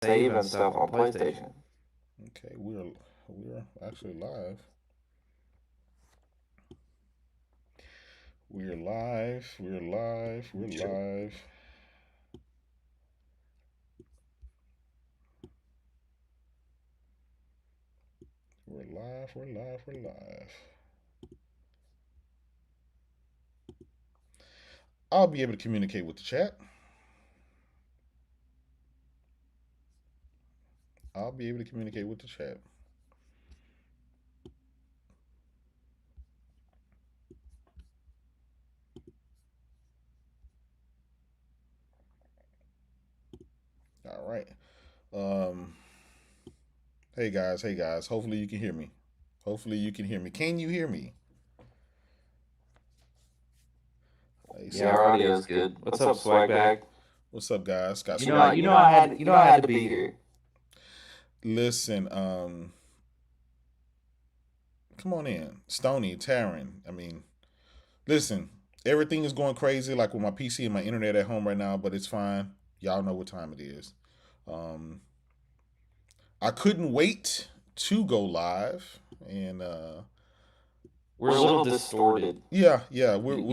save and stuff on PlayStation. Okay, we're actually live. We're live. We're live. We're live. We're live. We're live. We're live. I'll be able to communicate with the chat. I'll be able to communicate with the chat. All right. Um. Hey guys. Hey guys. Hopefully you can hear me. Hopefully you can hear me. Can you hear me? Yeah, our audio is good. What's up, swag bag? What's up, guys? Got you know I had to be here. Listen, come on in, Stony, Taryn. I mean, listen, everything is going crazy, like with my PC and my internet at home right now, but it's fine. Y'all know what time it is. Um, I couldn't wait to go live, and we're a little distorted. Yeah, you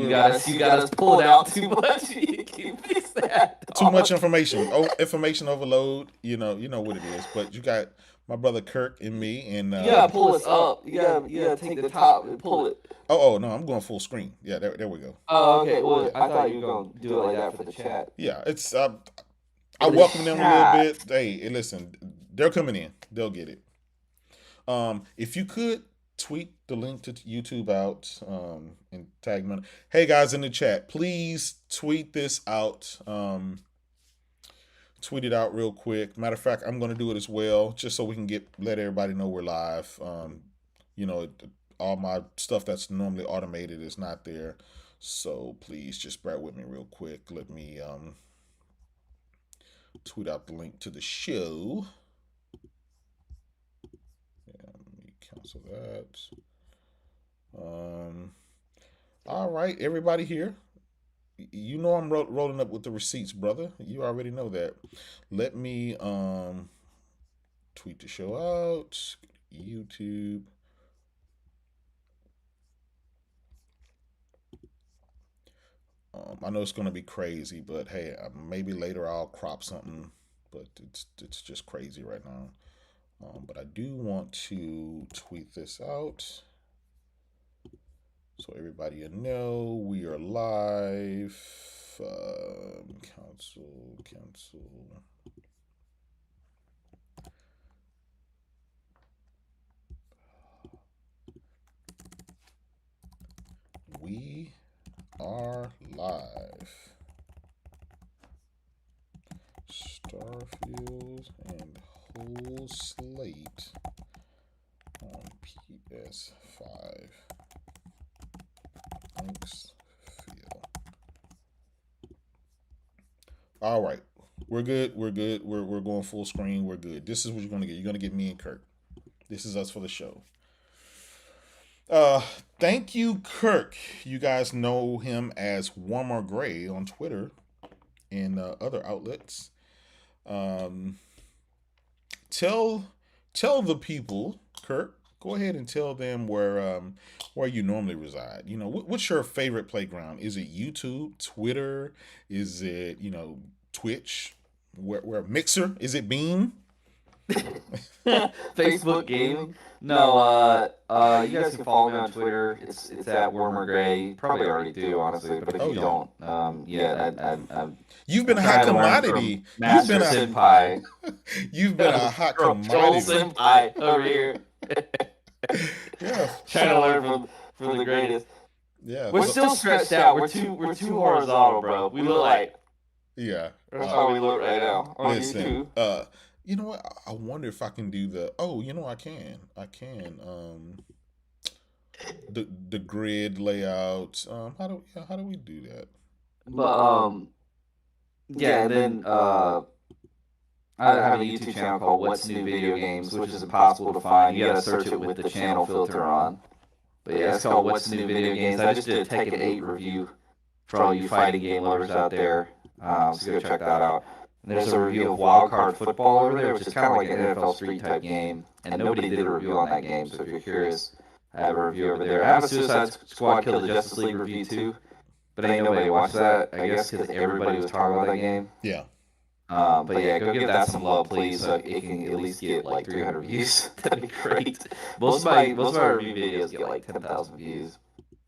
got us pulled out too much. You can fix that. Too much information. Information overload. You know what it is. But you got my brother Kirk and me, and you gotta pull us up. You gotta take the top and pull it. Oh no, I'm going full screen. Yeah, there we go. Oh, okay. Well, I thought you were gonna do it like that for the chat. Yeah, it's I welcome them a little bit. Hey, listen, they're coming in. They'll get it. If you could tweet the link to YouTube out and tag me. Hey guys in the chat, please tweet this out. Tweet it out real quick. Matter of fact, I'm going to do it as well, just so we can let everybody know we're live. All my stuff that's normally automated is not there, so please just bear with me real quick. Let me tweet out the link to the show. Yeah, let me cancel that. All right, everybody here. You know I'm rolling up with the receipts, brother. You already know that. Let me tweet the show out. YouTube. I know it's gonna be crazy, but hey, maybe later I'll crop something. But it's just crazy right now. But I do want to tweet this out. So everybody know we are live. Cancel. We are live. Starfield and whole slate on PS5. Thanks, Phil. All right. We're good. We're going full screen. We're good. This is what you're going to get. You're going to get me and Kirk. This is us for the show. Thank you, Kirk. You guys know him as Warmer Gray on Twitter and other outlets. Tell the people, Kirk. Go ahead and tell them where you normally reside. You know, what's your favorite playground? Is it YouTube, Twitter? Is it Twitch? Where Mixer? Is it Beam? Facebook gaming? No, you guys can follow me on Twitter. It's at Warmer Gray. Probably already do, honestly. But if you don't, you've been a hot commodity. Master Senpai. You've been a hot commodity. Troll Senpai over here. Yeah, trying to learn from the greatest. Yeah, we're still stretched out. We're too horizontal, bro. We look like That's how we look right now. Listen, you know what? I wonder if I can do the. Oh, I can. The grid layout. How do we do that? But yeah, and then I have a YouTube channel called What's New Video Games, which is impossible to find. You gotta search it with the channel filter on. But yeah, it's called What's New Video Games. I just did a Tekken 8 review for all you fighting game lovers out there. So go check that out. And there's a review of Wild Card Football over there, which is kind of like an NFL Street type game. And nobody did a review on that game, so if you're curious, I have a review over there. I have a Suicide Squad Kill the Justice League review too, but ain't nobody watched that, I guess, because everybody was talking about that game. Yeah. But yeah, go give that some love, please, so it can at least get like 300 views. That'd be great. Most of my review videos get like 10,000 views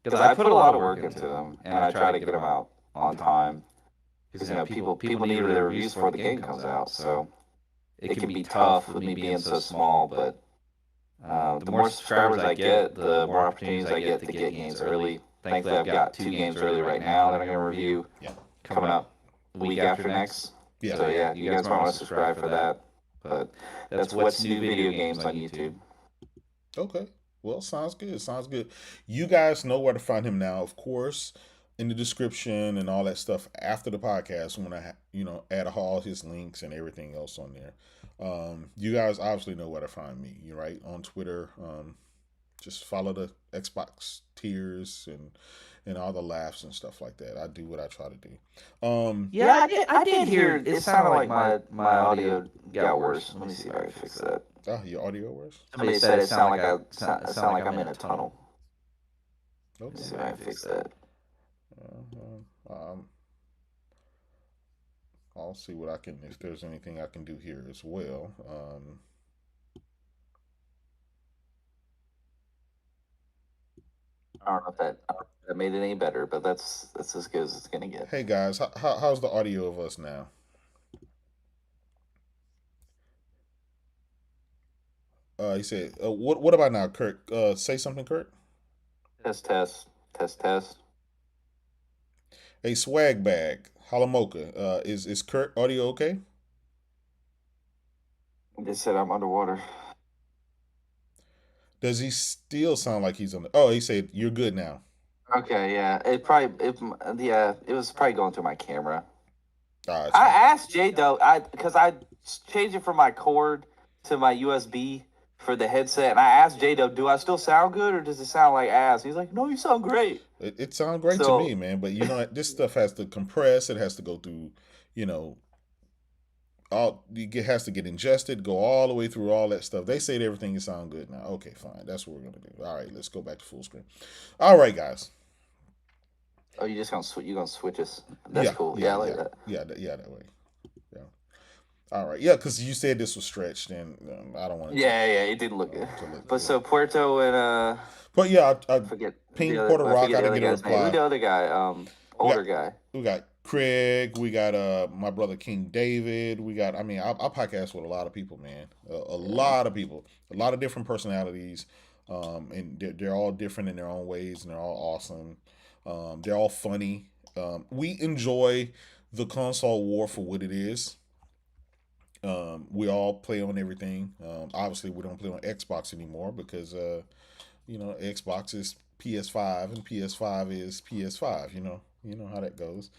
because I put a lot of work into them and I try to get them out on time because people need their reviews before the game comes out. So it can be tough with me being so small, but the more subscribers I get, the more opportunities I get to get games early. Thankfully, I've got 2 games early right now that I'm gonna review coming up the week after next. Yeah. So yeah, you guys might want to subscribe for that. But that's What's New Video Games on YouTube. Okay. Well, sounds good. Sounds good. You guys know where to find him now, of course, in the description and all that stuff after the podcast. When I, add all his links and everything else on there. You guys obviously know where to find me, right? On Twitter. Just follow the Xbox tiers and all the laughs and stuff like that. I do what I try to do. Yeah, I did hear it sounded like my audio got worse. Let me see if I can fix that. Oh, your audio worse? Somebody said it sounded like I'm in a tunnel. Okay. Let me see if I can fix that. I'll see what if there's anything I can do here as well. I don't know if that made it any better, but that's as good as it's gonna get. Hey guys, how's the audio of us now? He said, "What about now, Kurt? Say something, Kurt." Test. Hey, swag bag, Halamoka. Is Kurt audio okay? They said I'm underwater. Does he still sound like he's on the? Oh, he said you're good now. Okay, yeah. It was probably going through my camera. I asked Jaydub because I changed it from my cord to my USB for the headset, and I asked Jaydub, "Do I still sound good, or does it sound like ass?" He's like, "No, you sound great." It sounds great to me, man. But this stuff has to compress. It has to go through, it has to get ingested, go all the way through all that stuff. They say that everything is sound good now. Okay, fine. That's what we're gonna do. All right, let's go back to full screen. All right, guys. Oh, you gonna switch us? That's cool. Yeah, I like that. Yeah, that way. Yeah. All right. Yeah, because you said this was stretched, and I don't want to. Yeah, it didn't look good. But so Puerto and But yeah, I forget. pinged PuertoRock. I didn't get a reply. Who's the other guy? Older guy. We got Craig. We got my brother King David. We got. I podcast with a lot of people, man. A lot of people. A lot of different personalities. And they're all different in their own ways, and they're all awesome. They're all funny. We enjoy the console war for what it is. We all play on everything. Obviously, we don't play on Xbox anymore because, Xbox is PS5 and PS5 is PS5. You know how that goes.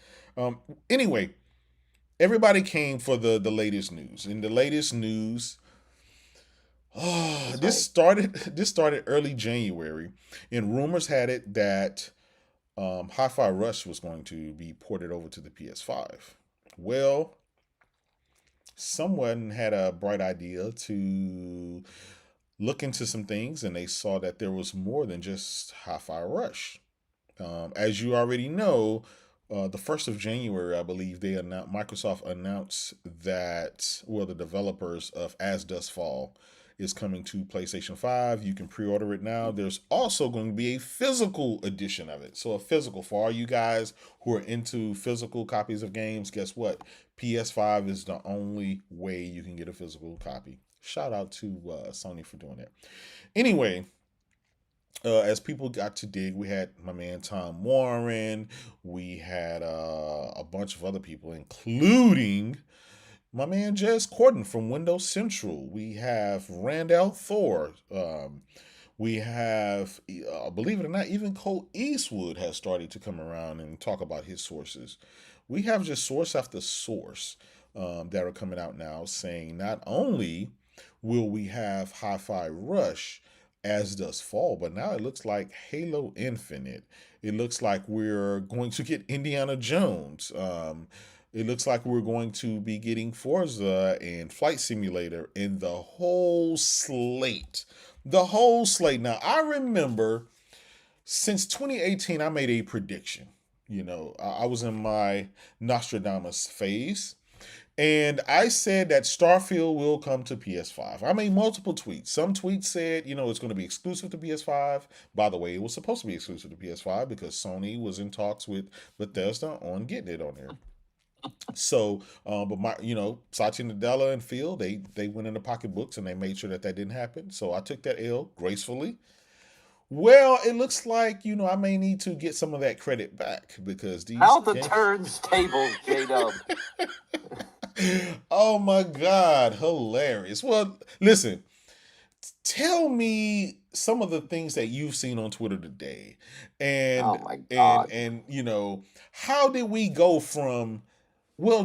Anyway, everybody came for the latest news. In the latest news, this started early January, and rumors had it that Hi-Fi Rush was going to be ported over to the PS5. Well, someone had a bright idea to look into some things, and they saw that there was more than just Hi-Fi Rush. As you already know, the 1st of January, I believe, Microsoft announced that, the developers of As Dusk Fall is coming to PlayStation 5. You can pre-order it now. There's also going to be a physical edition of it. So a physical, for all you guys who are into physical copies of games, guess what? PS5 is the only way you can get a physical copy. Shout out to Sony for doing that. Anyway, as people got to dig, we had my man Tom Warren. We had a bunch of other people, including my man Jez Corden from Windows Central. We have Randall Thor. We have, believe it or not, even Cole Eastwood has started to come around and talk about his sources. We have just source after source that are coming out now saying not only will we have Hi-Fi Rush As Dusk Fall, but now it looks like Halo Infinite. It looks like we're going to get Indiana Jones. It looks like we're going to be getting Forza and Flight Simulator in the whole slate. The whole slate. Now, I remember since 2018, I made a prediction. I was in my Nostradamus phase. And I said that Starfield will come to PS5. I made multiple tweets. Some tweets said, it's going to be exclusive to PS5. By the way, it was supposed to be exclusive to PS5 because Sony was in talks with Bethesda on getting it on there. So, but Satya Nadella and Phil, they went in the pocketbooks and they made sure that didn't happen. So I took that L gracefully. Well, it looks like I may need to get some of that credit back because these. How the turns table, Jaydub. Oh my God, hilarious. Well, listen, tell me some of the things that you've seen on Twitter today. And oh my God. And how did we go from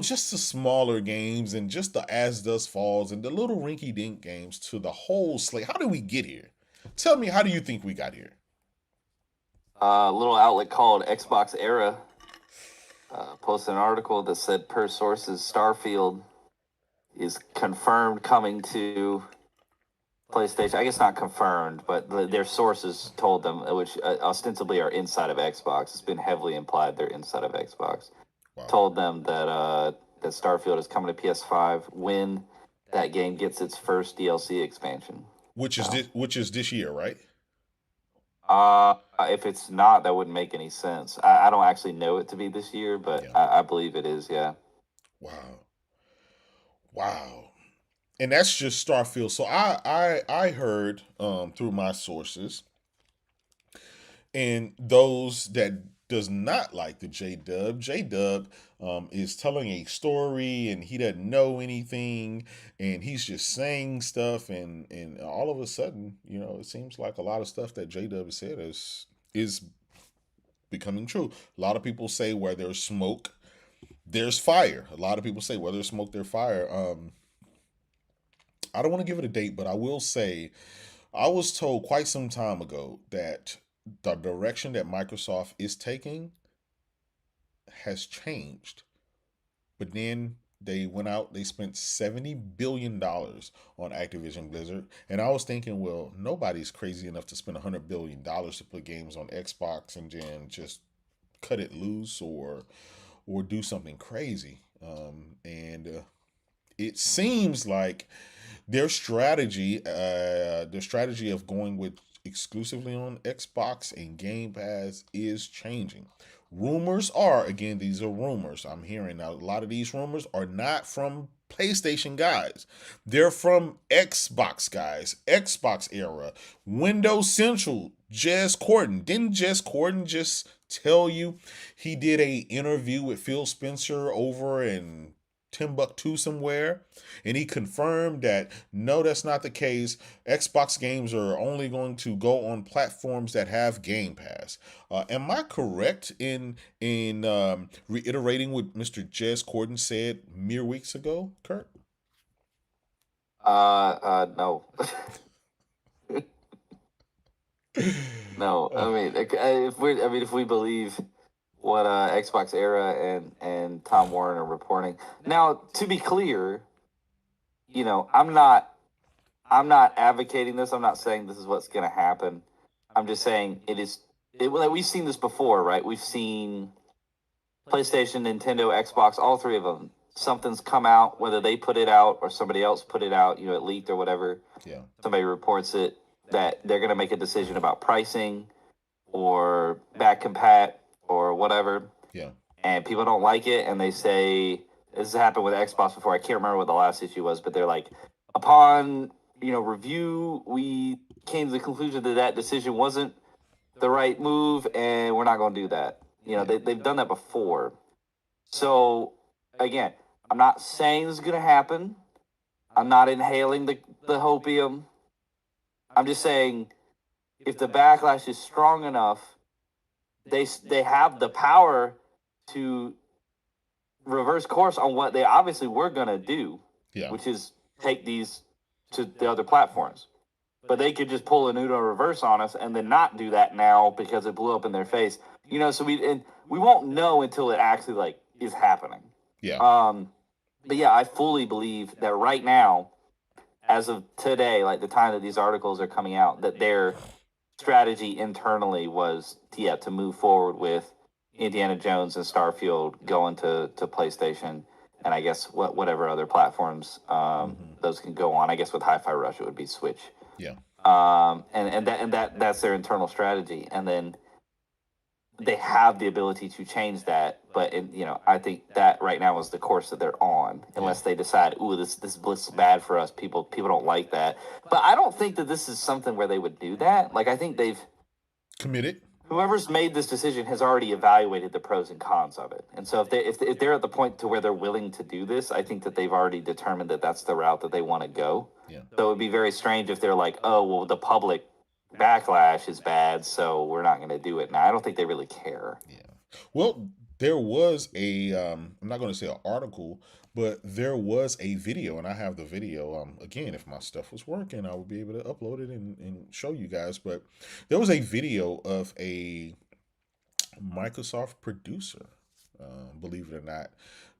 just the smaller games and just the As Dust Falls and the little rinky dink games to the whole slate? How did we get here? Tell me, how do you think we got here? A little outlet called Xbox Era posted an article that said, per sources, Starfield is confirmed coming to PlayStation. I guess not confirmed, but their sources told them, which ostensibly are inside of Xbox. It's been heavily implied they're inside of Xbox. Wow. Told them that that Starfield is coming to PS5 when that game gets its first DLC expansion. Which is this year, right? If it's not, that wouldn't make any sense. I don't actually know it to be this year, but yeah. I believe it is, yeah. Wow. And that's just Starfield. So I heard through my sources, and those that does not like the Jaydub is telling a story and he doesn't know anything and he's just saying stuff and all of a sudden, it seems like a lot of stuff that Jaydub has said is becoming true. A lot of people say where there's smoke, there's fire. A lot of people say where there's smoke, there's fire. I don't want to give it a date, but I will say I was told quite some time ago that the direction that Microsoft is taking has changed. But then they went out, they spent $70 billion on Activision Blizzard. And I was thinking, well, nobody's crazy enough to spend $100 billion to put games on Xbox and then just cut it loose or do something crazy. It seems like their strategy of going with exclusively on Xbox and Game Pass is changing. Rumors are, again, these are rumors. I'm hearing now a lot of these rumors are not from PlayStation guys. They're from Xbox guys, Xbox Era, Windows Central, Jez Corden. Didn't Jez Corden just tell you he did a interview with Phil Spencer over in Timbuktu somewhere, and he confirmed that no, that's not the case. Xbox games are only going to go on platforms that have Game Pass. Am I correct in reiterating what Mr. Jez Corden said mere weeks ago, Kurt? No. No. If we believe what Xbox Era and Tom Warren are reporting. Now, to be clear, I'm not advocating this. I'm not saying this is what's going to happen. I'm just saying we've seen this before, right? We've seen PlayStation, Nintendo, Xbox, all three of them. Something's come out, whether they put it out or somebody else put it out, it leaked or whatever. Yeah. Somebody reports it, that they're going to make a decision about pricing or back compat or whatever. Yeah. And people don't like it, and they say, this has happened with Xbox before. I can't remember what the last issue was, but they're like, upon review, we came to the conclusion that decision wasn't the right move, and we're not going to do that. They've done that before. So again, I'm not saying this is going to happen. I'm not inhaling the hopium. I'm just saying, if the backlash is strong enough, they have the power to reverse course on what they obviously were going to do, which is take these to the other platforms. But they could just pull an Uno reverse on us and then not do that now because it blew up in their face. So we won't know until it actually is happening. Yeah. But yeah, I fully believe that right now, as of today, like the time that these articles are coming out, that their strategy internally was to move forward with Indiana Jones and Starfield going to PlayStation, and I guess whatever other platforms those can go on. I guess with Hi-Fi Rush it would be Switch. Yeah. That's their internal strategy, and then they have the ability to change that. But I think that right now is the course that they're on, unless they decide, ooh, this is bad for us. People don't like that. But I don't think that this is something where they would do that. Like, I think they've committed. Whoever's made this decision has already evaluated the pros and cons of it. And so if they're at the point to where they're willing to do this, I think that they've already determined that that's the route that they want to go. Yeah. So it would be very strange if they're like, oh, well, the public backlash is bad, so we're not going to do it. Now, I don't think they really care. Yeah. Well, there was a I'm not going to say an article, but there was a video, and I have the video. Again, if my stuff was working, I would be able to upload it and show you guys. But there was a video of a Microsoft producer, believe it or not,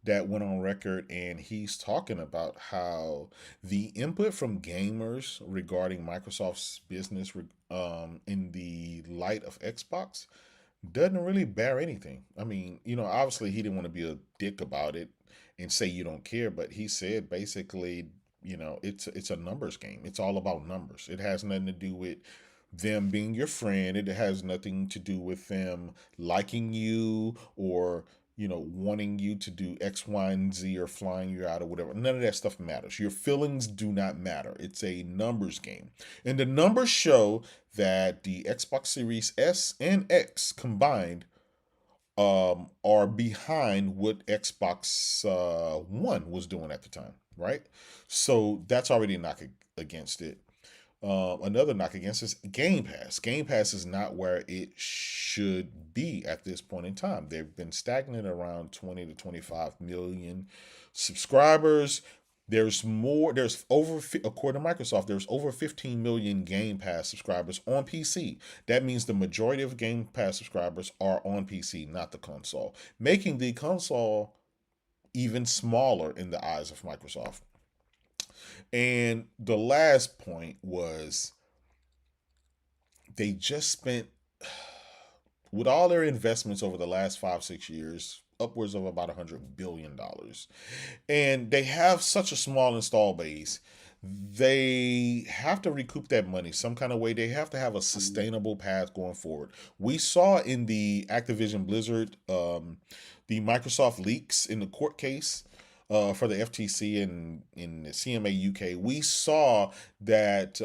that went on record, and he's talking about how the input from gamers regarding Microsoft's business in the light of Xbox doesn't really bear anything. I mean, obviously he didn't want to be a dick about it and say you don't care, but he said basically, it's a numbers game. It's all about numbers. It has nothing to do with them being your friend. It has nothing to do with them liking you or wanting you to do X, Y, and Z or flying you out or whatever. None of that stuff matters. Your feelings do not matter. It's a numbers game. And the numbers show that the Xbox Series S and X combined are behind what Xbox One was doing at the time, right? So that's already a knock against it. Another knock against is Game Pass. Game Pass is not where it should be at this point in time. They've been stagnant around 20 to 25 million subscribers. There's over, according to Microsoft, there's over 15 million Game Pass subscribers on PC. That means the majority of Game Pass subscribers are on PC, not the console, making the console even smaller in the eyes of Microsoft. And the last point was they just spent, with all their investments over the last 5-6 years, upwards of about $100 billion. And they have such a small install base. They have to recoup that money some kind of way. They have to have a sustainable path going forward. We saw in the Activision Blizzard, the Microsoft leaks in the court case for the FTC and in the CMA UK, we saw that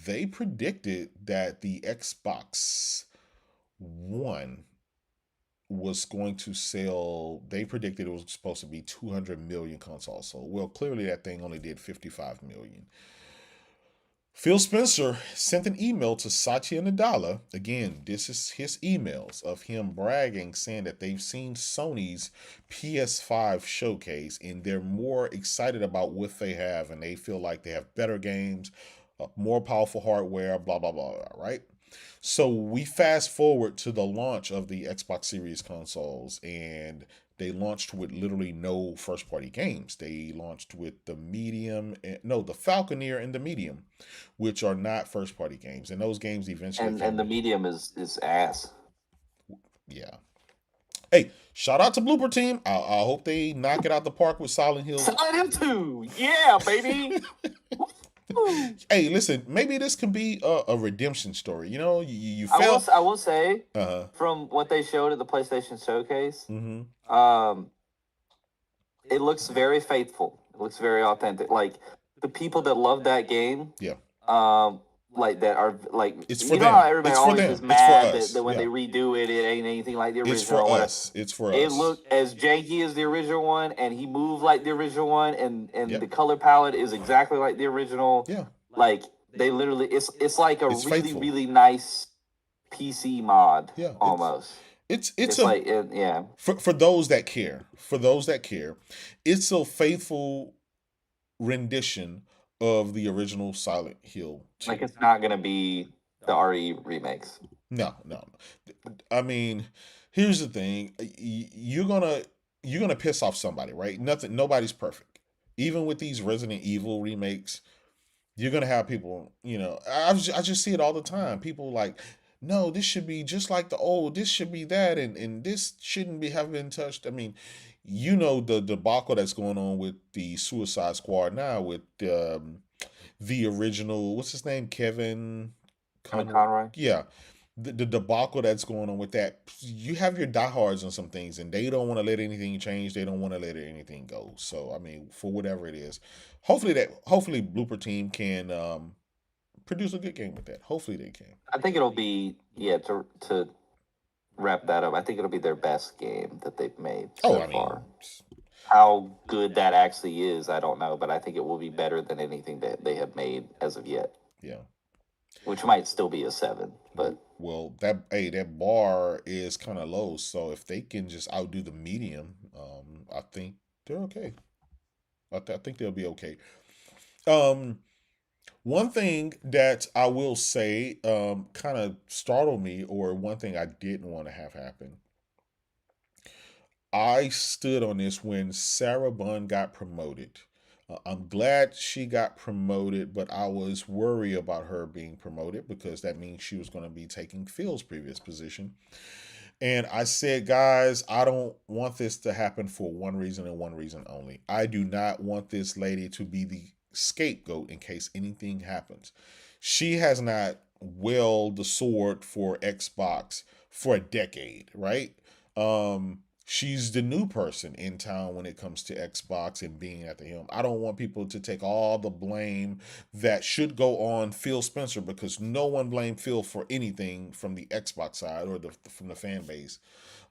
they predicted that the Xbox One was going to sell. They predicted it was supposed to be 200 million consoles sold. Well, clearly that thing only did 55 million. Phil Spencer sent an email to Satya Nadella. Again, this is his emails of him bragging, saying that they've seen Sony's PS5 showcase and they're more excited about what they have, and they feel like they have better games, more powerful hardware, blah, blah, blah, right? So we fast forward to the launch of the Xbox Series consoles, and they launched with literally no first party games. They launched with the the Falconeer and the Medium, which are not first party games. And those games eventually and the Medium is ass. Yeah. Hey, shout out to Blooper Team. I hope they knock it out the park with Silent Hill. Silent Hill 2. Yeah, baby. Hey, listen, maybe this can be a redemption story. You felt. I will say, from what they showed at the PlayStation Showcase, it looks very faithful. It looks very authentic. Like the people that love that game, like that are like, it's for you know them. how everybody It's always for them. is mad that when they redo it, it ain't anything like the original. It's for us. It's for us. It looked as janky as the original one, and he moved like the original one, and the color palette is exactly like the original. Yeah. Like they literally, it's like it's really faithful. really nice PC mod. Yeah. Almost. It's like for those that care. For those that care, it's a faithful rendition of the original Silent Hill 2. Like it's not gonna be the RE remakes. No. I mean, here's the thing: you're gonna you're gonna piss off somebody, right? Nobody's perfect. Even with these Resident Evil remakes, you're gonna have people. I just see it all the time. People like, no, this should be just like the old. This should be that, and this shouldn't be have been touched. I mean, the debacle that's going on with the Suicide Squad now with the original. What's his name? Kevin Kevin Conroy. Conroy. Yeah, the debacle that's going on with that. You have your diehards on some things, and they don't want to let anything change. They don't want to let anything go. So I mean, for whatever it is, hopefully Blooper Team can produce a good game with that. Hopefully they can. I think it'll be to wrap that up. I think it'll be their best game that they've made so far. How good that actually is, I don't know, but I think it will be better than anything that they have made as of yet. Yeah. Which might still be a 7, but that bar is kind of low. So if they can just outdo the medium, I think they're okay. I think they'll be okay. One thing that I will say, kind of startled me, or one thing I didn't want to have happen. I stood on this when Sarah Bunn got promoted. I'm glad she got promoted, but I was worried about her being promoted because that means she was going to be taking Phil's previous position. And I said, guys, I don't want this to happen for one reason and one reason only. I do not want this lady to be the scapegoat in case anything happens. She has not wielded the sword for Xbox for a decade, right? She's the new person in town when it comes to Xbox and being at the helm. I don't want people to take all the blame that should go on Phil Spencer because no one blamed Phil for anything from the Xbox side or from the fan base.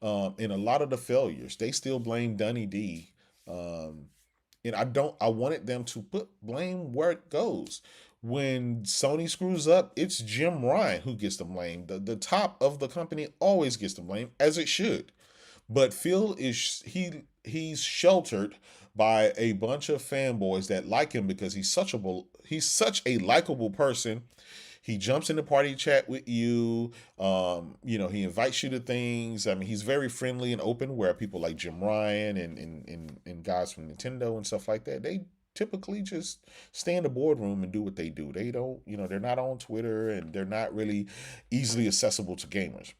In a lot of the failures, they still blame Dunny D. And I wanted them to put blame where it goes. When Sony screws up, it's Jim Ryan who gets the blame. The top of the company always gets the blame, as it should. But Phil he's sheltered by a bunch of fanboys that like him because he's such a likable person. He jumps in the party chat with you. He invites you to things. I mean, he's very friendly and open. Where people like Jim Ryan and guys from Nintendo and stuff like that, they typically just stay in the boardroom and do what they do. They don't, they're not on Twitter and they're not really easily accessible to gamers.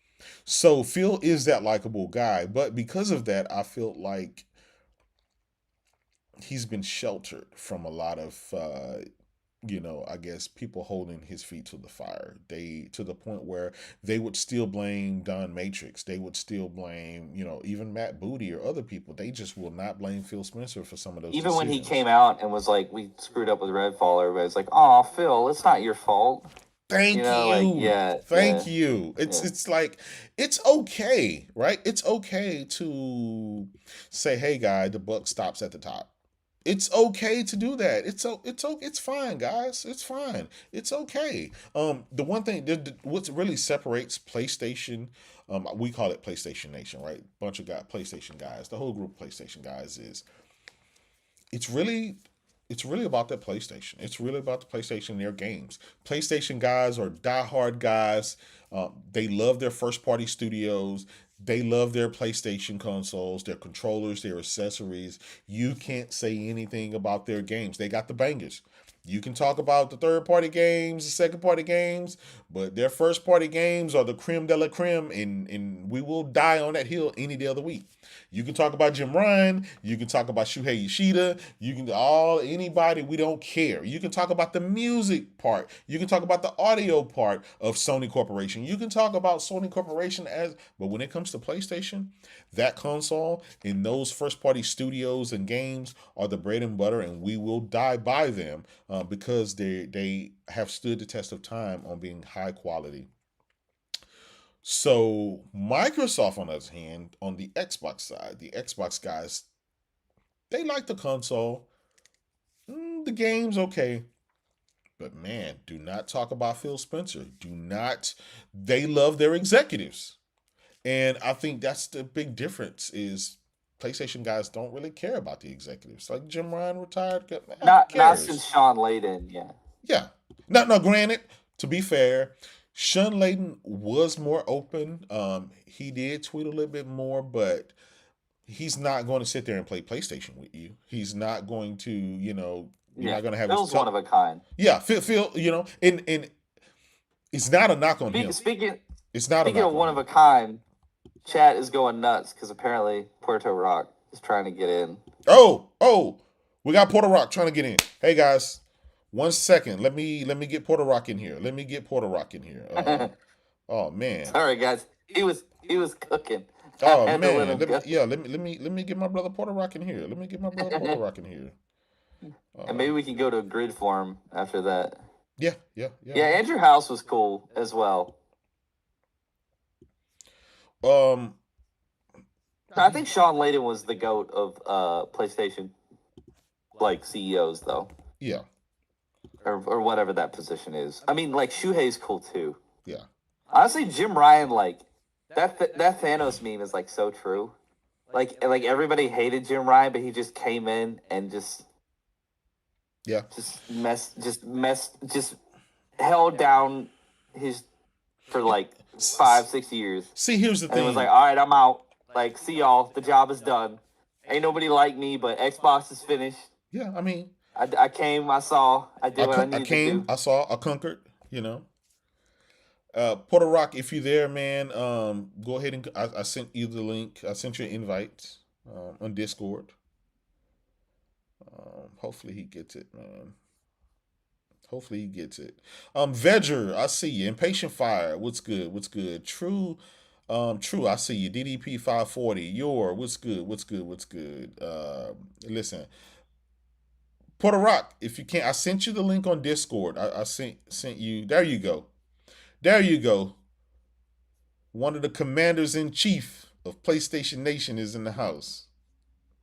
So Phil is that likable guy, but because of that, I feel like he's been sheltered from a lot of, I guess people holding his feet to the fire. To the point where they would still blame Don Matrix. They would still blame, even Matt Booty or other people. They just will not blame Phil Spencer for some of those. Even when he came out and was like, "We screwed up with Redfall," everybody's like, "Oh, Phil, it's not your fault." Thank you. Thank you. It's like, it's okay, right? It's okay to say, "Hey, guy, the buck stops at the top." It's okay to do that. It's fine, guys. It's fine. It's okay. The one thing, what really separates PlayStation, we call it PlayStation Nation, right? Bunch of PlayStation guys. The whole group of PlayStation guys is, it's really about that PlayStation. It's really about the PlayStation and their games. PlayStation guys are diehard guys. They love their first party studios. They love their PlayStation consoles, their controllers, their accessories. You can't say anything about their games. They got the bangers. You can talk about the third party games, the second party games, but their first party games are the creme de la creme, and we will die on that hill any day of the week. You can talk about Jim Ryan. You can talk about Shuhei Yoshida. You can anybody. We don't care. You can talk about the music part. You can talk about the audio part of Sony Corporation. You can talk about Sony Corporation but when it comes to PlayStation, that console and those first party studios and games are the bread and butter, and we will die by them because they have stood the test of time on being high quality. So Microsoft, on the other hand, on the Xbox side, the Xbox guys, they like the console. The game's okay. But man, do not talk about Phil Spencer. They love their executives. And I think that's the big difference is PlayStation guys don't really care about the executives. Like Jim Ryan retired. Not since Sean Layden, yeah. Yeah. No, granted, to be fair, Sean Layden was more open. He did tweet a little bit more, but he's not going to sit there and play PlayStation with you. He's not going to, you're not going to have Phil's one of a kind. Yeah, Phil, and it's not a knock on him. Speaking It's not a knock of on one him. of a kind, chat is going nuts because apparently PuertoRock is trying to get in. Oh, we got PuertoRock trying to get in. Hey guys, 1 second. Let me get PuertoRock in here. Oh man. Sorry guys, he was cooking. Oh man. Let me get my brother PuertoRock in here. And maybe we can go to a grid farm after that. Yeah. Andrew House was cool as well. I think Sean Layden was the GOAT of PlayStation, like CEOs though. Yeah. Or whatever that position is. I mean, like Shuhei's cool too. Yeah. Honestly, Jim Ryan, like that Thanos meme is like so true. Like everybody hated Jim Ryan, but he just came in and just held down his for like 5-6 years. See, here's the thing. And it was like, all right, I'm out. Like, see y'all. The job is done. Ain't nobody like me, but Xbox is finished. Yeah, I mean, I came, I saw, I did what I needed to do. I saw, I conquered. PuertoRock, if you're there, man, go ahead and I sent you the link. I sent you an invite on Discord. Hopefully he gets it, man. Vedger, I see you. Impatient Fire, what's good? True, I see you. DDP 540, what's good? Listen, PuertoRock, if you can't, I sent you the link on Discord. I sent you. There you go. One of the commanders in chief of PlayStation Nation is in the house.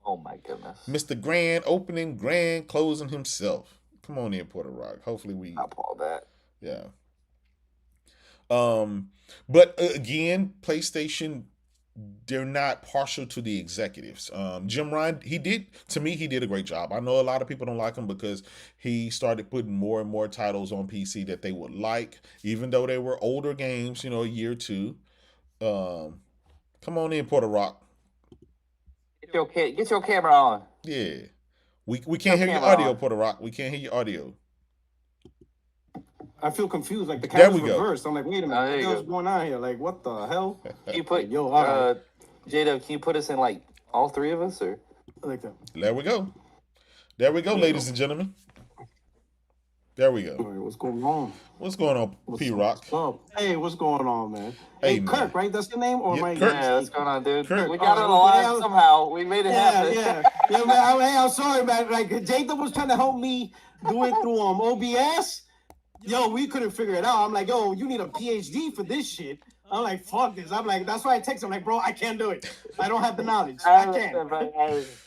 Oh my goodness. Mr. Grand Opening, Grand Closing himself. Come on in, PuertoRock. Hopefully we. I'll pull that. Yeah. But again, PlayStation, they're not partial to the executives. Jim Ryan, he did a great job. I know a lot of people don't like him because he started putting more and more titles on PC that they would like, even though they were older games, a year or two. Come on in, PuertoRock. Get your camera on. Yeah. We can't hear your audio, PuertoRock. We can't hear your audio. I feel confused. Like the camera's reversed. I'm like, wait a minute, what's going on here? Like, what the hell? Can you put Jaydub? Can you put us in like all three of us or? Like that. There we go, ladies and gentlemen. There we go. All right, what's going on? What's going on, P-Rock? Hey, what's going on, man? Hey, Kirk, right? That's your name? Or yeah, am I? Kirk. Yeah, what's going on, dude? Kirk. We got it alive somehow. We made it happen. Yeah, man. I'm sorry, man. Like, Jaydub was trying to help me do it through OBS. Yo, we couldn't figure it out. I'm like, yo, you need a PhD for this shit. I'm like, fuck this. I'm like, that's why I text him. Like, bro, I can't do it. I don't have the knowledge. I can't.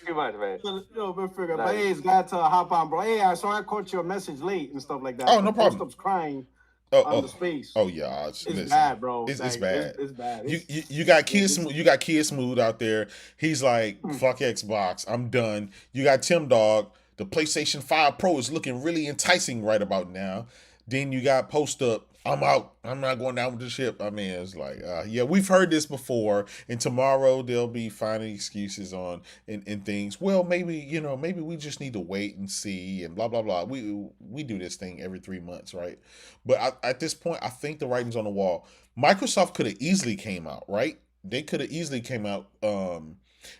Too much, man. But hey, it's glad to hop on, bro. Hey, I saw I caught your message late and stuff like that. Oh, no problem. Postup's crying on the space. Oh yeah, it's bad, bro. It's bad. It's bad. You got Kid Smooth out there. He's like, fuck Xbox. I'm done. You got Timdog. The PlayStation 5 Pro is looking really enticing right about now. Then you got Post Up. I'm out. I'm not going down with the ship. I mean, it's like, yeah, we've heard this before. And tomorrow they'll be finding excuses on and things. Well, maybe we just need to wait and see and blah blah blah. We do this thing every 3 months, right? But at this point, I think the writing's on the wall. Microsoft could have easily came out, right? They could have easily came out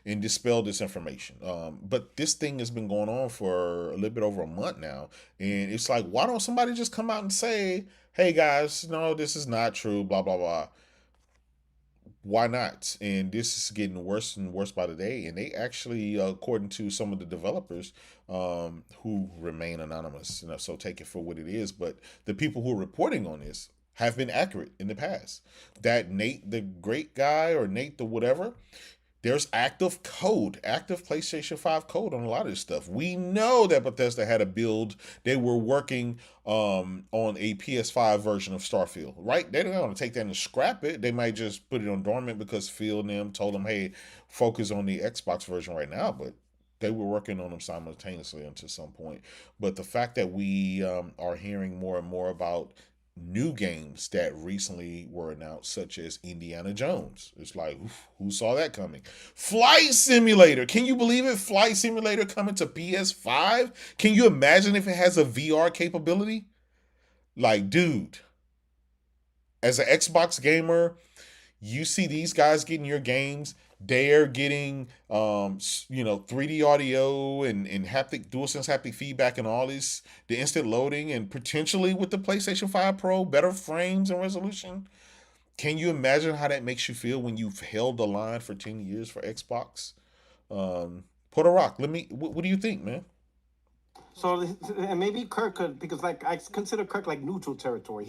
and dispel this information. But this thing has been going on for a little bit over a month now. And it's like, why don't somebody just come out and say, hey guys, no, this is not true, blah, blah, blah. Why not? And this is getting worse and worse by the day. And they actually, according to some of the developers who remain anonymous, so take it for what it is. But the people who are reporting on this have been accurate in the past. That Nate, the great guy, or Nate the whatever, there's active PlayStation 5 code on a lot of this stuff. We know that Bethesda had a build. They were working on a PS5 version of Starfield, right? They don't want to take that and scrap it. They might just put it on dormant because Phil and them told them, hey, focus on the Xbox version right now. But they were working on them simultaneously until some point. But the fact that we are hearing more and more about new games that recently were announced, such as Indiana Jones. It's like, who saw that coming? Flight Simulator. Can you believe it? Flight Simulator coming to PS5? Can you imagine if it has a VR capability? Like, dude, as an Xbox gamer, you see these guys getting your games. They're getting, 3D audio and haptic, DualSense haptic feedback and all this, the instant loading, and potentially with the PlayStation 5 Pro, better frames and resolution. Can you imagine how that makes you feel when you've held the line for 10 years for Xbox? PuertoRock, what do you think, man? So, and maybe Kirk could, because like I consider Kirk like neutral territory.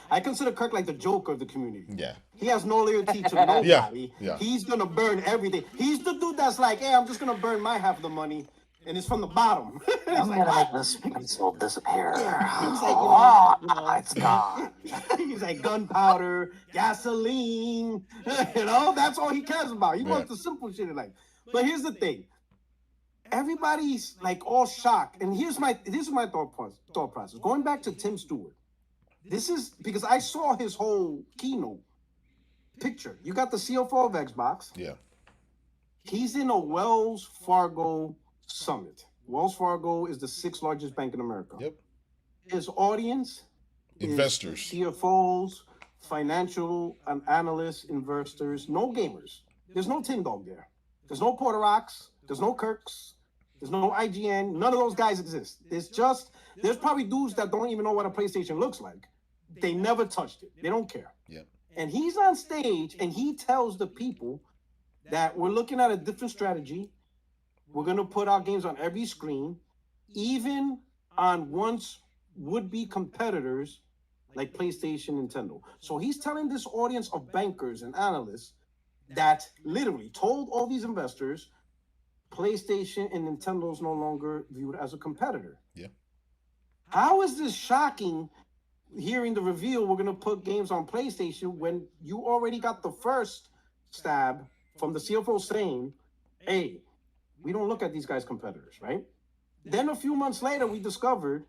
I consider Kirk like the Joker of the community. Yeah. He has no loyalty to nobody. Yeah. He's gonna burn everything. He's the dude that's like, hey, I'm just gonna burn my half of the money, and it's from the bottom. I'm gonna make this pencil disappear. He's like, it's gone. He's like gunpowder, gasoline. That's all he cares about. He wants the simple shit in life. But here's the thing. Everybody's like all shocked, and here's my thought process. Going back to Tim Stewart, this is because I saw his whole keynote picture. You got the CFO of Xbox. Yeah. He's in a Wells Fargo summit. Wells Fargo is the 6th largest bank in America. Yep. His audience, investors, CFOs, financial analysts, investors, no gamers. There's no Timdog there. There's no PuertoRocks. There's no Kirks. There's no IGN. None of those guys exist. There's probably dudes that don't even know what a PlayStation looks like. They never touched it. They don't care. Yep. And he's on stage and he tells the people that we're looking at a different strategy. We're going to put our games on every screen, even on once would-be competitors like PlayStation, Nintendo. So he's telling this audience of bankers and analysts that literally told all these investors PlayStation and Nintendo is no longer viewed as a competitor. Yeah. How is this shocking hearing the reveal we're going to put games on PlayStation when you already got the first stab from the CFO saying, hey, we don't look at these guys competitors, right? Then a few months later, we discovered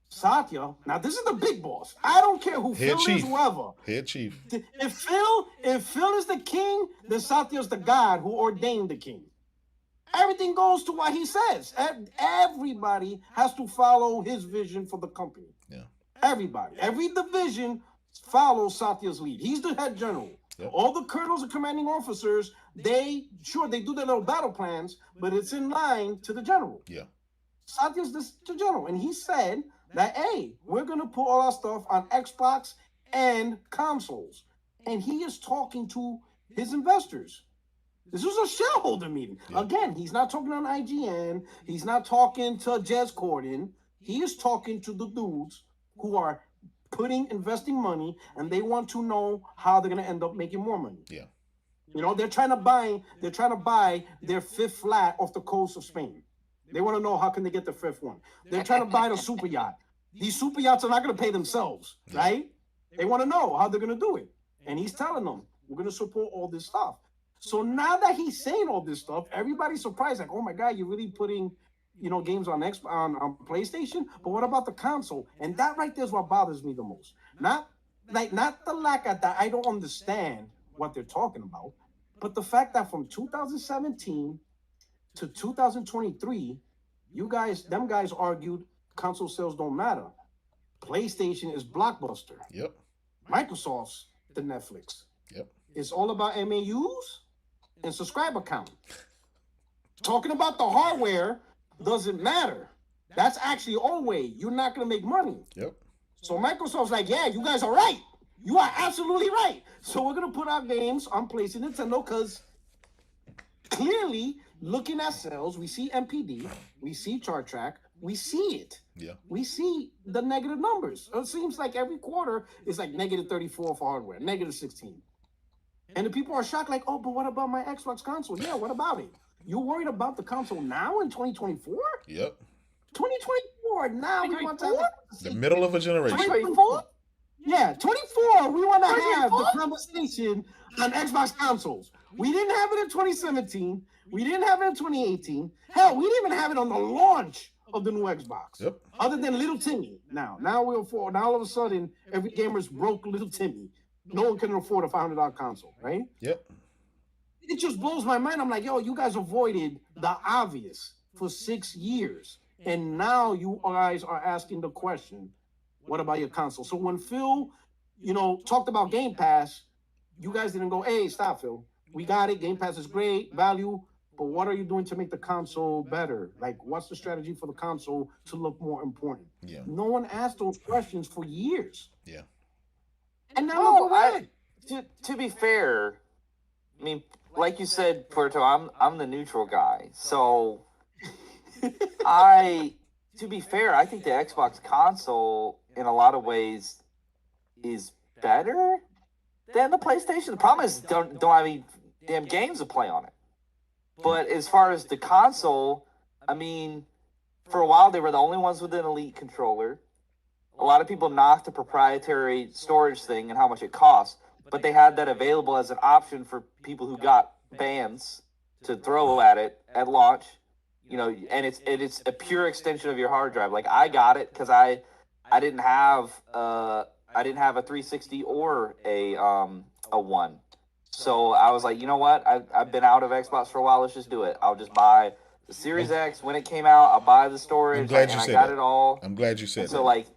Satya. Now, this is the big boss. I don't care who Phil is, whoever. Head chief. If Phil is the king, then Satya's the god who ordained the king. Everything goes to what he says. Everybody has to follow his vision for the company. Yeah. Everybody. Every division follows Satya's lead. He's the head general. Yep. All the colonels and commanding officers, they do their little battle plans, but it's in line to the general. Yeah. Satya's the general. And he said that, hey, we're going to put all our stuff on Xbox and consoles. And he is talking to his investors. This was a shareholder meeting. Yeah. Again, he's not talking on IGN. He's not talking to Jez Corden. He is talking to the dudes who are investing money, and they want to know how they're going to end up making more money. Yeah. They're trying to buy their 5th flat off the coast of Spain. They want to know how can they get the 5th one. They're trying to buy the super yacht. These super yachts are not going to pay themselves, right? They want to know how they're going to do it. And he's telling them, we're going to support all this stuff. So now that he's saying all this stuff, everybody's surprised, like, oh my God, you're really putting, games on PlayStation? But what about the console? And that right there is what bothers me the most. Not the lack of that. I don't understand what they're talking about, but the fact that from 2017 to 2023, them guys argued console sales don't matter. PlayStation is Blockbuster. Yep. Microsoft's the Netflix. Yep. It's all about MAUs and subscriber count. Talking about the hardware doesn't matter. That's actually our way. You're not going to make money. Yep. So Microsoft's like, yeah, you guys are right. You are absolutely right. So we're going to put our games on PlayStation and Nintendo because clearly looking at sales, we see MPD, we see Chart Track, we see it. Yeah. We see the negative numbers. It seems like every quarter is like negative 34 for hardware, negative 16. And the people are shocked like, oh, but what about my Xbox console? Yeah, what about it? You're worried about the console now in 2024? Yep. 2024, now we want to have the middle of a generation. 2024? Yeah, 24, we want to have the conversation on Xbox consoles. We didn't have it in 2017. We didn't have it in 2018. Hell, we didn't even have it on the launch of the new Xbox. Yep. Other than Little Timmy. Now all of a sudden, every gamer's broke Little Timmy. No one can afford a $500 console, right? Yep. It just blows my mind. I'm like, yo, you guys avoided the obvious for 6 years. And now you guys are asking the question, what about your console? So when Phil, talked about Game Pass, you guys didn't go, hey, stop, Phil. We got it. Game Pass is great, value. But what are you doing to make the console better? Like, what's the strategy for the console to look more important? Yeah. No one asked those questions for years. Yeah. And now look away. To be fair, I mean, like you said, Puerto, I'm the neutral guy. So to be fair, I think the Xbox console in a lot of ways is better than the PlayStation. The problem is don't have any damn games to play on it. But as far as the console, I mean, for a while they were the only ones with an Elite controller. A lot of people knocked the proprietary storage thing and how much it costs, but they had that available as an option for people who got bands to throw at it at launch. And it's a pure extension of your hard drive. Like, I got it because I didn't have a 360 or a one. So I was like, you know what? I've been out of Xbox for a while. Let's just do it. I'll just buy the Series X when it came out. I'll buy the storage. I'm glad you said I got that. it all. I'm glad you said so that. Like,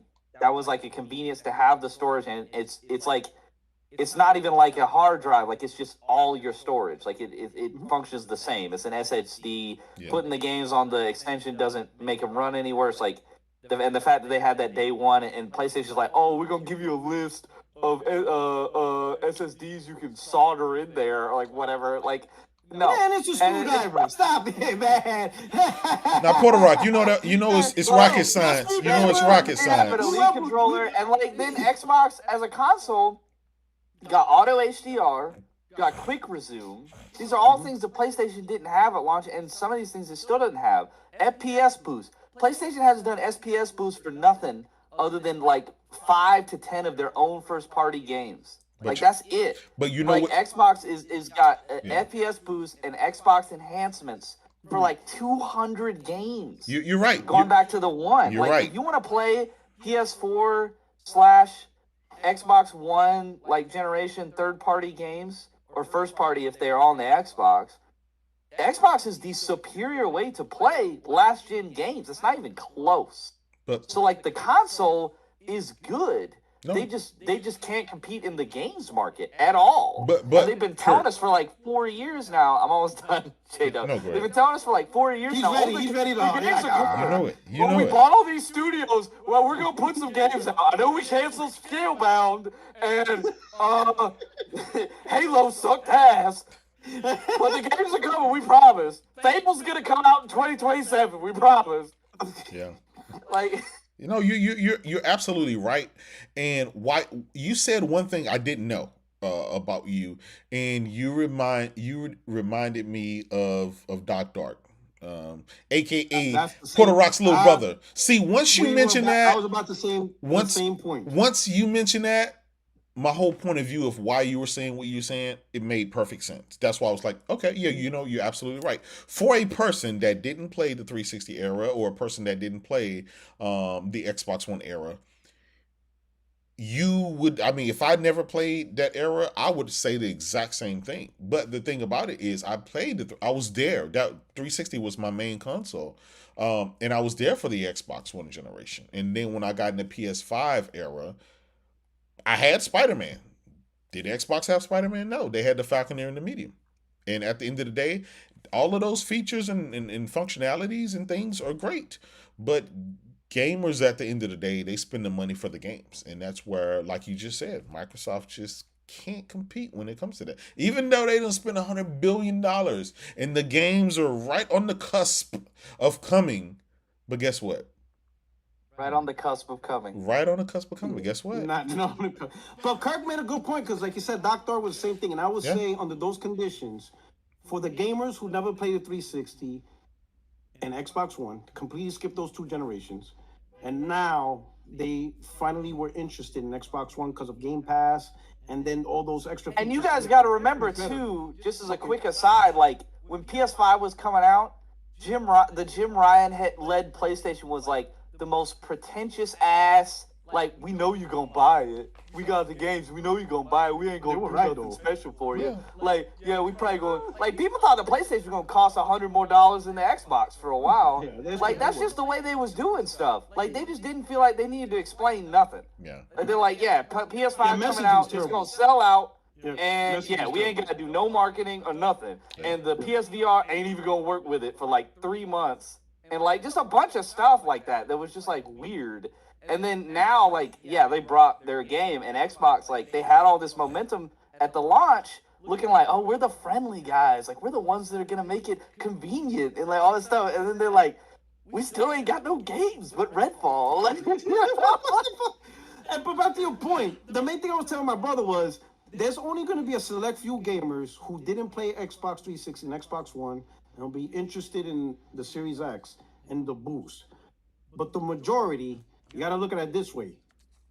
that was like a convenience to have the storage, and it's like, it's not even like a hard drive. Like, it's just all your storage. Like, it functions the same. It's an SSD. Yeah. Putting the games on the extension doesn't make them run any worse. Like, and the fact that they had that day one, and PlayStation's like, oh, we're gonna give you a list of SSDs you can solder in there, or like whatever. Like, no. Man, it's just screwdriver. Stop it, man. Now, PuertoRock, it's rocket science. You know it's rocket science. But Elite controller, and like then Xbox as a console got auto HDR, got quick resume. These are all things the PlayStation didn't have at launch, and some of these things it still doesn't have. FPS boost. PlayStation hasn't done FPS boost for nothing other than like 5 to 10 of their own first-party games. That's it. But you know what? Xbox is got FPS boost and Xbox enhancements for like 200 games. You're right. Going back to the one. You're right. If you want to play PS4/Xbox One generation third-party games, or first-party if they're on the Xbox is the superior way to play last-gen games. It's not even close. So the console is good. No. They just can't compete in the games market at all. But they've been telling us for 4 years now. I'm almost done, Jaydub. No, they've been telling us for 4 years now. He's ready to. You know we it. bought all these studios. Well, we're gonna put some games out. I know we canceled Scalebound and Halo sucked ass. But the games are coming, we promise. Fable's gonna come out in 2027, we promise. Yeah. You're absolutely right. And why you said one thing I didn't know about you, and you reminded me of Doc Dark, aka PuertoRock's little brother. See, once you mentioned that, I was about to say the same point. Once you mentioned that, my whole point of view of why you were saying what you're saying, it made perfect sense. That's why I was like, okay, yeah, you're absolutely right. For a person that didn't play the 360 era, or a person that didn't play the Xbox One era, if I never played that era, I would say the exact same thing. But the thing about it is, I was there. That 360 was my main console. And I was there for the Xbox One generation. And then when I got in the PS5 era, I had Spider-Man. Did Xbox have Spider-Man? No, they had the Falconer and the Medium. And at the end of the day, all of those features and functionalities and things are great. But gamers at the end of the day, they spend the money for the games. And that's where, like you just said, Microsoft just can't compete when it comes to that. Even though they don't spend $100 billion and the games are right on the cusp of coming. But guess what? Right on the cusp of coming. Right on the cusp of coming. Guess what? But Kirk made a good point, because like you said, Doc Dark was the same thing. And I would say under those conditions, for the gamers who never played the 360 and Xbox One, completely skipped those 2 generations, and now they finally were interested in Xbox One because of Game Pass and then all those extra features. And you guys got to remember, too, just as a quick aside, when PS5 was coming out, the Jim Ryan led PlayStation was like the most pretentious ass. Like, we know you're gonna buy it. We got the games. We know you're gonna buy it. We ain't gonna do nothing special for you. Yeah. Like, yeah, we probably going. Like, people thought the PlayStation was gonna cost $100 more than the Xbox for a while. Yeah, Like, that's just the way they was doing stuff. Like, they just didn't feel like they needed to explain nothing. Yeah. Like, they're like, yeah, PS5 messaging's coming out, it's terrible. gonna sell out. Yeah, And messaging's yeah, we ain't terrible. gonna do no marketing or nothing. And the PSVR ain't even gonna work with it for like 3 months. And like just a bunch of stuff like that was just like weird. And then now, like, yeah, they brought their game, and Xbox, like, they had all this momentum at the launch, looking like, oh, we're the friendly guys, like, we're the ones that are gonna make it convenient and like all this stuff. And then they're like, we still ain't got no games but Redfall. Like, But back to your point, the main thing I was telling my brother was there's only going to be a select few gamers who didn't play Xbox 360 and Xbox One and will be interested in the Series X and the boost. But the majority, you got to look at it this way.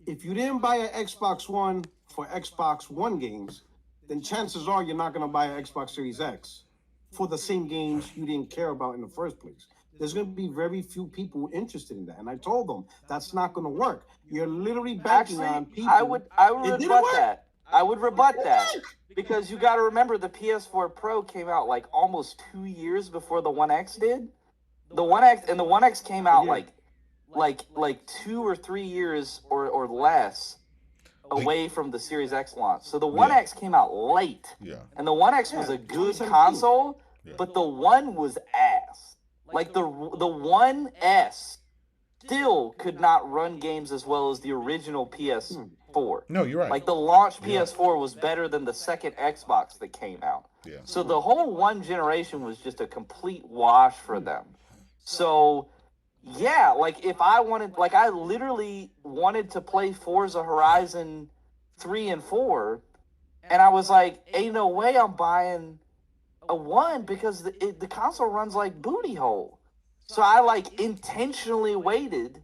If you didn't buy an Xbox One for Xbox One games, then chances are you're not going to buy an Xbox Series X for the same games you didn't care about in the first place. There's going to be very few people interested in that. And I told them that's not going to work. You're literally banking on people. I would It didn't rebut work. that. I would rebut that. Because you got to remember the PS4 Pro came out like almost 2 years before the One X did. The One X came out like 2 or 3 years or less away from the Series X launch. So the One X came out late. Yeah. And the One X was a good 2017. console, but the One was ass. Like the One S still could not run games as well as the original PS4. No, you're right. Like the launch PS4 was better than the second Xbox that came out. Yeah. So the whole one generation was just a complete wash for them. So yeah, like if I wanted, like I literally wanted to play Forza Horizon 3 and 4, and I was like, ain't no way I'm buying a One because the console runs like booty hole. So I like intentionally waited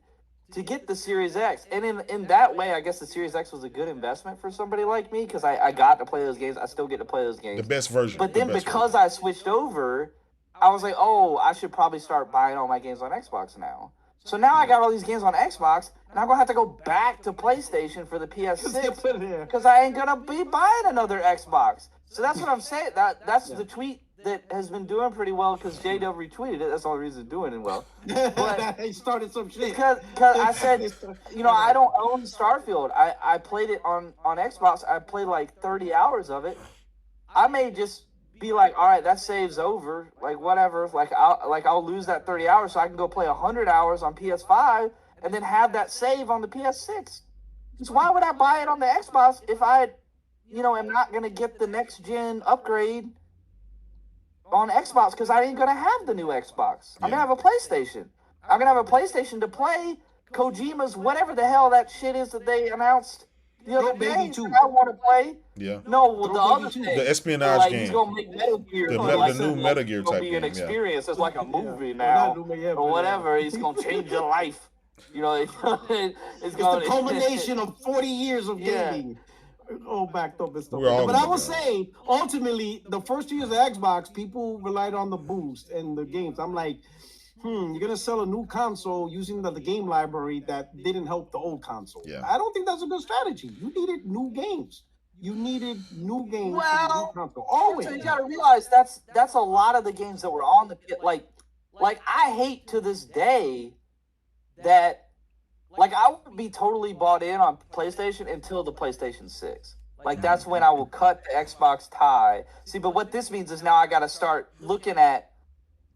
to get the Series X, and in that way, I guess the Series X was a good investment for somebody like me because I got to play those games. I still get to play those games. The best version. But then because I switched over, I was like, oh, I should probably start buying all my games on Xbox now. So now I got all these games on Xbox, and I'm gonna have to go back to PlayStation for the PS6 because I ain't gonna be buying another Xbox. So that's what I'm saying. That's the tweet that has been doing pretty well because Jaydub retweeted it. That's the only reason it's doing it well. But he started some shit. Because I said, you know, I don't own Starfield. I played it on Xbox. I played like 30 hours of it. I may just be like, all right, that save's over. Like whatever. I'll lose that 30 hours so I can go play 100 hours on PS5 and then have that save on the PS6. So why would I buy it on the Xbox if I, am not gonna get the next gen upgrade on Xbox because I ain't gonna have the new Xbox. I'm gonna have a PlayStation. I'm gonna have a PlayStation to play Kojima's whatever the hell that shit is that they announced the other day. I want to play. Yeah. No, the other thing, the espionage game. He's gonna make Metal Gear. The new Metal Gear type be game. an experience. It's like a movie Yeah. now Yeah. or whatever. He's gonna change your life. It's the culmination of 40 years of gaming. All backed up and stuff. We're all But I gonna will go. say, ultimately, the first 2 years of Xbox, people relied on the boost and the games. I'm like, you're gonna sell a new console using the game library that didn't help the old console. Yeah. I don't think that's a good strategy. You needed new games. You needed new games for the Well, new console. Always. So you gotta realize that's a lot of the games that were on the like I hate to this day that I would be totally bought in on PlayStation until the PlayStation 6. Like that's when I will cut the Xbox tie. See, but what this means is now I gotta start looking at,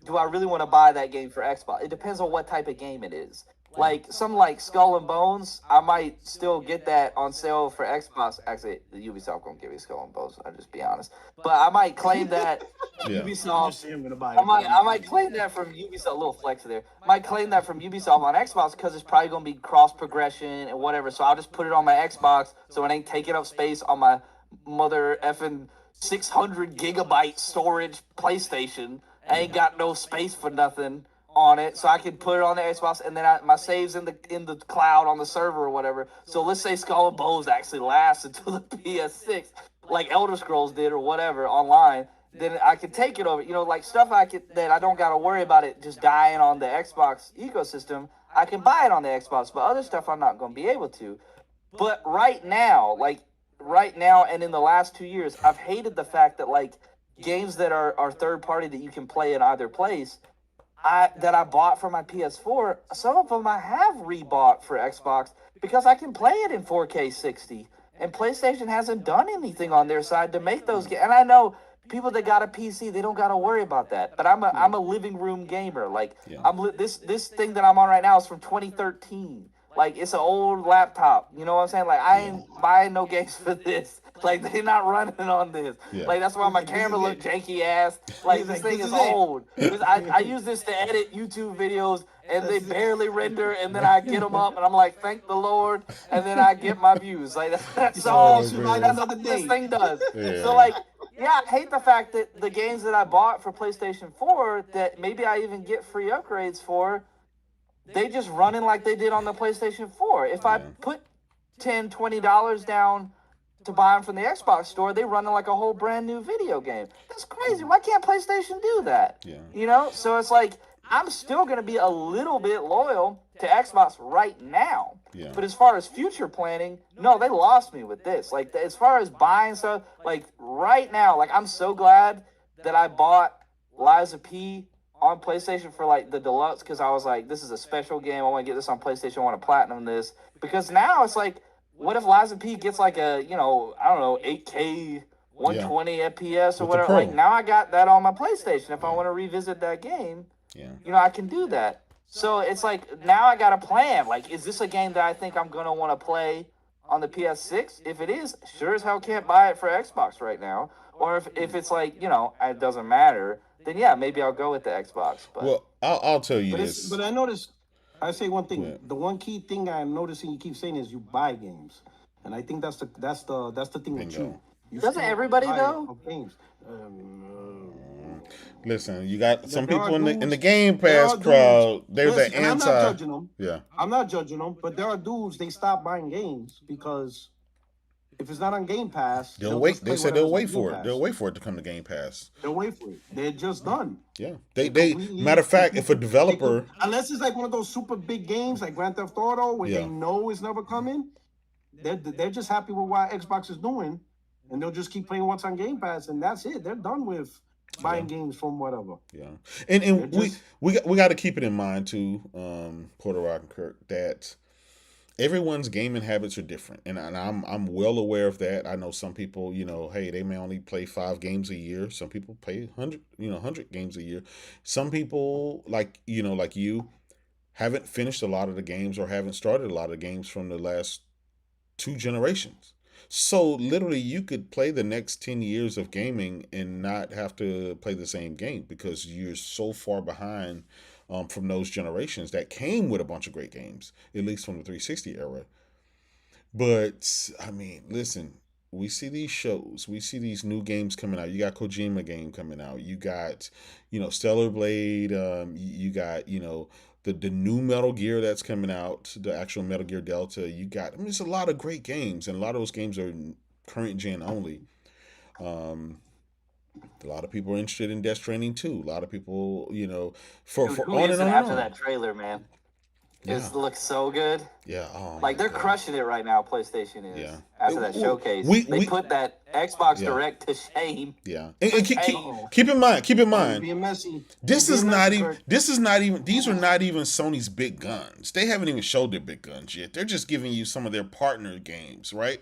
do I really want to buy that game for Xbox? It depends on what type of game it is. Like some like Skull and Bones, I might still get that on sale for Xbox. Actually, the Ubisoft gonna give me Skull and Bones. I'll just be honest. But I might claim that Yeah. Ubisoft. I'm gonna buy it. I might claim that from Ubisoft. A little flex there. Might claim that from Ubisoft on Xbox because it's probably gonna be cross progression and whatever. So I'll just put it on my Xbox so it ain't taking up space on my mother effing 600 gigabyte storage PlayStation. I ain't got no space for nothing on it, so I can put it on the Xbox, and then my saves in the cloud on the server or whatever. So let's say Skull and Bones actually lasts until the PS6, like Elder Scrolls did or whatever online. then I can take it over. You know, like stuff that I don't got to worry about it just dying on the Xbox ecosystem. I can buy it on the Xbox, but other stuff I'm not going to be able to. But right now, and in the last 2 years, I've hated the fact that like games that are third party that you can play in either place, that I bought for my PS4, some of them I have rebought for Xbox because I can play it in 4K 60, and PlayStation hasn't done anything on their side to make those games. And I know people that got a PC, they don't got to worry about that. But I'm a living room gamer. Like this thing that I'm on right now is from 2013. Like, it's an old laptop. You know what I'm saying? Like, I ain't buying no games for this. Like, they're not running on this. Yeah. Like, that's why my camera look janky ass. Like, this thing is old. I use this to edit YouTube videos, and they barely render, and then I get them up, and I'm like, thank the Lord, and then I get my views. Like, that's all this thing does. Yeah. So, like, yeah, I hate the fact that the games that I bought for PlayStation 4 that maybe I even get free upgrades for, they just running like they did on the PlayStation 4. If I put $10, $20 down to buy them from the Xbox store, they running like a whole brand new video game. That's crazy. Why can't PlayStation do that? Yeah. You know? So it's like, I'm still going to be a little bit loyal to Xbox right now. Yeah. But as far as future planning, no, they lost me with this. Like, as far as buying stuff, like, right now, like, I'm so glad that I bought Liza P on PlayStation for like the deluxe, because I was like, this is a special game. I want to get this on PlayStation. I want to platinum this, because now it's like, what if Liza P gets like a, you know, I don't know, 8K 120 FPS or whatever? Like, now I got that on my PlayStation. If I want to revisit that game, you know, I can do that. So it's like, now I got a plan. Like, is this a game that I think I'm gonna want to play on the PS6? If it is, sure as hell can't buy it for Xbox right now. Or if it's like, you know, it doesn't matter, then yeah, maybe I'll go with the Xbox. But well, I'll tell you this. But I noticed, I say one thing. Yeah. The one key thing I'm noticing you keep saying is you buy games, and I think that's the thing with you. Doesn't everybody though? Games. Listen, you got some people in the Game Pass crowd. They're the anti. I'm not judging them. Yeah, I'm not judging them, but there are dudes, they stop buying games because if it's not on Game Pass, they'll wait. They said they'll wait for it. They'll wait for it to come to Game Pass. They'll wait for it. They're just done. Yeah. They matter of fact, if a developer, unless it's like one of those super big games like Grand Theft Auto where they know it's never coming, they're just happy with what Xbox is doing, and they'll just keep playing what's on Game Pass, and that's it. They're done with buying games from whatever. Yeah. And we got to keep it in mind too, PuertoRock and Kirk, that everyone's gaming habits are different, and I'm well aware of that. I know some people, you know, hey, they may only play 5 games a year. Some people play 100 games a year. Some people, like you, haven't finished a lot of the games or haven't started a lot of games from the last 2 generations. So literally, you could play the next 10 years of gaming and not have to play the same game because you're so far behind from those generations that came with a bunch of great games, at least from the 360 era. But, I mean, listen, we see these shows. We see these new games coming out. You got Kojima game coming out. You got, Stellar Blade. You got, the new Metal Gear that's coming out, the actual Metal Gear Delta. You got, there's a lot of great games, and a lot of those games are current gen only. A lot of people are interested in Death Stranding too. A lot of people, for on and on. After that trailer, man, it looks so good. Yeah, like they're crushing it right now. PlayStation is. Yeah. After that showcase, they put that Xbox Direct to shame. Yeah, and keep in mind. Being messy. These are not even Sony's big guns. They haven't even showed their big guns yet. They're just giving you some of their partner games, right?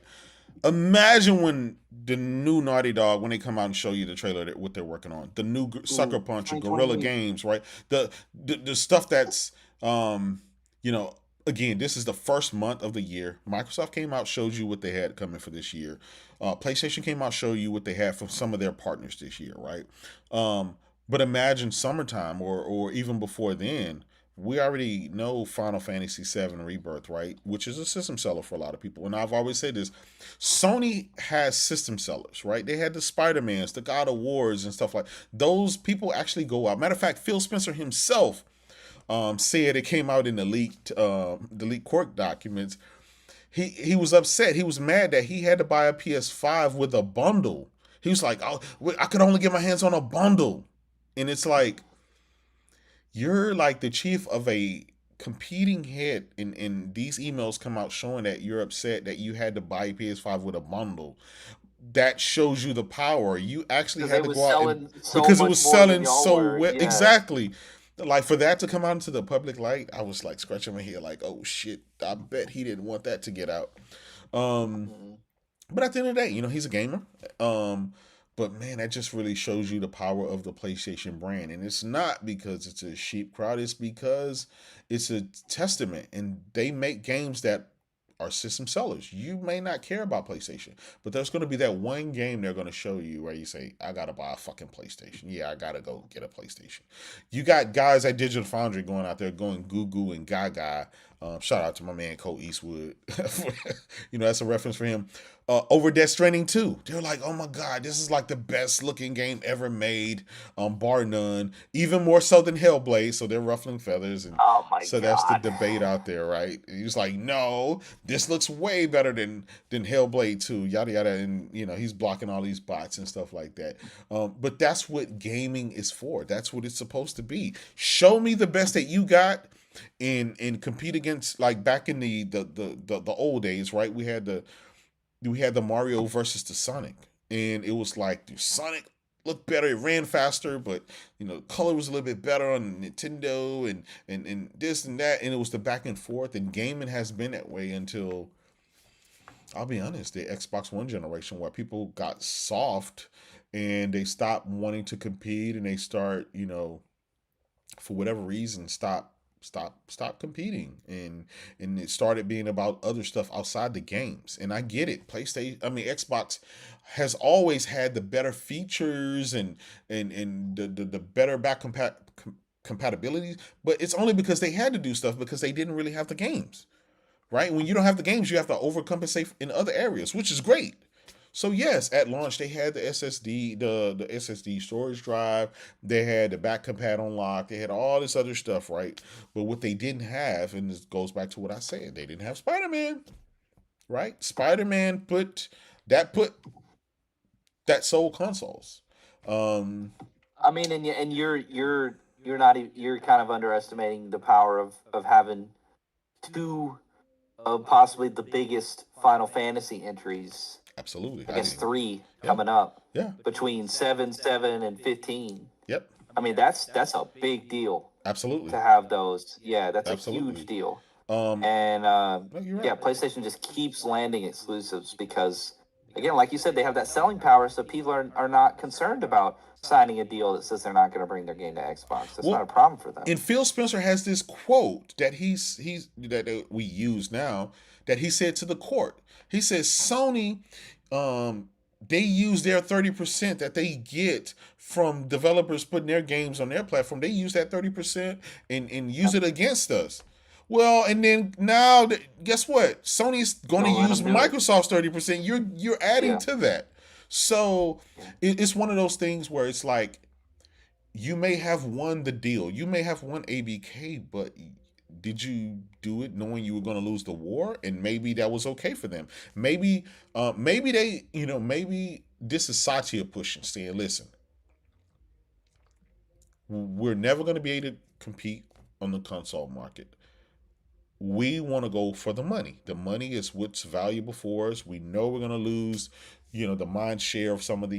Imagine when the new Naughty Dog, when they come out and show you the trailer, what they're working on, the new Sucker Punch and Guerrilla Games, right? The stuff that's, again, this is the first month of the year. Microsoft came out, showed you what they had coming for this year. PlayStation came out, showed you what they had from some of their partners this year, right? But imagine summertime or even before then. We already know Final Fantasy VII Rebirth, right? Which is a system seller for a lot of people. And I've always said this, Sony has system sellers, right? They had the Spider-Mans, the God of Wars and stuff like those. People actually go out. Matter of fact, Phil Spencer himself said, it came out in the leaked court documents. He was upset. He was mad that he had to buy a PS5 with a bundle. He was like, "Oh, I could only get my hands on a bundle," and it's like you're like the chief of a competing head, and these emails come out showing that you're upset that you had to buy PS5 with a bundle. That shows you the power. You actually Because had they to was go out and selling so because it much was more than selling y'all so were. well. Yeah. Exactly. Like for that to come out into the public light, I was like scratching my head, like, oh shit, I bet he didn't want that to get out. Um, Mhm. but at the end of the day, he's a gamer. Um, but man, that just really shows you the power of the PlayStation brand. And it's not because it's a sheep crowd, it's because it's a testament. And they make games that are system sellers. You may not care about PlayStation, but there's going to be that one game they're going to show you where you say, I got to buy a fucking PlayStation. Yeah, I got to go get a PlayStation. You got guys at Digital Foundry going out there going goo goo and gaga. Shout out to my man Cole Eastwood. That's a reference for him. Over Death Stranding 2. They're like, oh my God, this is like the best looking game ever made, bar none. Even more so than Hellblade, so they're ruffling feathers. And Oh my so that's the God. debate out there, right? And he's like, no, this looks way better than Hellblade 2, yada yada. And, he's blocking all these bots and stuff like that. But that's what gaming is for. That's what it's supposed to be. Show me the best that you got and compete against, like back in the old days, right? We had the Mario versus the Sonic, and it was like the Sonic looked better, it ran faster, but color was a little bit better on Nintendo and this and that, and it was the back and forth. And gaming has been that way until, I'll be honest, the Xbox One generation, where people got soft and they stopped wanting to compete, and they start, for whatever reason, stop competing, and it started being about other stuff outside the games. And I get it. Xbox has always had the better features and the better compatibilities, but it's only because they had to do stuff because they didn't really have the games. Right? When you don't have the games, you have to overcompensate in other areas, which is great. So yes, at launch they had the SSD, the SSD storage drive, they had the back compat on lock, they had all this other stuff, right? But what they didn't have, and this goes back to what I said, they didn't have Spider-Man, right? Spider-Man put that sold consoles. And you're not you're kind of underestimating the power of having two of possibly the biggest Final Fantasy entries. Absolutely. I guess 3 coming up. Yeah. Between 7, 7, and 15. Yep. That's a big deal. Absolutely. To have those. Yeah, that's Absolutely. a huge deal. You're right. PlayStation just keeps landing exclusives because, again, like you said, they have that selling power, so people are not concerned about signing a deal that says they're not going to bring their game to Xbox. That's not a problem for them. And Phil Spencer has this quote that that we use now, that he said to the court. He says Sony, they use their 30% that they get from developers putting their games on their platform. They use that 30% and use it against us. Well, and then now, guess what? Sony's going to use Microsoft's 30%. You're adding to that. So it's one of those things where it's like, you may have won the deal, you may have won ABK, but did you do it knowing you were going to lose the war? And maybe that was okay for them. Maybe they, maybe this is Satya pushing, saying, listen, we're never going to be able to compete on the console market. We want to go for the money. The money is what's valuable for us. We know we're going to lose, the mind share of some of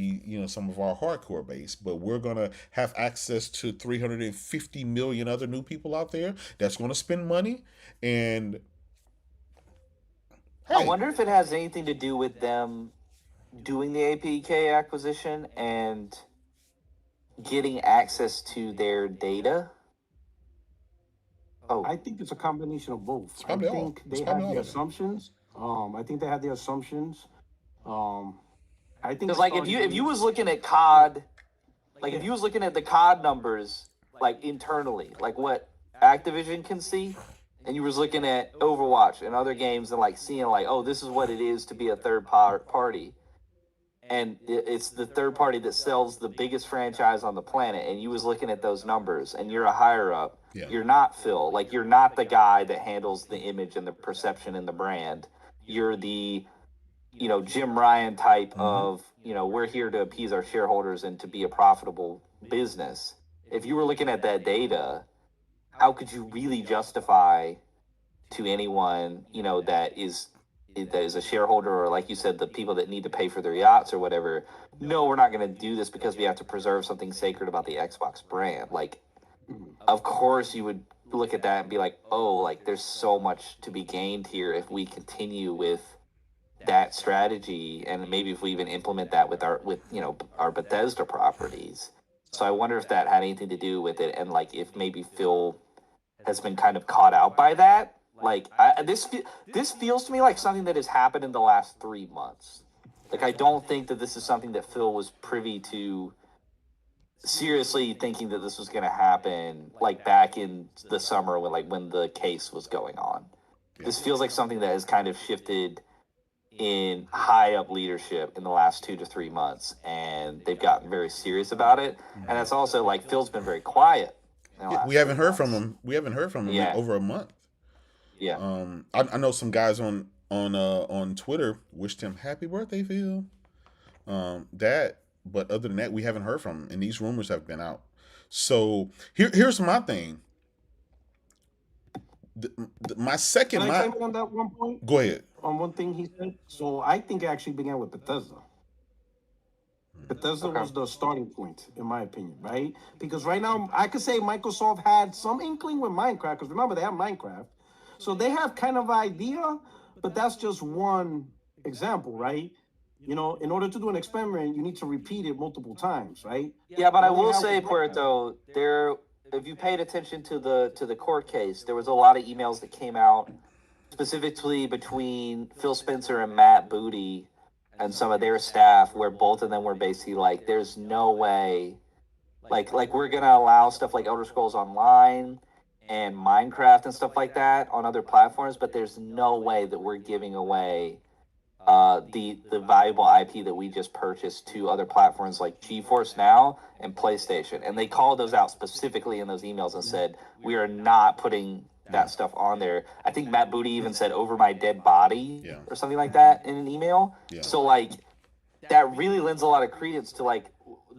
some of our hardcore base, but we're going to have access to 350 million other new people out there that's going to spend money. And I wonder if it has anything to do with them doing the APK acquisition and getting access to their data. I think it's a combination of both. I think they have the assumptions. I think they have the assumptions. I think because if you was looking at COD, if you was looking at the COD numbers internally, what Activision can see, and you was looking at Overwatch and other games and seeing this is what it is to be a third party, and it's the third party that sells the biggest franchise on the planet, and you was looking at those numbers, and you're a higher up. Yeah. You're not Phil. You're not the guy that handles the image and the perception and the brand. You're the Jim Ryan type Mhm. of, we're here to appease our shareholders and to be a profitable business. If you were looking at that data, how could you really justify to anyone, that is a shareholder, or like you said, the people that need to pay for their yachts or whatever, no, we're not going to do this because we have to preserve something sacred about the Xbox brand. Like, of course you would look at that and be like, oh, like there's so much to be gained here if we continue with that strategy, and maybe if we even implement that with our Bethesda properties. So I wonder if that had anything to do with it, and like if maybe Phil has been kind of caught out by that. Like this feels to me like something that has happened in the last 3 months. Like I don't think that this is something that Phil was privy to, seriously thinking that this was going to happen like back in the summer when the case was going on. This feels like something that has kind of shifted in high up leadership in the last 2 to 3 months, and they've gotten very serious about it. And that's also like Phil's been very quiet. We haven't heard from him. We haven't heard from him in Yeah. over a month. Yeah. I know some guys on Twitter wished him happy birthday, Phil. But other than that, we haven't heard from him, and these rumors have been out. So here's my thing. My second, Can I chime in on that one point? Go ahead. On one thing he said. So I think it actually began with Bethesda. Bethesda was the starting point, in my opinion, right? Because right now, I could say Microsoft had some inkling with Minecraft, because remember, they have Minecraft. So they have kind of idea, but that's just one example, right? In order to do an experiment, you need to repeat it multiple times, right? Yeah, but I will say, Puerto, if you paid attention to the court case, there was a lot of emails that came out specifically between Phil Spencer and Matt Booty and some of their staff, where both of them were basically like, there's no way, like we're gonna allow stuff like Elder Scrolls Online and Minecraft and stuff like that on other platforms, but there's no way that we're giving away the valuable IP that we just purchased to other platforms like GeForce Now and PlayStation. And they called those out specifically in those emails and said, we are not putting that stuff on there. I think Matt Booty even said over my dead body or something like that in an email. Yeah. So like that really lends a lot of credence to like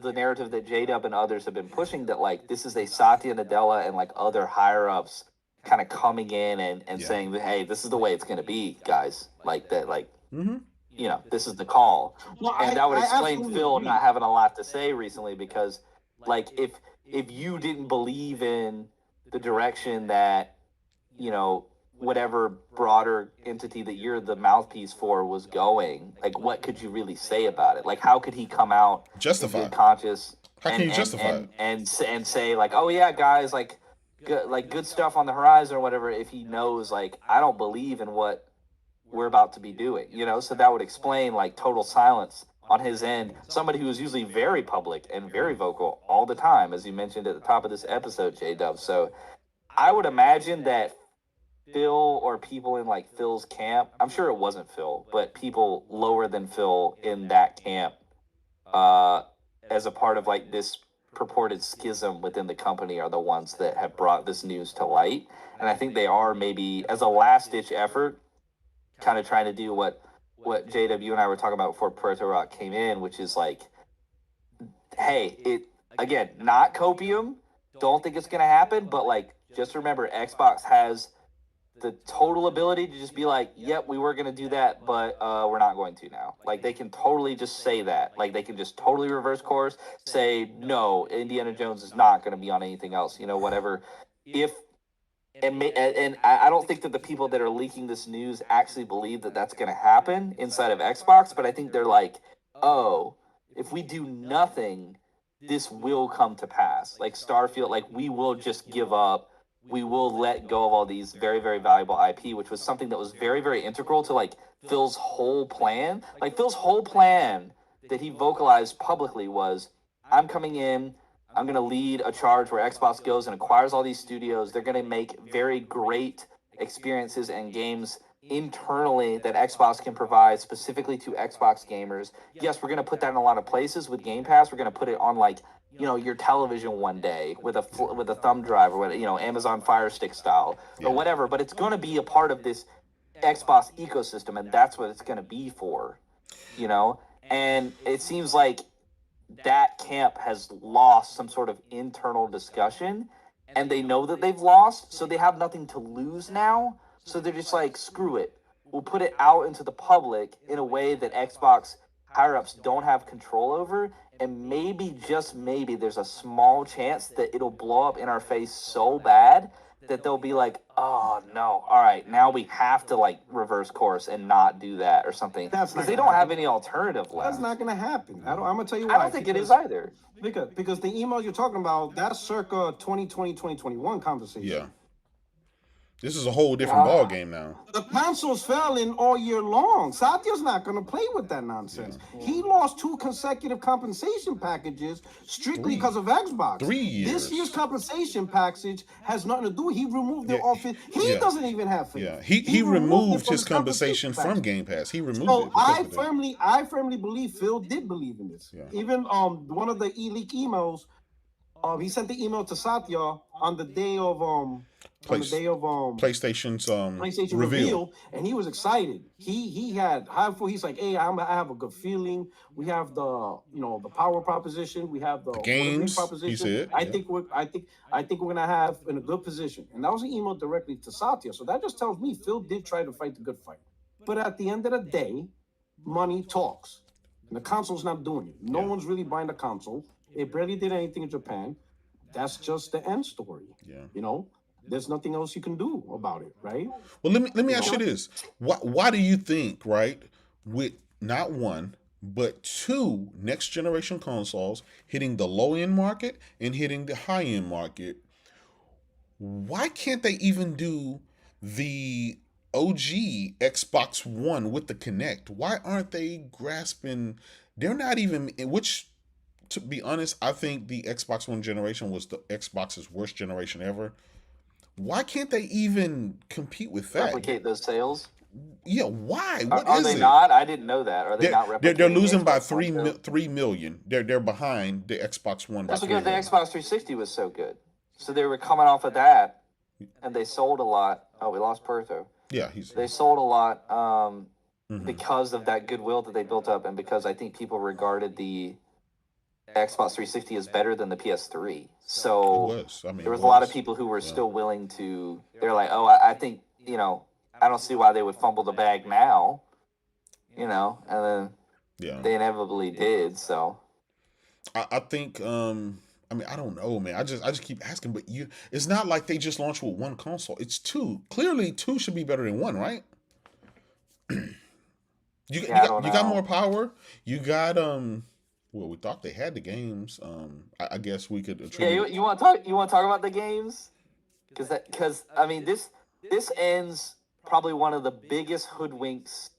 the narrative that Jaydub and others have been pushing, that like this is a Satya Nadella and like other higher ups kind of coming in and saying that, hey, this is the way it's going to be, guys. Like that, like, this is the call. Well, and that would explain absolutely Phil agree. not having a lot to say recently, because like if you didn't believe in the direction that, whatever broader entity that you're the mouthpiece for was going, like what could you really say about it? Like how could he come out Justify in good conscience How can you justify it? and say like, oh yeah, guys, like good stuff on the horizon or whatever, if he knows like I don't believe in what we're about to be doing, so that would explain like total silence on his end. Somebody who is usually very public and very vocal all the time, as you mentioned at the top of this episode, J-Dub. So I would imagine that Phil or people in like Phil's camp, I'm sure it wasn't Phil, but people lower than Phil in that camp, as a part of like this purported schism within the company, are the ones that have brought this news to light. And I think they are, maybe as a last ditch effort, kind of trying to do what JW and I were talking about before PuertoRock came in, which is like, hey, it again, not copium, don't think it's gonna happen, but like just remember, Xbox has the total ability to just be like, yep, we were going to do that, but we're not going to now. Like, they can totally just say that. Like, they can just totally reverse course, say, no, Indiana Jones is not going to be on anything else, whatever. And I don't think that the people that are leaking this news actually believe that that's going to happen inside of Xbox, but I think they're like, oh, if we do nothing, this will come to pass. Like, Starfield, like, we will just give up. We will let go of all these very, very valuable IP, which was something that was very, very integral to like Phil's whole plan. Like Phil's whole plan that he vocalized publicly was, I'm coming in, I'm going to lead a charge where Xbox goes and acquires all these studios. They're going to make very great experiences and games internally that Xbox can provide specifically to Xbox gamers. Yes, we're going to put that in a lot of places with Game Pass. We're going to put it on like, your television one day with a thumb drive or Amazon Fire Stick style or whatever. But it's going to be a part of this Xbox ecosystem, and that's what it's going to be for. you know? And it seems like that camp has lost some sort of internal discussion, and they know that they've lost, so they have nothing to lose now. So they're just like, screw it. We'll put it out into the public in a way that Xbox higher-ups don't have control over, and maybe, just maybe, there's a small chance that it'll blow up in our face so bad that they'll be like, oh no, all right, now we have to like reverse course and not do that or something, because they don't have any alternative left. That's not gonna happen. I'm gonna tell you why. I don't think it is either. Because the emails you're talking about, that's circa 2020, 2021 conversation. Yeah. This is a whole different ball game now. The consoles fell in all year long. Satya's not going to play with that nonsense. Yeah. He lost 2 consecutive compensation packages strictly because of Xbox. 3 years. This year's compensation package has nothing to do. He removed it off it. He doesn't even have faith. Yeah, he removed his compensation from Game Pass. He removed it. I firmly believe Phil did believe in this. Yeah. Even one of the leak emails, he sent the email to Satya on the day of PlayStation's reveal, and he was excited. He had high for. He's like, hey, I have a good feeling. We have the the power proposition. We have the games proposition. He said, I think we're gonna have in a good position. And that was an email directly to Satya. So that just tells me Phil did try to fight the good fight. But at the end of the day, money talks, and the console's not doing it. No one's really buying the console. It barely did anything in Japan. That's just the end story. Yeah. There's nothing else you can do about it, right? Well, let me ask you this: why do you think, right, with not 1 but 2 next generation consoles hitting the low end market and hitting the high end market, why can't they even do the OG Xbox One with the Kinect? Why aren't they grasping? They're not even, which, to be honest, I think the Xbox One generation was the Xbox's worst generation ever. Why can't they even compete with that? Replicate those sales? Yeah, why? What are they not? I didn't know that. Are they not replicating? They're losing by 3 million. They're behind the Xbox One. That's because the Xbox 360 was so good. So they were coming off of that, and they sold a lot. Oh, we lost Puerto. Yeah, they sold a lot because of that goodwill that they built up, and because I think people regarded the Xbox 360 is better than the PS3. So there was a lot of people who were still willing to. They're like, oh, I think I don't see why they would fumble the bag now. And then they inevitably did. So I think I don't know, man. I just keep asking, but it's not like they just launched with 1 console. It's 2. Clearly, 2 should be better than 1, right? You got more power. You got Well, we thought they had the games. I guess we could attribute. Yeah, you want to talk? You want to talk about the games? Because I mean, this ends probably one of the biggest hoodwinks,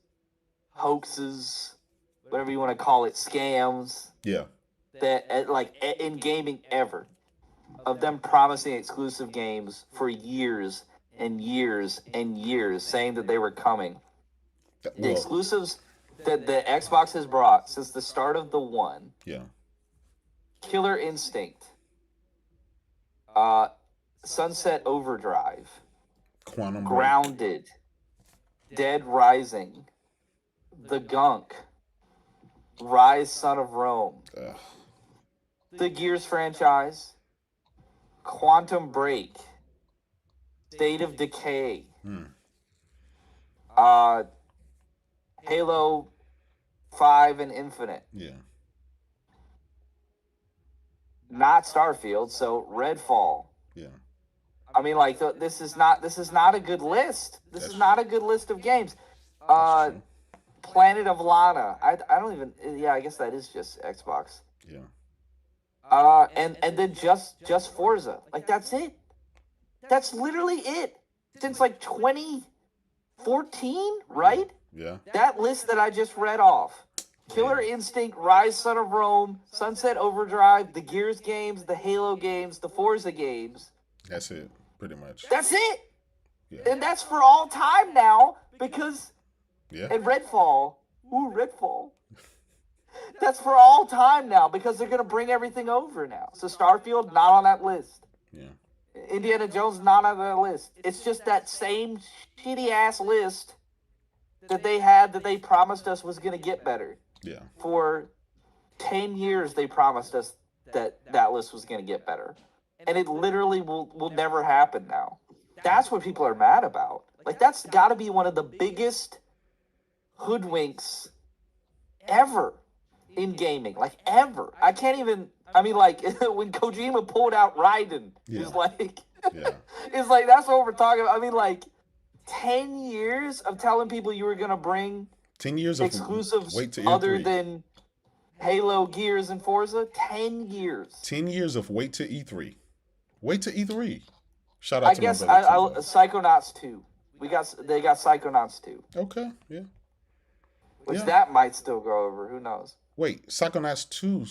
hoaxes, whatever you want to call it, scams. Yeah. That in gaming ever, of them promising exclusive games for years and years and years, saying that they were coming. The exclusives that the Xbox has brought since the start of the One. Yeah. Killer Instinct. Sunset Overdrive. Quantum Grounded. Dead Rising. The Gunk. Rise Son of Rome. The Gears franchise. Quantum Break. State of Decay. Halo 5 and Infinite. Yeah. Not Starfield, so Redfall. Yeah. I mean, this is not a good list. This is not a good list of games. Planet of Lana. I don't even. Yeah, I guess that is just Xbox. Yeah. And then just Forza. That's it. That's literally it. Since 2014, right? Yeah. That list that I just read off. Killer Instinct, Rise Son of Rome, Sunset Overdrive, the Gears games, the Halo games, the Forza games. That's it, pretty much. That's it. Yeah. And that's for all time now because... Yeah. And Redfall. Ooh, Redfall. That's for all time now because they're going to bring everything over now. So Starfield, not on that list. Yeah. Indiana Jones, not on that list. It's just that same shitty-ass list that they had that they promised us was going to get better. Yeah. For 10 years, they promised us that list was going to get better. And it literally will never happen now. That's what people are mad about. Like, that's got to be one of the biggest hoodwinks ever in gaming. Like, ever. I can't even... I mean, like, when Kojima pulled out Raiden, it's like... It's like, that's what we're talking about. I mean, like, 10 years of telling people you were going to bring 10 years of exclusives wait to other E3. than Halo, Gears, and Forza. 10 years. 10 years of wait to E3. Wait to E3. Shout out I to guess my brother. Psychonauts 2. They got Psychonauts 2. Okay, yeah. Which that might still go over. Who knows? Wait, Psychonauts 2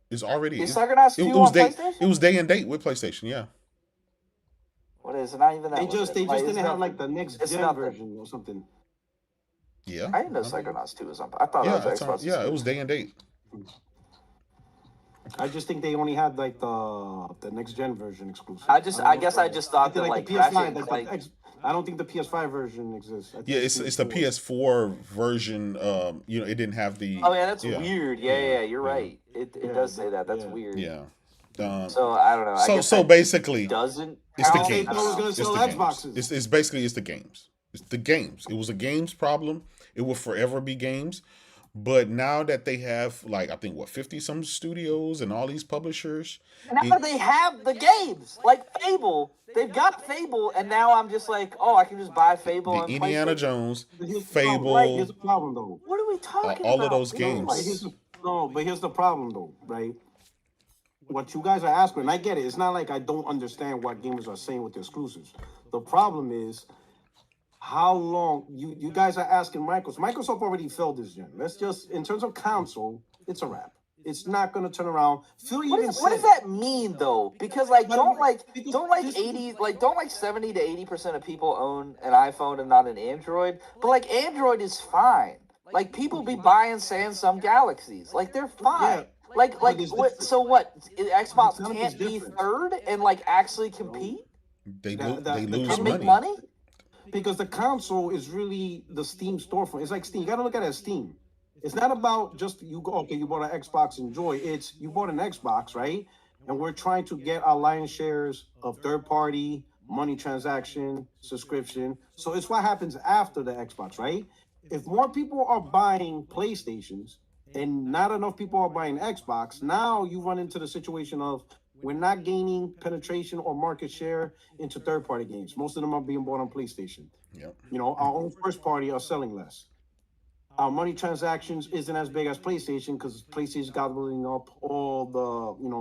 is already... Is Psychonauts 2 on PlayStation? It was day and date with PlayStation, yeah. What is it? Not even that. They just didn't have like the next gen version or something. Yeah. I didn't know Psychonauts 2 was on. I thought it was Xbox. Yeah, it was day and date. I just think they only had like the next gen version exclusive. I guess I just thought that like PS5, I don't think the PS5 version exists. Yeah, it's the PS4 version. You know, it didn't have the... Oh yeah, that's weird. Yeah, you're right. It does say that. That's weird. Yeah. So I don't know. So basically, doesn't it's the count. games. It's the Xboxes. It's basically the games. It's the games. It was a games problem. It will forever be games. But now that they have, like, I think, 50-some studios and all these publishers. And now they have the games. Like Fable. They've got Fable, and now I'm just like, oh, I can just buy Fable and Indiana Jones, Fable. Right, here's the problem, though. What are we talking about? All of those games. But here's the problem, though, right? What you guys are asking, and I get it. It's not like I don't understand what gamers are saying with the exclusives. The problem is... how long you guys are asking Microsoft already failed this gen. Let's just, in terms of console, it's a wrap. It's not going to turn around. What does that mean though? Because like don't 70 to 80% of people own an iPhone and not an Android. But like Android is fine. Like people be buying Samsung Galaxies. Like they're fine. Yeah. Like what? So what? Xbox can't be third and like actually compete. They lose and make money. Because the console is really the Steam storefront. It's like Steam. You got to look at it as Steam. It's not about just you bought an Xbox, enjoy. It's you bought an Xbox, right? And we're trying to get our lion's shares of third-party money transaction, subscription. So it's what happens after the Xbox, right? If more people are buying PlayStations and not enough people are buying Xbox, now you run into the situation of we're not gaining penetration or market share into third-party games. Most of them are being bought on PlayStation. Yep. You know, our own first-party are selling less. Our money transactions isn't as big as PlayStation because PlayStation's gobbling up all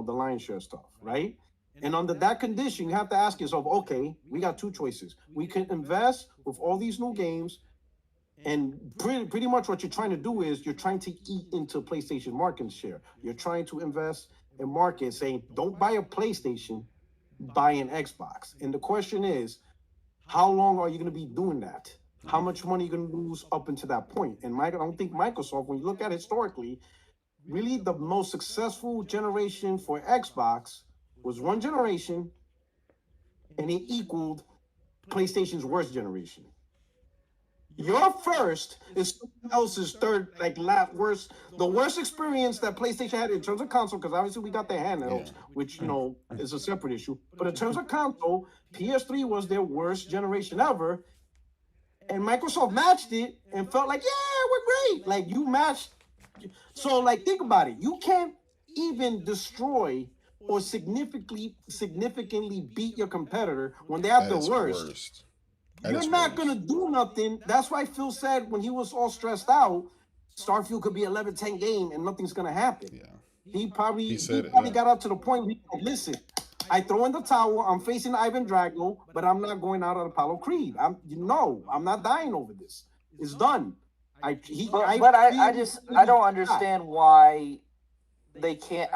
the lion's share stuff, right? And under that condition, you have to ask yourself, okay, we got two choices. We can invest with all these new games, and pretty much what you're trying to do is you're trying to eat into PlayStation market share. You're trying to invest in market, saying, don't buy a PlayStation, buy an Xbox. And the question is, how long are you going to be doing that? How much money are you going to lose up until that point? And I don't think Microsoft, when you look at it historically, really the most successful generation for Xbox was one generation, and it equaled PlayStation's worst generation. Your first is someone else's third, worst. The worst experience that PlayStation had in terms of console, because obviously we got their handhelds, which, is a separate issue. But in terms of console, PS3 was their worst generation ever. And Microsoft matched it and felt like, yeah, we're great. Like, you matched. So, think about it. You can't even destroy or significantly beat your competitor when they have the worst. You're not going to do nothing. That's why Phil said when he was all stressed out, Starfield could be 11-10 game and nothing's going to happen. Yeah. He probably got up to the point where he said, listen, I throw in the towel. I'm facing Ivan Drago, but I'm not going out of Apollo Creed. I'm not dying over this. It's done. I don't understand why they can't.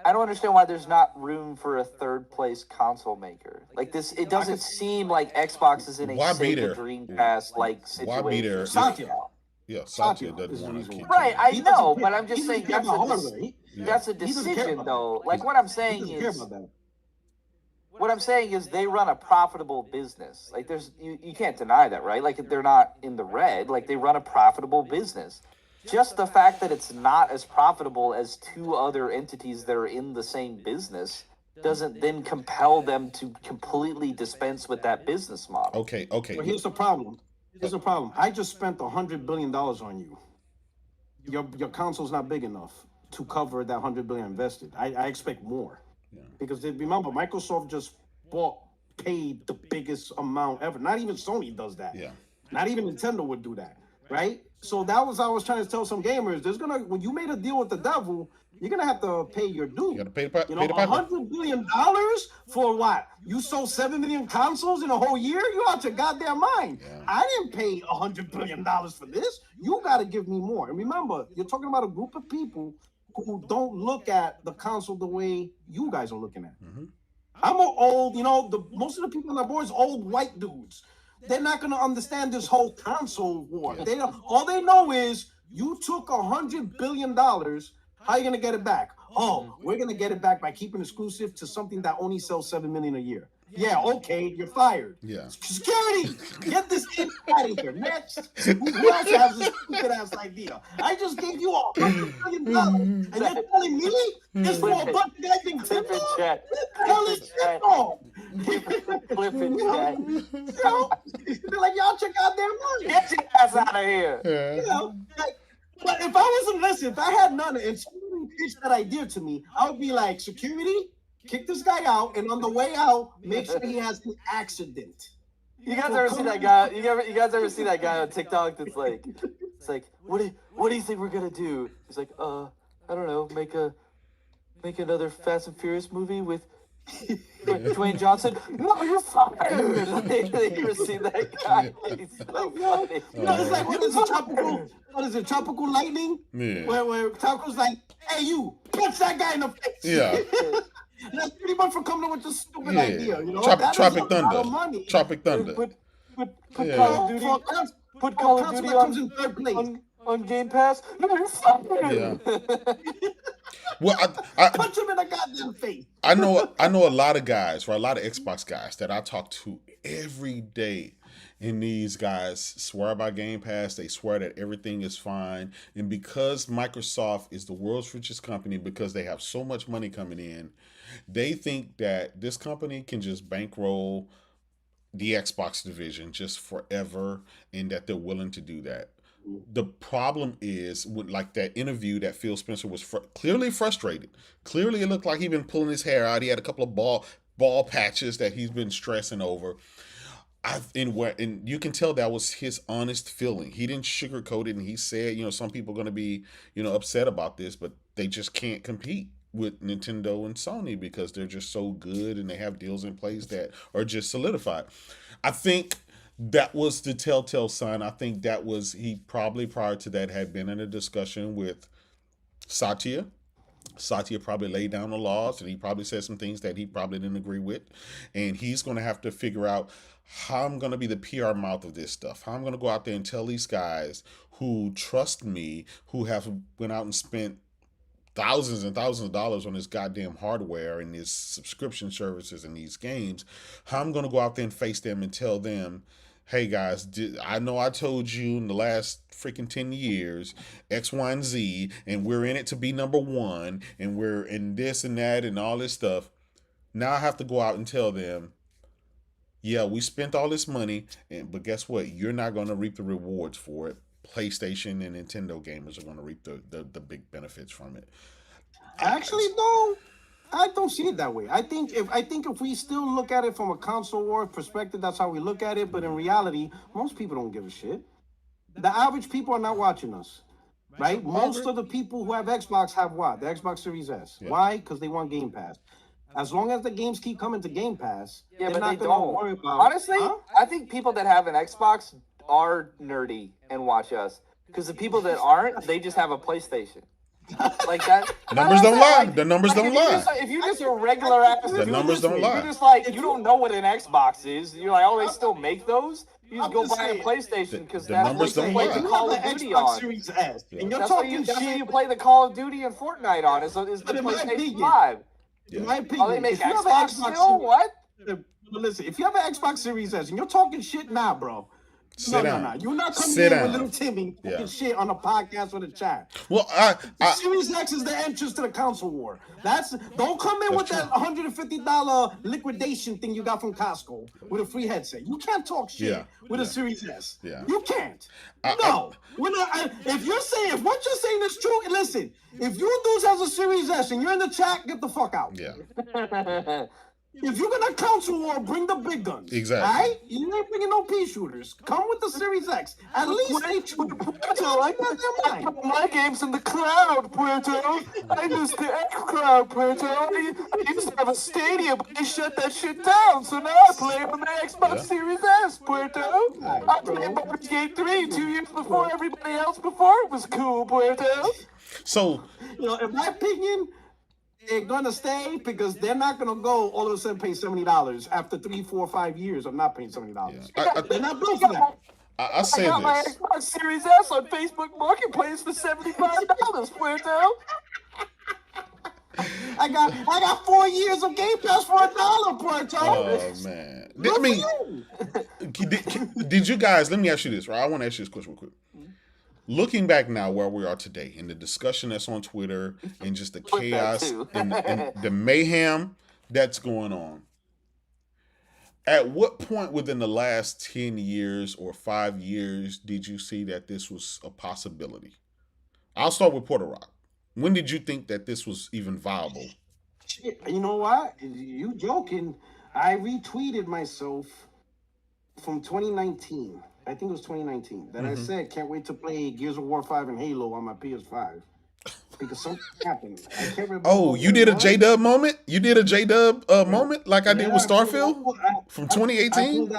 I don't understand why there's not room for a third place console maker. Like this, it doesn't seem like Xbox is in a Sega Dreamcast like situation. Why be there? Satya. Yeah, Satya doesn't want to keep. Right, I know, but I'm just saying that's a decision though. Like what I'm saying is, what I'm saying is they run a profitable business. Like there's you can't deny that, right? Like they're not in the red. Like they run a profitable business. Just the fact that it's not as profitable as two other entities that are in the same business doesn't then compel them to completely dispense with that business model. Okay. Well, here's the problem. I just spent $100 billion on you. Your console's not big enough to cover that $100 billion invested. I expect more. Yeah. Because remember, Microsoft just paid the biggest amount ever. Not even Sony does that. Yeah. Not even Nintendo would do that, right? So that was I was trying to tell some gamers. When you made a deal with the devil, you're gonna have to pay your due. You got to pay the You know, $100 billion for what? You sold 7 million consoles in a whole year? You out your goddamn mind. Yeah. I didn't pay $100 billion for this. You got to give me more. And remember, you're talking about a group of people who don't look at the console the way you guys are looking at. Mm-hmm. I'm an old, most of the people on the board is old white dudes. They're not going to understand this whole console war. Yeah. All they know is you took $100 billion. How are you going to get it back? Oh, we're going to get it back by keeping exclusive to something that only sells 7 million a year. Yeah, okay, you're fired. Yeah. Security, get this kid out of here. Next, who else has this stupid ass idea? I just gave you $100 billion, and you're telling me this for a bunch of guys in Timdog? Hell is Timdog? Flip it, chat. They're like, y'all check out their money. Get your ass out of here. Yeah. But if if I had none, and someone pitched that idea to me, I would be like, security, kick this guy out, and on the way out, make sure he has an accident. You guys ever see that guy? You guys ever see that guy on TikTok that's like, it's like, what do you think we're gonna do? He's like, I don't know, make another Fast and Furious movie with Dwayne Johnson. No, you're fired. You ever seen that guy? He's so funny. It's like, what is it, tropical lightning? Yeah. Where Taco's like, hey, you, punch that guy in the face. Yeah. That's pretty much for coming up with this stupid idea, Tropic Thunder. Tropic Thunder. Put Yeah. Call of Duty. Put Call of Duty comes in third place. on Game Pass. No, you're fired. Yeah. Well, I punch him in the goddamn face. I know a lot of guys, right? A lot of Xbox guys that I talk to every day. And these guys swear by Game Pass. They swear that everything is fine. And because Microsoft is the world's richest company, because they have so much money coming in, they think that this company can just bankroll the Xbox division just forever, and that they're willing to do that. The problem is with like that interview that Phil Spencer was clearly frustrated. Clearly it looked like he'd been pulling his hair out. He had a couple of ball patches that he's been stressing over. And you can tell that was his honest feeling. He didn't sugarcoat it, and he said, some people are going to be, upset about this, but they just can't compete with Nintendo and Sony because they're just so good and they have deals in place that are just solidified. I think that was the telltale sign. I think that was, he probably prior to that had been in a discussion with Satya. Satya probably laid down the laws, and he probably said some things that he probably didn't agree with. And he's going to have to figure out how I'm going to be the PR mouth of this stuff. How I'm going to go out there and tell these guys who trust me, who have went out and spent thousands and thousands of dollars on this goddamn hardware and these subscription services and these games, how I'm going to go out there and face them and tell them, hey guys, I know I told you in the last freaking 10 years, X, Y, and Z, and we're in it to be number one, and we're in this and that and all this stuff. Now I have to go out and tell them, yeah, we spent all this money, but guess what? You're not going to reap the rewards for it. PlayStation and Nintendo gamers are going to reap the big benefits from it. Actually, no, I don't see it that way. I think if we still look at it from a console war perspective, that's how we look at it. But in reality, most people don't give a shit. The average people are not watching us, right? Most of the people who have Xbox have what? The Xbox Series S. Yeah. Why? Because they want Game Pass. As long as the games keep coming to Game Pass, yeah, they're but not they going to don't. worry about. Honestly, I think people that have an Xbox are nerdy and watch us, because the people that aren't, they just have a PlayStation. Like that. Numbers don't lie. The numbers don't lie. If you're just a regular ass, the numbers don't lie. You're just like, you don't know what an Xbox is. You're like, oh, they still make those. You just go buy a PlayStation because that's what you play the Call of Duty on. Series S. And you're that's talking what you play the Call of Duty and Fortnite on. Is the PlayStation 5. In my opinion, oh, they make Xbox still? What? Listen, if you have an Xbox Series S and you're talking shit now, bro. Sit down. No. You're not coming Sit in down. with little Timmy talking shit on a podcast or the chat. Well, The Series X is the entrance to the console war. Don't come in with that $150 liquidation thing you got from Costco with a free headset. You can't talk shit with a Series S. Yeah. You can't. We're not. If what you're saying is true, listen. If you dudes has a Series S and you're in the chat, get the fuck out. Yeah. If you're gonna console war, bring the big guns. Exactly. Right? You ain't bringing no pea shooters. Come with the Series X. At least stay true. I put my games in the cloud, Puerto. I used the X cloud, Puerto. I used to have a stadium, but they shut that shit down. So now I play on the Xbox Series S, Puerto. I played Baldur's Gate 3 2 years before everybody else before it was cool, Puerto. So, in my opinion, they're gonna stay because they're not gonna go all of a sudden pay $70 after 3, 4, 5 years of not paying $70. They're not built for that. I say I got my this. Xbox Series S on Facebook Marketplace for $75, Puerto. I got 4 years of Game Pass for $1, Puerto. Oh man. I mean, did you guys? Let me ask you this, right? I want to ask you this question real quick. Looking back now where we are today in the discussion that's on Twitter and just the chaos and the mayhem that's going on, at what point within the last 10 years or 5 years did you see that this was a possibility? I'll start with PuertoRock. When did you think that this was even viable? Shit, you know what? You joking. I retweeted myself from 2019. I think it was 2019 that I said can't wait to play Gears of War 5 and Halo on my PS5 because something happened. I can't remember. Oh, you did a Jaydub moment? You did a Jaydub moment like I did with Starfield from 2018?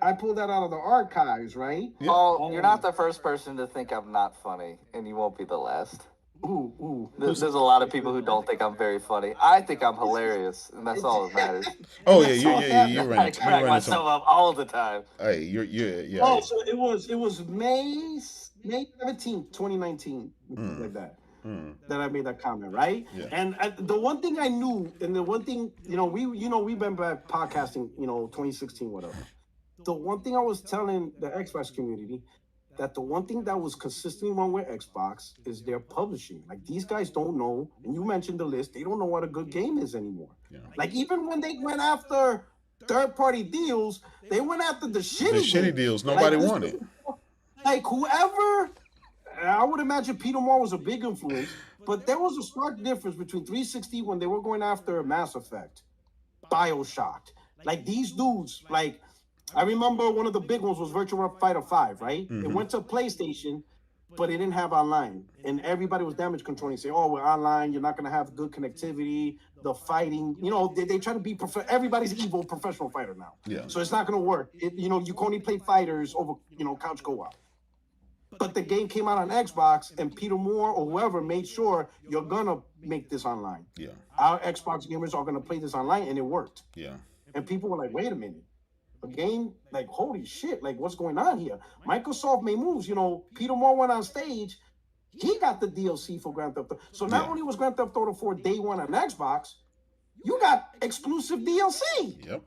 I pulled that out of the archives, right? Yeah. Oh, you're not the first person to think I'm not funny, and you won't be the last. Ooh. There's a lot of people who don't think I'm very funny. I think I'm hilarious, and that's all that matters. Oh yeah, you're right. I crack myself up all the time. Hey, yeah. Oh, so it was May 17th, 2019, like that. That I made that comment, right? Yeah. And the one thing I knew, and the one thing, we've been back podcasting, 2016, whatever. The one thing I was telling the Xbox community, that the one thing that was consistently wrong with Xbox is their publishing. Like, these guys don't know, and you mentioned the list, they don't know what a good game is anymore. Yeah. Like, even when they went after third-party deals, they went after the shitty deals nobody wanted. Like, whoever, I would imagine Peter Moore was a big influence, but there was a stark difference between 360 when they were going after Mass Effect, BioShock. Like, these dudes, like, I remember one of the big ones was Virtua Fighter 5, right? It went to PlayStation, but it didn't have online. And everybody was damage controlling, saying, oh, we're online, you're not going to have good connectivity, the fighting. They try to be, everybody's evil professional fighter now. Yeah. So it's not going to work. You can only play fighters over, couch co-op. But the game came out on Xbox, and Peter Moore or whoever made sure you're going to make this online. Yeah. Our Xbox gamers are going to play this online, and it worked. Yeah. And people were like, wait a minute. A game, like, holy shit, like, what's going on here? Microsoft made moves. Peter Moore went on stage. He got the DLC for Grand Theft Auto. So not only was Grand Theft Auto 4 day one on Xbox, you got exclusive DLC. Yep.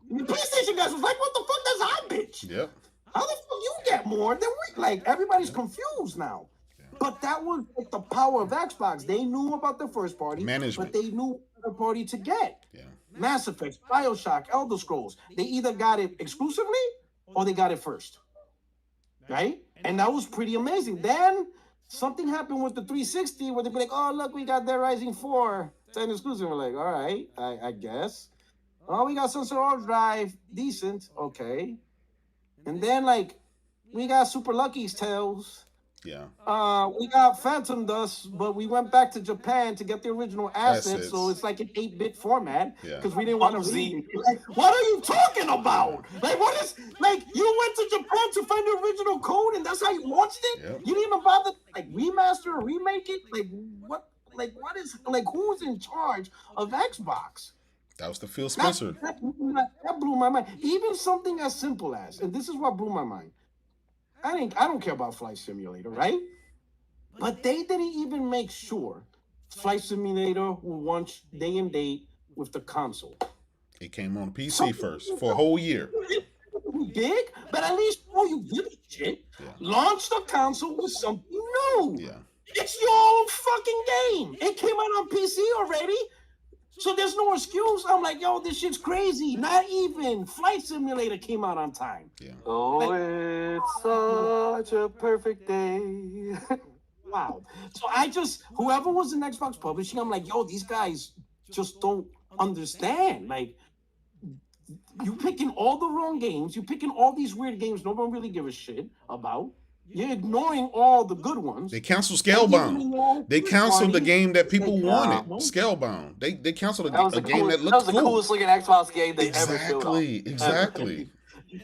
And the PlayStation guys was like, what the fuck? That's our bitch. Yep. How the fuck you get more than we? Like, everybody's confused now. Yeah. But that was like the power of Xbox. They knew about the first party, management, but they knew the party to get. Yeah. Mass Effect, BioShock, Elder Scrolls. They either got it exclusively or they got it first. Right? And that was pretty amazing. Then something happened with the 360 where they'd be like, oh, look, we got Dead Rising 4. It's an exclusive. We're like, all right, I guess. Oh, we got Sunset Overdrive. Decent. Okay. And then, like, we got Super Lucky's Tales. Yeah. We got Phantom Dust, but we went back to Japan to get the original assets. So it's like an 8-bit format because we didn't want to read it. Like, what are you talking about? Like, what is, like, you went to Japan to find the original code and that's how you launched it? Yep. You didn't even bother, like, remaster or remake it? Like, what is, like, who's in charge of Xbox? That was the Phil Spencer. That blew my mind. Even something as simple as, and this is what blew my mind. I don't care about Flight Simulator, right? But they didn't even make sure Flight Simulator will launch day and date with the console. It came on PC first for a whole year. Big, but at least you give a shit. Yeah. Launch the console with something new. Yeah. It's your own fucking game. It came out on PC already. So there's no excuse. I'm like, yo, this shit's crazy. Not even Flight Simulator came out on time. Yeah. Oh, it's such a perfect day. Wow. So whoever was in Xbox publishing, I'm like, yo, these guys just don't understand. Like, you picking all the wrong games. You picking all these weird games no one really give a shit about. You're ignoring all the good ones. They canceled Scalebound. They canceled the game that people wanted. Scalebound. They canceled a game that looked cool. That was the coolest looking Xbox game they ever showed off. Exactly.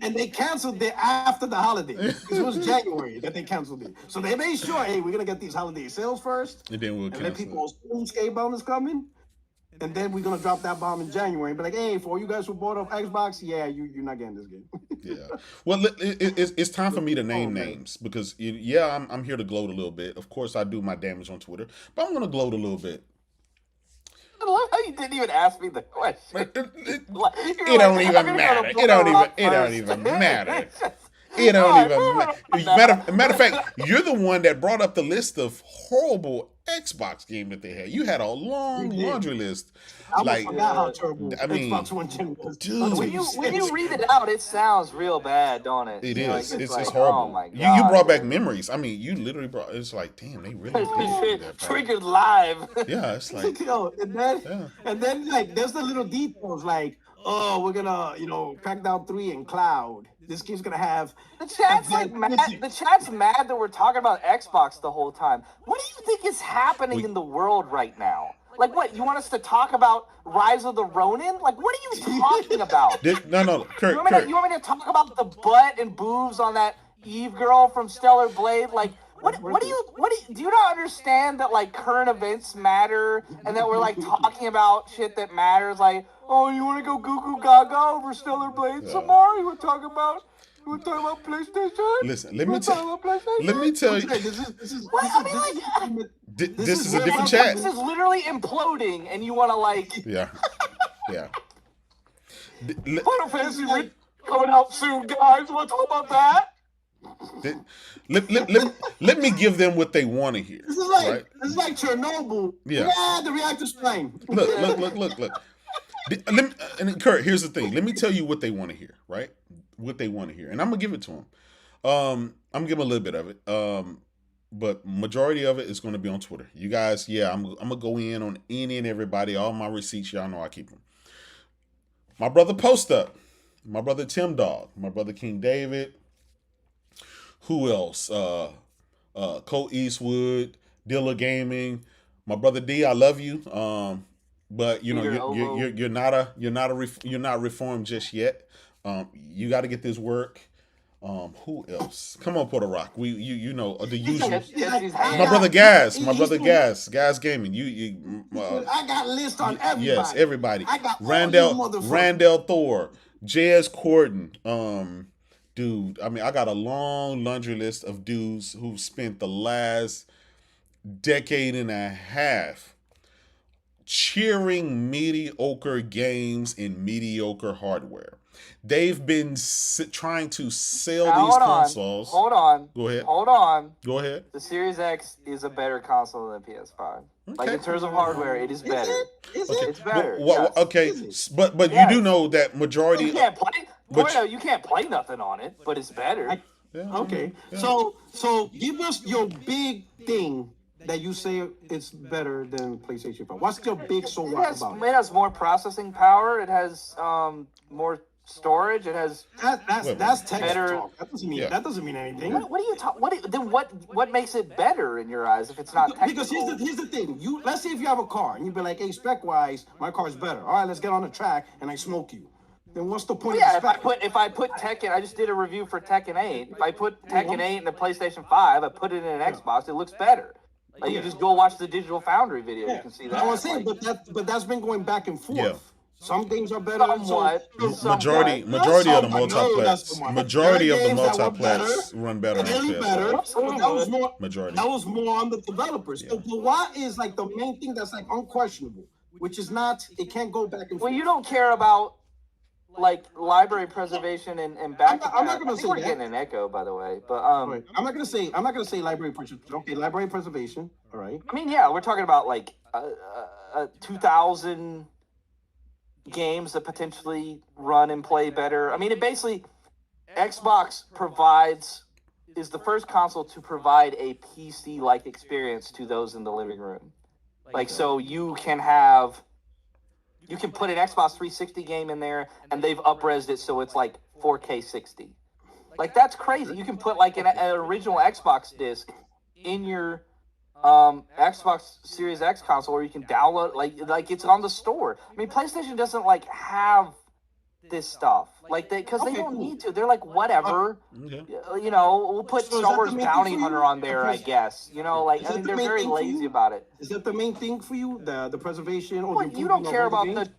And they canceled it after the holiday. It was January that they canceled it. So they made sure, hey, we're gonna get these holiday sales first. And then we'll and cancel then people assume Scalebound is coming. And then we're gonna drop that bomb in January and be like, hey, for all you guys who bought up Xbox, yeah, you're not getting this game. Yeah. Well, it's time for me to name names because I'm here to gloat a little bit. Of course, I do my damage on Twitter, but I'm gonna gloat a little bit. I love how you didn't even ask me the question. It don't even matter. It don't even matter. It don't even matter. Matter of fact, you're the one that brought up the list of horrible Xbox game that they had. You had a long laundry list. I forgot how terrible Xbox One Gen was. Dude, when you read it out, it sounds real bad, don't it? It is. It's like, horrible. Oh my God, you brought back memories. I mean, you literally brought. It's like, damn, they really did that. Triggered live. Yeah, it's like. And then like, there's the little details like, oh, we're gonna, Crackdown 3 in cloud. This game's gonna have the chat's like mad. The chat's mad that we're talking about Xbox the whole time. What do you think is happening in the world right now? Like, what? You want us to talk about Rise of the Ronin? Like, what are you talking about? No, Kirk. You want me to talk about the butt and boobs on that Eve girl from Stellar Blade? Like, what do you not understand that, like, current events matter and that we're, like, talking about shit that matters? Like, oh, you want to go goo goo gaga over Stellar Blade some more? You want to talk about PlayStation? Listen, let me tell you. This is a different chat. This is literally imploding, and you want to like. Yeah. Final Fantasy coming out soon, guys. Want to talk about that? Let me give them what they want to hear. This is like Chernobyl. Yeah, the reactor's flying. Look. And Kurt, here's the thing. Let me tell you what they want to hear, right? What they want to hear, and I'm gonna give it to them. I'm gonna give them a little bit of it, but majority of it is gonna be on Twitter. You guys, I'm gonna go in on any and everybody. All my receipts, y'all know I keep them. My brother Post Up, my brother Timdog, my brother King David. Who else? Cole Eastwood, Dilla Gaming, my brother D. I love you. But you're not reformed just yet. You got to get this work. Who else? Come on, PuertoRock. You know the usual. My brother Gas, Gas Gaming. I got lists on everybody. Yes, everybody. I got Randall Thor, J.S. Corden. Dude, I mean, I got a long laundry list of dudes who've spent the last decade and a half cheering mediocre games in mediocre hardware. They've been trying to sell these consoles. Hold on. Go ahead. Hold on. Go ahead. The Series X is a better console than the PS5. Okay. Like, in terms of hardware, it is better. Is it? It's better. Well, okay, but you do know that majority. You can't play. You can't play nothing on it, but it's better. Okay. Yeah. So give us your big thing that you say it's better than PlayStation 5. What's your big what about it? It has more processing power. It has more storage. It has that's tech better. Talk. That doesn't mean anything. What are you talking? Then what makes it better in your eyes if it's not technical? Because here's the thing. Let's say if you have a car and you be like, hey, spec wise, my car's better. All right, let's get on the track and I smoke you. Then what's the point? Yeah, if I put Tekken, I just did a review for Tekken 8. If I put Tekken 8 in the PlayStation 5, I put it in an Xbox, it looks better. Like, you just go watch the Digital Foundry video, you can see that. I was saying, but that's been going back and forth. Yeah. Some things are better. Majority of the multiplats run better on PS5. That was more. Majority. That was more on the developers. So what is like the main thing that's like unquestionable, which is not. It can't go back and forth. Well, you don't care about like library preservation and back. I'm not gonna I think say we're that. getting an echo, by the way, but Right. I'm not gonna say library preservation. Okay, library preservation. All right. I mean, yeah, we're talking about like 2,000 games that potentially run and play better. I mean, it basically Xbox is the first console to provide a PC-like experience to those in the living room. Like, so you can put an Xbox 360 game in there, and they've up-resed it so it's like 4K 60. Like, that's crazy. You can put like an original Xbox disc in your Xbox Series X console, or you can download like it's on the store. I mean, PlayStation doesn't like have this stuff like because they don't need to. They're like, whatever, you know, we'll put Star Wars Bounty Hunter on there, I guess. You know, like I mean, they're very lazy about it. Is that the main thing for you? The preservation or you don't care about the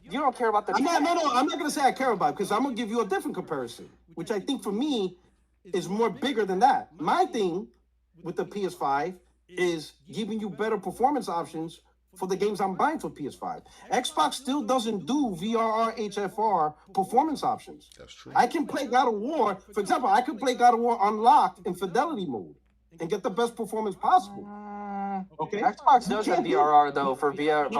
I'm not gonna say I care about it, because I'm gonna give you a different comparison, which I think for me is more bigger than that. My thing with the PS5 is giving you better performance options for the games I'm buying for PS5. Xbox still doesn't do VRR HFR performance options. That's true. I can play God of War, for example, I could play God of War unlocked in fidelity mode and get the best performance possible. Okay. Xbox does have VRR though for VRR.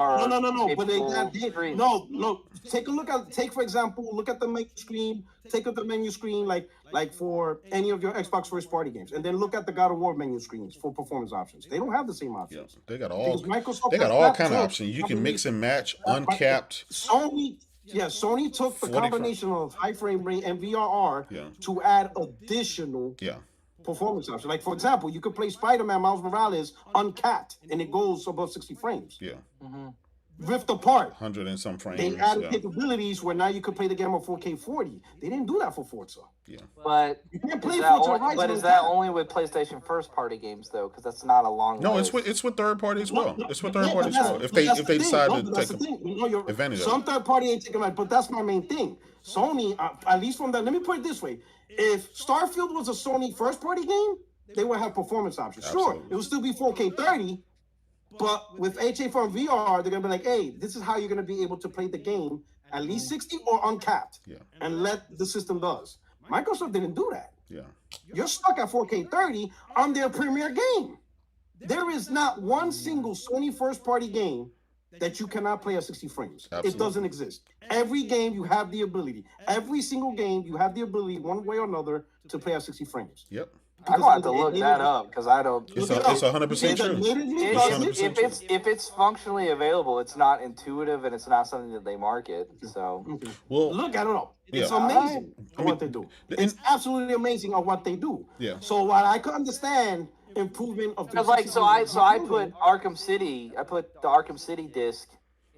No. But take for example, look at the menu screen. Take up the menu screen like for any of your Xbox first party games, and then look at the God of War menu screens for performance options. They don't have the same options. Yeah, they got all kind of options. You can mix and match, uncapped. Sony took the combination of high frame rate and VRR to add additional performance options. Like, for example, you could play Spider-Man Miles Morales uncapped, and it goes above 60 frames. Yeah. Rift Apart. 100 and some frames. They added capabilities where now you could play the game at 4K 40. They didn't do that for Forza. Yeah. But you can't play Forza Horizon. But is that only with PlayStation first party games though? Because that's not a long. No, it's with third party as well. It's with third party as well. If they decide to take advantage of it. Some third party ain't taking it, but that's my main thing. Sony, at least from that, let me put it this way: if Starfield was a Sony first party game, they would have performance options. Absolutely. Sure, it would still be 4K 30. But with HA4 and VR, they're going to be like, hey, this is how you're going to be able to play the game at least 60 or uncapped and let the system does. Microsoft didn't do that. Yeah. You're stuck at 4K 30 on their premier game. There is not one single Sony first-party game that you cannot play at 60 frames. Absolutely. It doesn't exist. Every game you have the ability. Every single game you have the ability, one way or another, to play at 60 frames. Yep. I'm going to have to look that up because I don't. It's 100% true. If it's functionally available, it's not intuitive and it's not something that they market. So, well, look, I don't know. It's amazing what they do. It's absolutely amazing on what they do. Yeah. So while I can understand improvement of the I put Arkham City. I put the Arkham City disc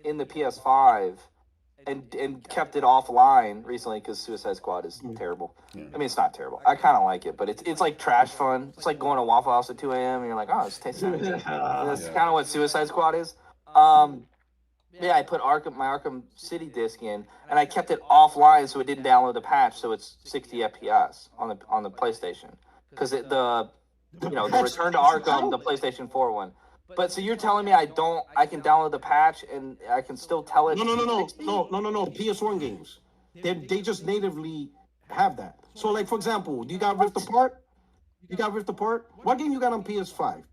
in the PS5. And kept it offline recently because Suicide Squad is terrible. Yeah. I mean, it's not terrible. I kind of like it, but it's like trash fun. It's like going to Waffle House at 2 a.m. and you're like, oh, it's tasty. That's kind of what Suicide Squad is. I put my Arkham City disc in, and I kept it offline so it didn't download the patch, so it's 60 FPS on the PlayStation because the Return to Arkham, the PlayStation 4 one. But so you're telling me I can download the patch and I can still tell it? No. PS1 games, they just natively have that. So like, for example, you got Rift Apart? What game you got on PS5?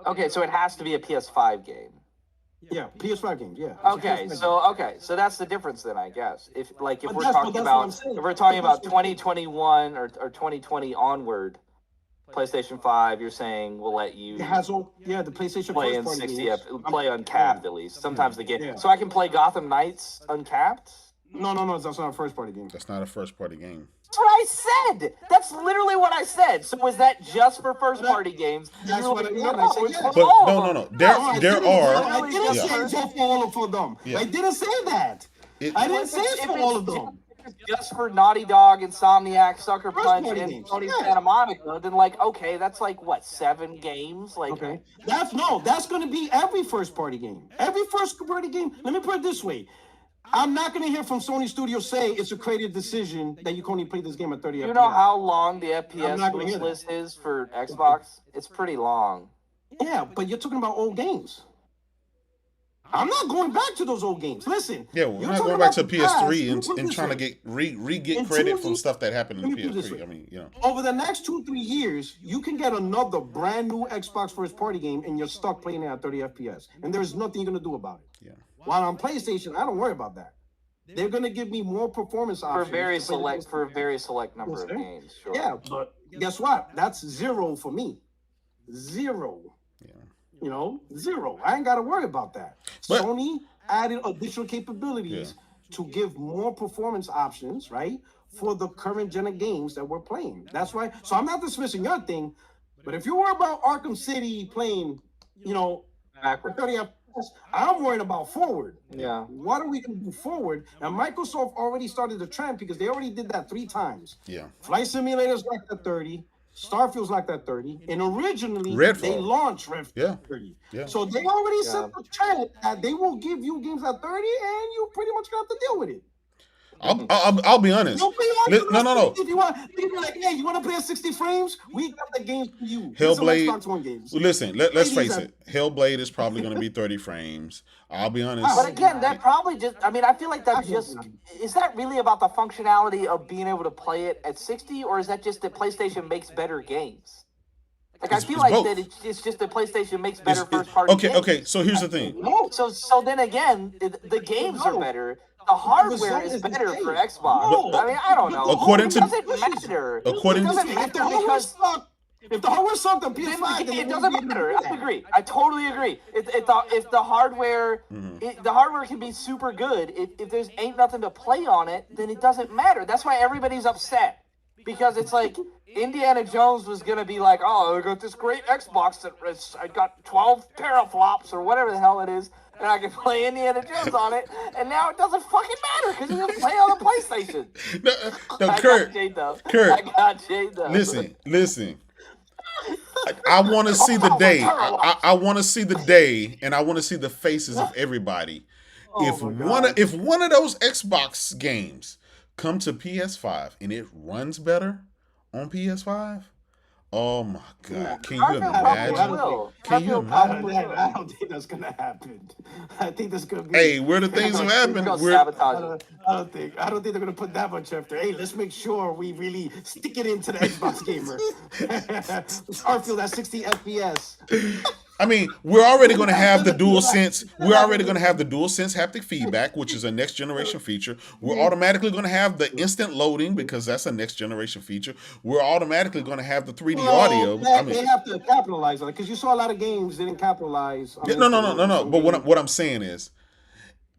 Okay, so it has to be a PS5 game. Yeah, PS5 games. Yeah. Okay, so that's the difference then, I guess. If we're talking about 2021 or 2020 onward. PlayStation 5, you're saying will let you the PlayStation play in 60 play uncapped at least. Sometimes they get so I can play Gotham Knights uncapped? No, that's not a first party game. That's not a first party game. That's what I said. That's literally what I said. So was that just for first party games? That's what I said. But no. There are. I didn't say for all of them. I didn't say that. I didn't say it for all of them. Just for Naughty Dog, Insomniac, Sucker Punch, and Tony Santa Monica, then okay, that's like what, 7 games? That's going to be every first party game. Every first party game. Let me put it this way: I'm not going to hear from Sony Studios say it's a creative decision that you can only play this game at 30 FPS. You know how long the FPS wish list is for Xbox? It's pretty long. Yeah, but you're talking about old games. I'm not going back to those old games. Listen. Yeah, we're you're not talking going back about to the past. PS3 Let me put and this trying to way. get get In credit 2 from years, stuff that happened in let me put it this PS3. way. I mean, you know. Over the next 2-3 years, you can get another brand new Xbox first party game, and you're stuck playing it at 30 FPS, and there's nothing you're gonna do about it. Yeah. While on PlayStation, I don't worry about that. They're gonna give me more performance For options a very to play the select PS3. for a very select number Yes, of sir. games. Sure. Yeah, but guess what? That's 0 for me. 0. Yeah. You know, 0. I ain't got to worry about that. But- Sony added additional capabilities to give more performance options, right, for the current gen of games that we're playing. That's why. So I'm not dismissing your thing, but if you were about Arkham City playing, you know, Backwards. 30 FPS, I'm worrying about forward. Yeah. What are we going to do forward? And Microsoft already started the trend because they already did that 3 times. Yeah. Flight Simulators like that 30. Starfield's like that 30. And originally, Redfall. they launched Redfall Yeah. 30. Yeah. So they already Yeah. set the trend that they will give you games at 30 and you pretty much got to deal with it. I'll be honest. Don't play on No. If you want, you be like, hey, you want to play at 60 frames? We got the games for you. Here's some Hellblade. Xbox One games. Listen, let's Ladies face and- it. Hellblade is probably going to be 30 frames. I'll be honest. But again, that probably just, I mean, I feel like that just, is that really about the functionality of being able to play it at 60, or is that just that PlayStation makes better games? Like, I It's feel like both. that it's just that PlayStation makes better first-party games. Okay. So here's the thing. No. So then again, the games are better. The hardware is better for Xbox. No. I mean, I don't know. According to- it doesn't matter. according it to- doesn't If matter the hardware because sucked, if the hardware sucked on then PS5, then it doesn't matter. I agree. agree. I totally agree. If the hardware, the hardware can be super good. If there's ain't nothing to play on it, then it doesn't matter. That's why everybody's upset, because it's like Indiana Jones was gonna be like, oh, I got this great Xbox that I got 12 teraflops or whatever the hell it is, and I can play Indiana Jones on it, and now it doesn't fucking matter because you can play on the PlayStation. No, I Kurt. got J-Dub. Kurt. I got J-Dub. Listen. I want to see the day. I want to see the day, and I want to see the faces of everybody. If one of those Xbox games come to PS5 and it runs better on PS5, oh my God! Can you imagine? Can you imagine? I don't think that's gonna happen. I think that's gonna be. Hey, where the things have happened? Go We're, sabotage it. I don't think they're gonna put that much after. Hey, let's make sure we really stick it into the Xbox gamer. Starfield at 60 FPS. I mean, we're already going to have the DualSense. We're already going to have the DualSense haptic feedback, which is a next generation feature. We're automatically going to have the instant loading because that's a next generation feature. We're automatically going to have the 3D audio. They have to capitalize on it because you saw a lot of games didn't capitalize. On No. But what I'm saying is,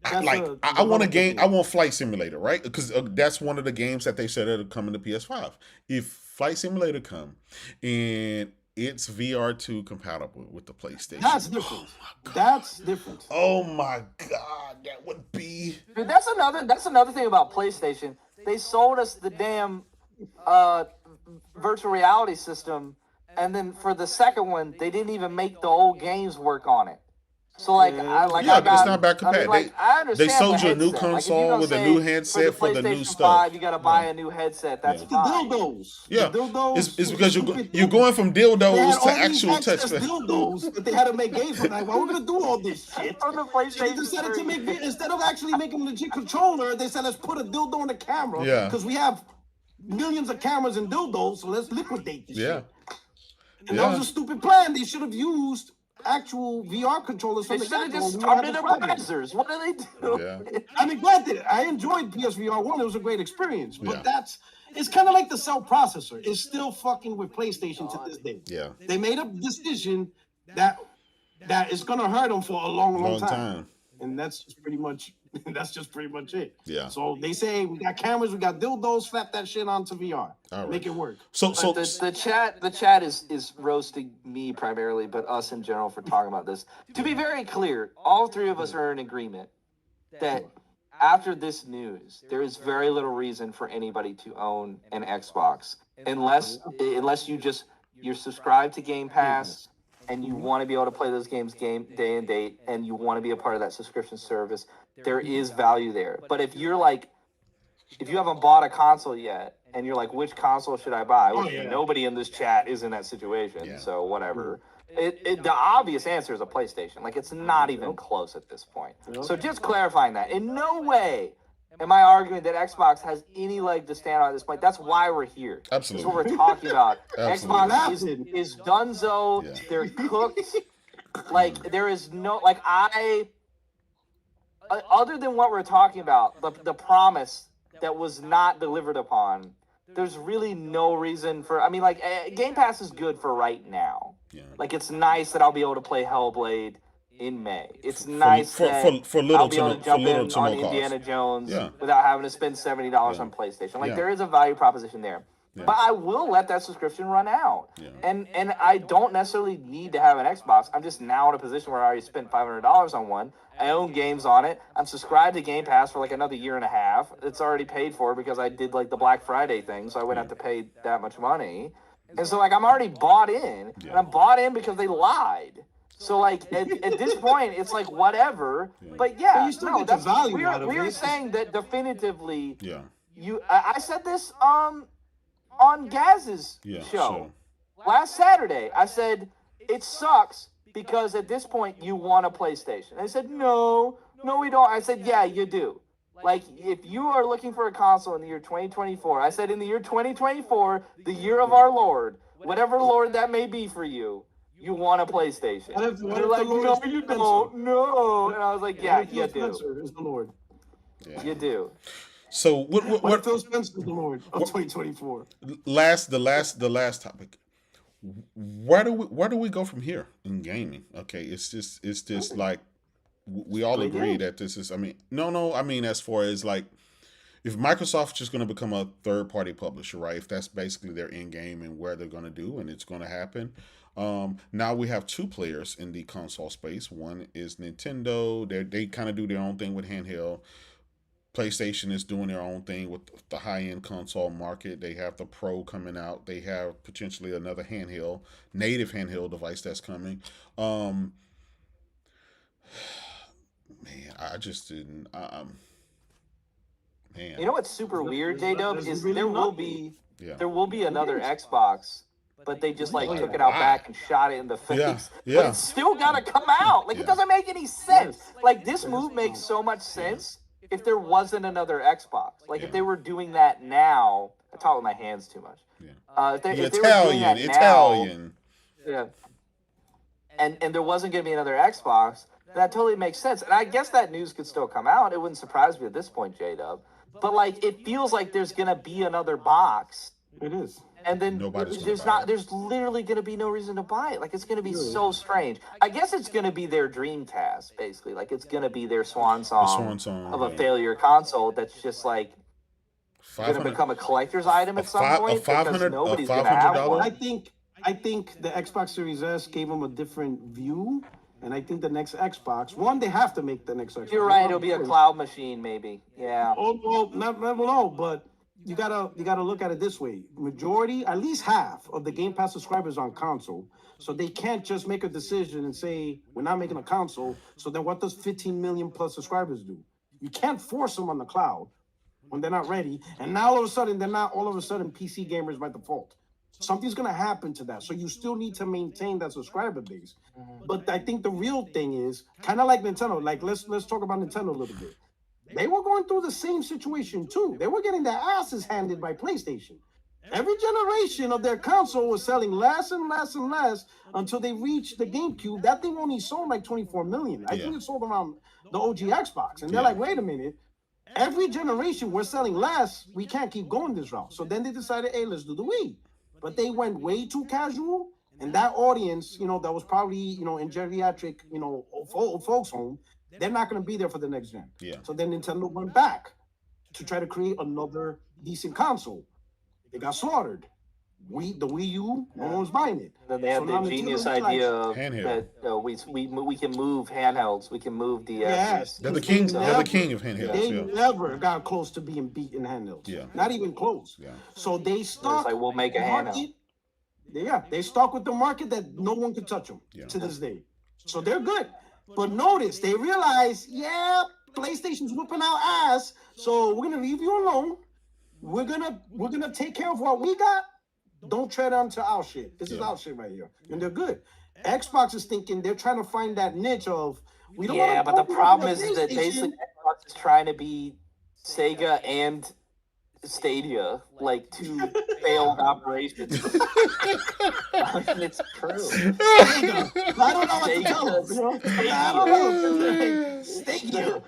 That's I want a game. I want Flight Simulator, right? Because that's one of the games that they said that'll come into PS5. If Flight Simulator come and it's VR2 compatible with the PlayStation, That's different. That's different. Oh my God, that would be. Dude, that's another thing about PlayStation. They sold us the damn virtual reality system, and then for the second one, they didn't even make the old games work on it. So like, It's I not back I mean, like, I understand they sold the you a new headset. Like, if you're console gonna with a say new headset for the new PlayStation stuff. 5, you gotta buy a new headset. That's The fine. dildos. Yeah, The dildos. it's because you're going from They had dildos to all these actual touch. access dildos that they had to make games with. Like, why we're gonna do all this shit? On the They PlayStation decided to 3. make instead of actually making a legit controller, they said let's put a dildo in the camera. Yeah. Because we have millions of cameras and dildos, so let's liquidate this Yeah. shit. And that was a stupid plan. They should have used actual VR controllers They from the should have get-go. just We would have started the a problem. browsers. What do they do? Yeah. I mean, granted, I enjoyed PSVR 1. It was a great experience. But Yeah. it's kind of like the cell processor. It's still fucking with PlayStation to this day. Yeah. They made a decision that is going to hurt them for a long, long time. And that's just pretty much it. Yeah. So they say we got cameras, we got dildos, slap that shit onto VR. All right. Make it work. So The chat is roasting me primarily, but us in general for talking about this. To be very clear, all three of us are in agreement that after this news, there is very little reason for anybody to own an Xbox unless you're subscribed to Game Pass and you want to be able to play those games day and date and you want to be a part of that subscription service. There is value there. But if you haven't bought a console yet and you're like, which console should I buy? Oh, Which yeah. nobody in this chat is in that situation, Yeah. so whatever. The obvious answer is a PlayStation. Like, it's not even close at this point. So just clarifying that. In no way am I arguing that Xbox has any leg to stand on at this point. That's why we're here. Absolutely. That's what we're talking about. Absolutely. Xbox is donezo. Yeah. They're cooked. Like, there is no... Like, other than what we're talking about, the promise that was not delivered upon, there's really no reason for... I mean, like, Game Pass is good for right now. Yeah. Like, it's nice that I'll be able to play Hellblade in May. It's nice for that little I'll be to able no, to jump for little in to on no cost. Indiana Jones Yeah. without having to spend $70 Yeah. on PlayStation. Like, Yeah. there is a value proposition there. Yeah. But I will let that subscription run out. Yeah. And I don't necessarily need to have an Xbox. I'm just now in a position where I already spent $500 on one. I own games on it. I'm subscribed to Game Pass for like another year and a half. It's already paid for because I did like the Black Friday thing, so I wouldn't have to pay that much money. And so like I'm already bought in, and I'm bought in because they lied. So like at this point, it's like whatever. But yeah, But you still get the value out of we're it. saying that definitively. Yeah. I said this on Gaz's Yeah. show last Saturday. I said it sucks because at this point you want a PlayStation. And they said no, we don't. I said yeah, you do. Like if you are looking for a console in the year 2024, I said in the year 2024, the year of our Lord, whatever Lord that may be for you, you want a PlayStation. What if They're like, the Lord no, is you Spencer? don't. No, and I was like, yeah, you do. Spencer is the Lord. Yeah. You do. So What if what Phil Spencer is the Lord of 2024? the last topic. Where do we go from here in gaming? Okay, it's just like we all agree that this is. I mean, no. I mean, as far as like, if Microsoft's just going to become a third party publisher, right? If that's basically their end game and where they're going to do, and it's going to happen. Now we have two players in the console space. One is Nintendo. They kind of do their own thing with handheld. PlayStation is doing their own thing with the high-end console market. They have the Pro coming out. They have potentially another native handheld device that's coming. Man, I just didn't. Man, You know what's super weird, J-Dub, there's is really there will nothing. be there will be another Xbox, but they just like took it out back and shot it in the face. Yeah. But it's still gotta come out. Like it doesn't make any sense. Like this move makes so much sense if there wasn't another Xbox. Like if they were doing that now, I talk with my hands too much. Yeah. If they The were doing that Italian. yeah. And there wasn't gonna be another Xbox, that totally makes sense. And I guess that news could still come out. It wouldn't surprise me at this point, J-Dub. But like it feels like there's gonna be another box. It is. And then Nobody's gonna there's buy not it. there's literally gonna be no reason to buy it. Like it's gonna be so strange. I guess it's gonna be their Dreamcast, basically. Like it's gonna be their swan song of a failure console that's just like gonna become a collector's item at some point because nobody's gonna have $500 one. I think the Xbox Series S gave them a different view, and I think the next Xbox, one, they have to make the next Xbox. You're right, it'll be a cloud machine, maybe. Yeah. Oh well, no, but you gotta look at it this way. Majority, at least half of the Game Pass subscribers are on console, so they can't just make a decision and say we're not making a console. So then, what does 15 million plus subscribers do? You can't force them on the cloud when they're not ready, and now all of a sudden they're not all of a sudden PC gamers by default. Something's gonna happen to that, so you still need to maintain that subscriber base. But I think the real thing is kind of like Nintendo. Like let's talk about Nintendo a little bit. They were going through the same situation too. They were getting their asses handed by PlayStation. Every generation of their console was selling less and less and less until they reached the GameCube. That thing only sold like 24 million. I think it sold around the OG Xbox. And they're like, wait a minute. Every generation we're selling less. We can't keep going this route. So then they decided, hey, let's do the Wii. But they went way too casual. And that audience, that was probably, in geriatric, old folks home, they're not going to be there for the next gen. Yeah. So then Nintendo went back to try to create another decent console. They got slaughtered. The Wii U, no one was buying it. Then they had the genius idea of handheld. that we can move handhelds. We can move the Yes. They're the king. They're the king of handhelds. They Yeah. never got close to being beat in handhelds. Yeah. Not even close. Yeah. So they stuck. like, we'll make a handheld. Yeah, they stuck with the market that no one could touch them to this day. So they're good. But notice, they realize, PlayStation's whipping out ass, so we're going to leave you alone. we're gonna take care of what we got. Don't tread onto our shit. This is our shit right here, and they're good. Xbox is thinking they're trying to find that niche of we don't. Yeah, but the problem is that basically Xbox is trying to be Sega and Stadia, like two failed operations. It's true. I don't know what to tell them. I don't know. Stadia.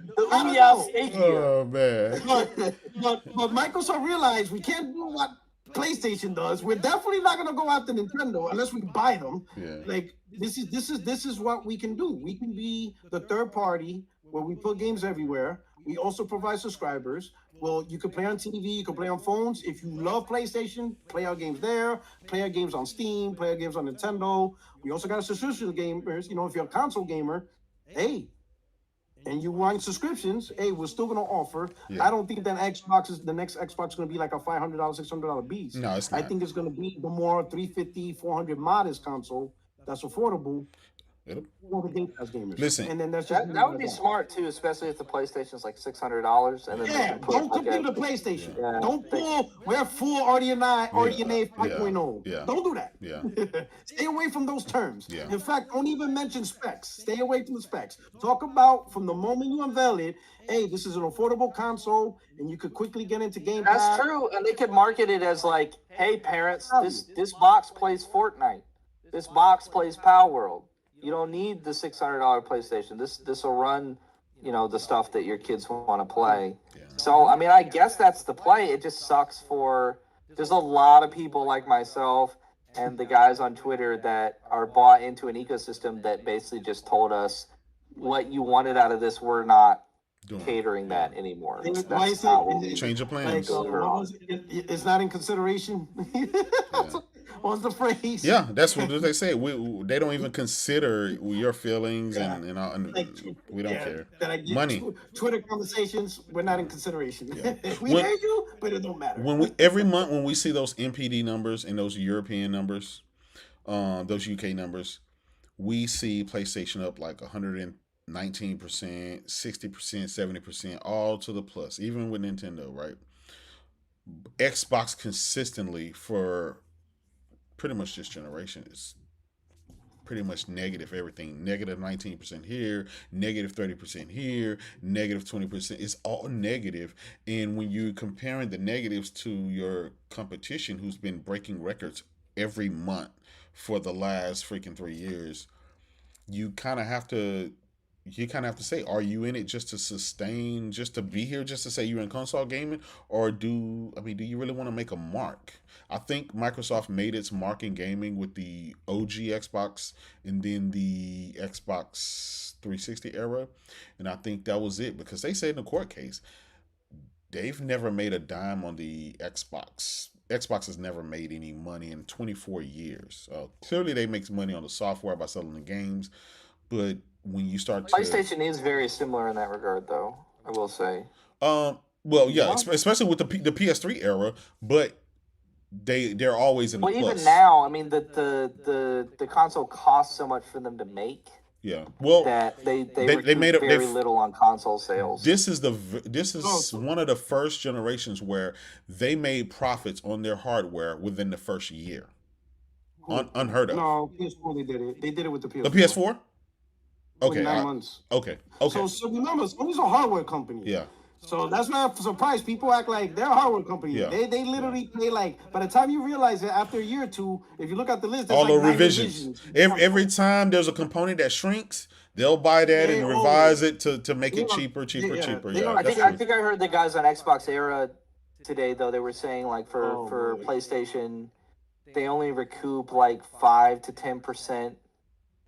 Oh man. But Microsoft realized we can't do what PlayStation does. We're definitely not gonna go after Nintendo unless we buy them. Yeah. Like this is what we can do. We can be the third party where we put games everywhere. We also provide subscribers. Well, you can play on TV, you can play on phones. If you love PlayStation, play our games there. Play our games on Steam, play our games on Nintendo. We also got a subscription gamers. You know, if you're a console gamer, hey, and you want subscriptions, hey, we're still gonna offer. Yeah. I don't think that the next Xbox is gonna be like a $500, $600 beast. No, it's not. I think it's gonna be the more 350, 400 modest console that's affordable. For the Game Pass gamers. Listen, and then that's just that would be smart too, especially if the PlayStation's like $600, and then they can put don't like compete with PlayStation. Yeah. Don't pull. We're full RDNA 5.0. Yeah. Don't do that. Yeah. Stay away from those terms. Yeah. In fact, don't even mention specs. Stay away from the specs. Talk about from the moment you unveil it. Hey, this is an affordable console, and you could quickly get into Game Pass. That's true, and they could market it as like, "Hey, parents, this box plays Fortnite. This box plays Power World. You don't need the $600 PlayStation. This will run, you know, the stuff that your kids want to play." Yeah. So, I mean, I guess that's the play. It just sucks for there's a lot of people like myself and the guys on Twitter that are bought into an ecosystem that basically just told us what you wanted out of this. We're not catering that anymore. Change your plans. It's not in consideration. What's the phrase? Yeah, that's what they say. They don't even consider your feelings and we don't care. Money. Twitter conversations, we're not in consideration. Yeah. We hear you, but it don't matter. Every month when we see those MPD numbers and those European numbers, those UK numbers, we see PlayStation up like 119%, 60%, 70%, all to the plus, even with Nintendo, right? Xbox consistently for pretty much this generation is pretty much negative everything. Negative 19% here, negative 30% here, negative 20%. It's all negative. And when you're comparing the negatives to your competition who's been breaking records every month for the last freaking 3 years, you kind of have to say, are you in it just to sustain, just to be here, just to say you're in console gaming, or do you really want to make a mark? I think Microsoft made its mark in gaming with the OG Xbox and then the Xbox 360 era, and I think that was it, because they said in the court case they've never made a dime on the Xbox. Xbox has never made any money in 24 years. Clearly they make money on the software by selling the games, but when you start to... PlayStation is very similar in that regard, though, I will say. Well, yeah, especially with the PS3 era, but they're always in the plus. Even now, I mean, the console costs so much for them to make. Yeah, well, that they made very little on console sales. This is one of the first generations where they made profits on their hardware within the first year. Unheard of. No, PS4 they did it. They did it with the PS4. The PS4. Okay. 9 months. Okay. So remember, Sony's a hardware company. Yeah. So that's not a surprise. People act like they're a hardware company. Yeah. They literally play like, by the time you realize that after a year or two, if you look at the list, there's all like the revisions. Every time there's a component that shrinks, they'll buy that and revise it to make it cheaper. Yeah, I think I heard the guys on Xbox Era today, though, they were saying like for PlayStation, they only recoup like 5 to 10%.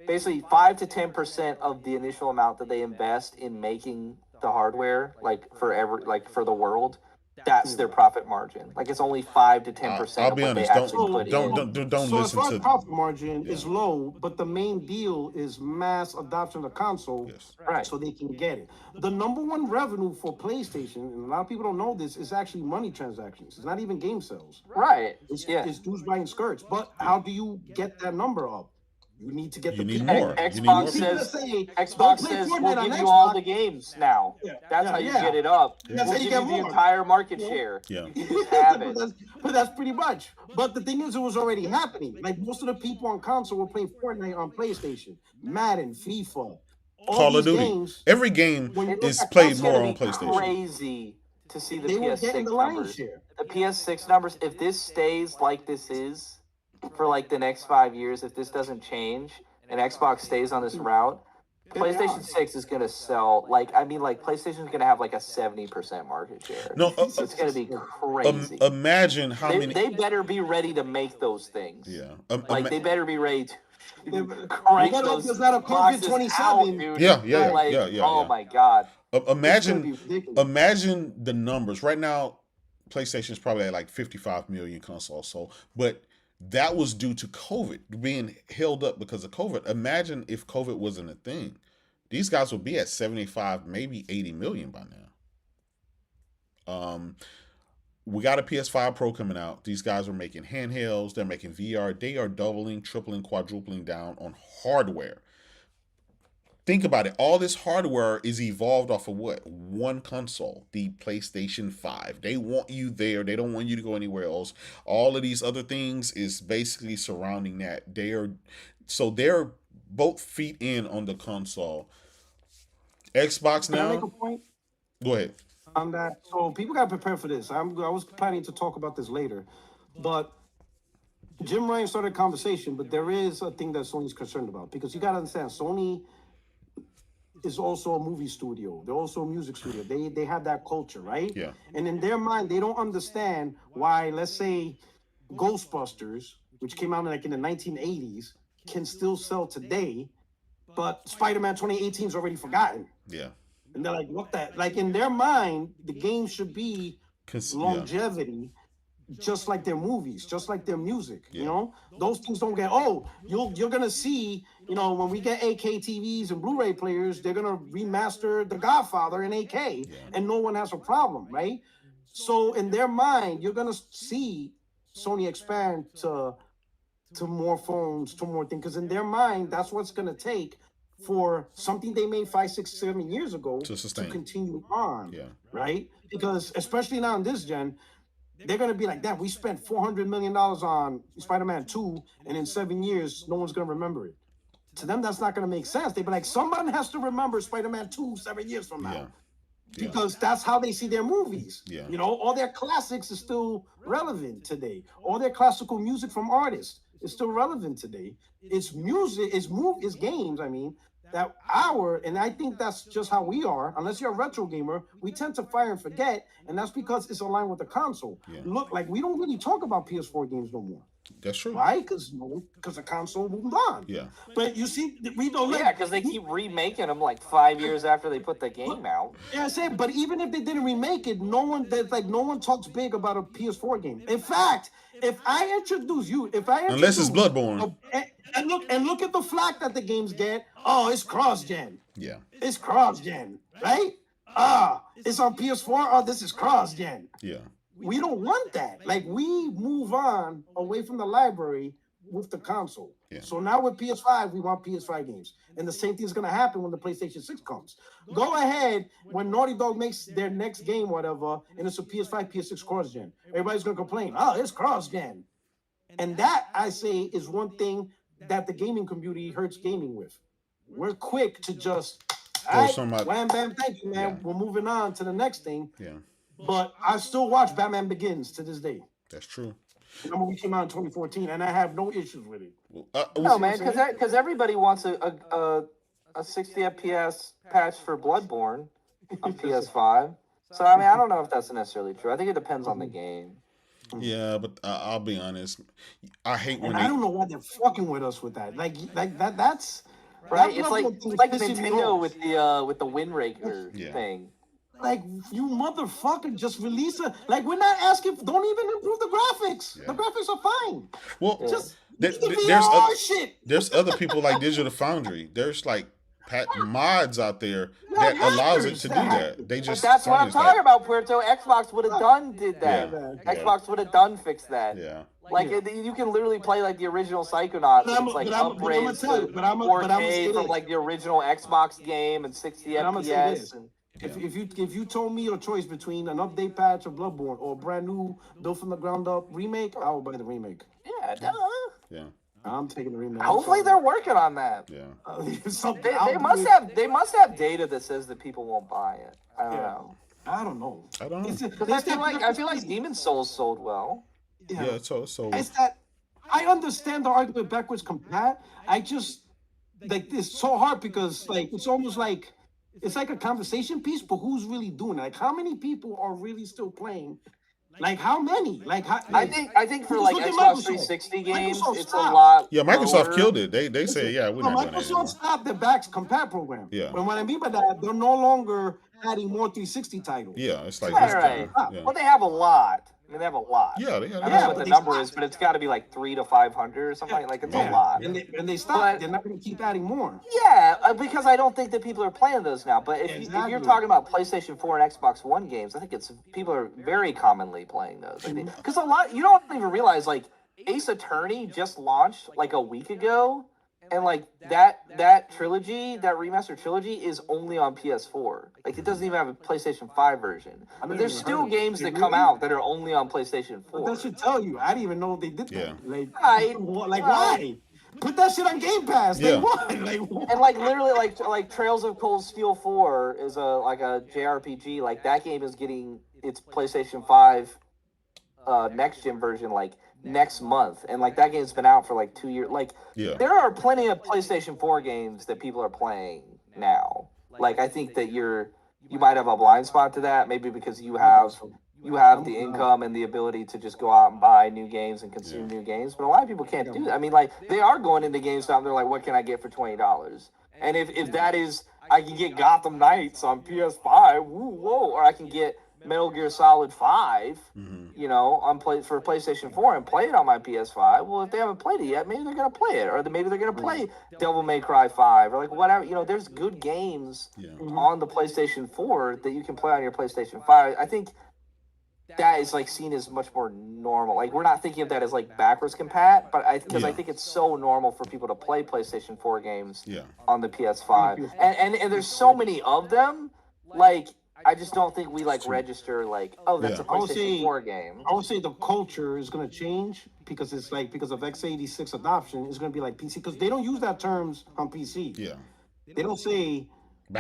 Basically 5 to 10% of the initial amount that they invest in making the hardware, like for the world, that's their profit margin. Like it's only 5 to 10%. I'll be honest. Don't so listen to. Profit margin is low, but the main deal is mass adoption of the console, right? So they can get it. The number one revenue for PlayStation, and a lot of people don't know this, is actually money transactions. It's not even game sales. Right. It's dudes buying skirts. But how do you get that number up? You need to get You the need people. more. You need Xbox more says People say, Xbox "Don't play says Fortnite we'll on give you all Xbox." the games now. Yeah, That's how you yeah. get it up. That's We'll how you give get you the more. entire market Yeah. share. Yeah. You can just have it. But that's pretty much. But the thing is, it was already happening. Like most of the people on console were playing Fortnite on PlayStation, Madden, FIFA, all Call of these Duty. games. Every game When you look is at played It's more gonna on be PlayStation. crazy to see the they were getting PS6 the lion's numbers. share. The PS6 numbers, if this stays like this is for like the next 5 years, if this doesn't change and Xbox stays on this route, PlayStation 6 is gonna sell PlayStation's gonna have like a 70% market share. No, It's gonna be crazy. imagine how They, many. they better be ready to make those things. Yeah. Like they better be ready to You crank gotta hope those there's not a boxes COVID 27. out, dude. Yeah. Like, Yeah. oh my god. It's gonna be Imagine ridiculous. imagine the numbers. Right now, PlayStation's probably at like 55 million consoles. So, but that was due to COVID being held up because of COVID. Imagine if COVID wasn't a thing. These guys would be at 75, maybe 80 million by now. We got a PS5 Pro coming out. These guys are making handhelds. They're making VR. They are doubling, tripling, quadrupling down on hardware. Think about it. All this hardware is evolved off of what? One console, the PlayStation 5. They want you there. They don't want you to go anywhere else. All of these other things is basically surrounding that. They're both feet in on the console. Xbox Can I make a now. point Go ahead. on that? So people got to prepare for this. I was planning to talk about this later, but Jim Ryan started a conversation. But there is a thing that Sony's concerned about, because you got to understand, Sony is also a movie studio. They're also a music studio. They have that culture, right? Yeah. And in their mind, they don't understand why, let's say, Ghostbusters, which came out like in the 1980s, can still sell today, but Spider-Man 2018 is already forgotten. Yeah. And they're like, what that? Like in their mind, the game should be longevity, just like their movies, just like their music. Yeah. You know, those things don't get. Oh, you're gonna see. You know, when we get 8K TVs and Blu-ray players, they're gonna remaster The Godfather in 8K, and no one has a problem, right? So in their mind, you're gonna see Sony expand to more phones, to more things, because in their mind, that's what's gonna take for something they made 5, 6, 7 years ago To sustain. continue on. Yeah. Right? Because especially now in this gen, they're gonna be like, damn, we spent $400 million on Spider-Man 2, and in 7 years, no one's gonna remember it. To them, that's not gonna make sense. They'd be like, someone has to remember Spider-Man 2 7 years from now. Yeah. Because that's how they see their movies. Yeah. You know, all their classics is still relevant today. All their classical music from artists is still relevant today. It's music, it's games, I mean, and I think that's just how we are. Unless you're a retro gamer, we tend to fire and forget, and that's because it's aligned with the console. Yeah. Look, like we don't really talk about PS4 games no more. That's true. Right? Because the console moved on. Yeah. But you see, we don't. Yeah, because they keep remaking them like 5 years after they put the game out. Yeah, I say, but even if they didn't remake it, no one talks big about a PS4 game. In fact, if I introduce Unless it's Bloodborne. And look at the flack that the games get. Oh, it's cross-gen. Yeah. It's cross-gen, right? It's on PS4. Oh, this is cross-gen. Yeah. We don't want that. Like, we move on away from the library with the console. Yeah. So now with PS5, we want PS5 games. And the same thing's going to happen when the PlayStation 6 comes. Go ahead, when Naughty Dog makes their next game, whatever, and it's a PS5, PS6 cross-gen. Everybody's going to complain, oh, it's cross-gen. And that, I say, is one thing that the gaming community hurts gaming with. We're quick to just, all right, wham, bam, thank you, man. Yeah. We're moving on to the next thing. Yeah. But I still watch Batman Begins to this day. That's true. The movie came out in 2014, and I have no issues with it. No, man, because everybody wants a 60 FPS patch for Bloodborne on PS5. So, I mean, I don't know if that's necessarily true. I think it depends on the game. Yeah, but I'll be honest. I hate when I don't know why they're fucking with us with that. Like that. That's right. That It's like Nintendo with the Windbreaker thing. Like, you motherfucker, just release a. Like, we're not asking. Don't even improve the graphics. Yeah. The graphics are fine. Well, Just there's VR shit. There's other people like Digital Foundry. There's like mods out there that allows it to do that. They But just that's what I'm Sony's talking like, about, Puerto. Xbox would have did that. Yeah. Xbox would have fixed that. Yeah. Like you can literally play like the original Psychonauts, and it's like upgrades to 4K from like the original Xbox game and 60 FPS. And If you told me your choice between an update patch of Bloodborne or a brand new built from the ground up remake, I would buy the remake. yeah, duh. Yeah. I'm taking the remake. Hopefully they're working on that. Yeah. They must have data that says that people won't buy it. I don't know. I don't know. I don't know. It's I feel like Demon's Souls sold well. Yeah, so It's that I understand the argument backwards compat. I just like it's so hard because like it's almost like it's like a conversation piece, but who's really doing it? Like how many people are really still playing? Like how many? Like how, I think for like look at Xbox Microsoft. 360 games, Microsoft it's stopped. a lot. yeah, Microsoft lower. killed it. They say, yeah, we're not doing that anymore. Microsoft stopped the back's compat program. Yeah. And what I mean by that, they're no longer adding more 360 titles. Yeah, it's like Right, this right. time. Yeah. Well, they have a lot. I mean, they have a lot. Yeah, they got I don't Yeah, know but what the they number stopped. is, but it's got to be like 300 to 500 or something. Like it's a lot. And they stopped. But- They're not going to keep adding more. Yeah, because I don't think that people are playing those now. But if Exactly. you're talking about PlayStation 4 and Xbox One games, I think people are very commonly playing those. Because a lot, you don't even realize like Ace Attorney just launched like a week ago, and like that trilogy, that remaster trilogy, is only on PS4. Like it doesn't even have a PlayStation 5 version. But there's still games that come out that are only on PlayStation 4. That should tell you. I didn't even know they did that. Yeah. Like, Right. why? Put that shit on Game Pass. Yeah. Like what? Like what? And like literally like Trails of Cold Steel 4 is a JRPG. Like that game is getting its PlayStation 5 next gen version like next month, and like that game's been out for like 2 years. Like Yeah. there are plenty of PlayStation 4 games that people are playing now. Like I think that you might have a blind spot to that, maybe because you have the income and the ability to just go out and buy new games and consume new games. But a lot of people can't do that. I mean, like they are going into GameStop and they're like, what can I get for $20? And if that is, I can get Gotham Knights on PS5, whoa, or I can get Metal Gear Solid 5, you know, for PlayStation 4 and play it on my PS5. Well, if they haven't played it yet, maybe they're gonna play it, or maybe they're gonna play Devil May Cry 5, or like whatever. You know, there's good games on the PlayStation 4 that you can play on your PlayStation 5. I think that is like seen as much more normal. Like we're not thinking of that as like backwards compat, but I think it's so normal for people to play PlayStation 4 games on the PS5, and there's so many of them. Like I just don't think we like register like, oh, that's a PlayStation 4 game. I would say the culture is going to change because it's like because of x86 adoption, it's going to be like PC because they don't use that terms on PC. Yeah. They don't say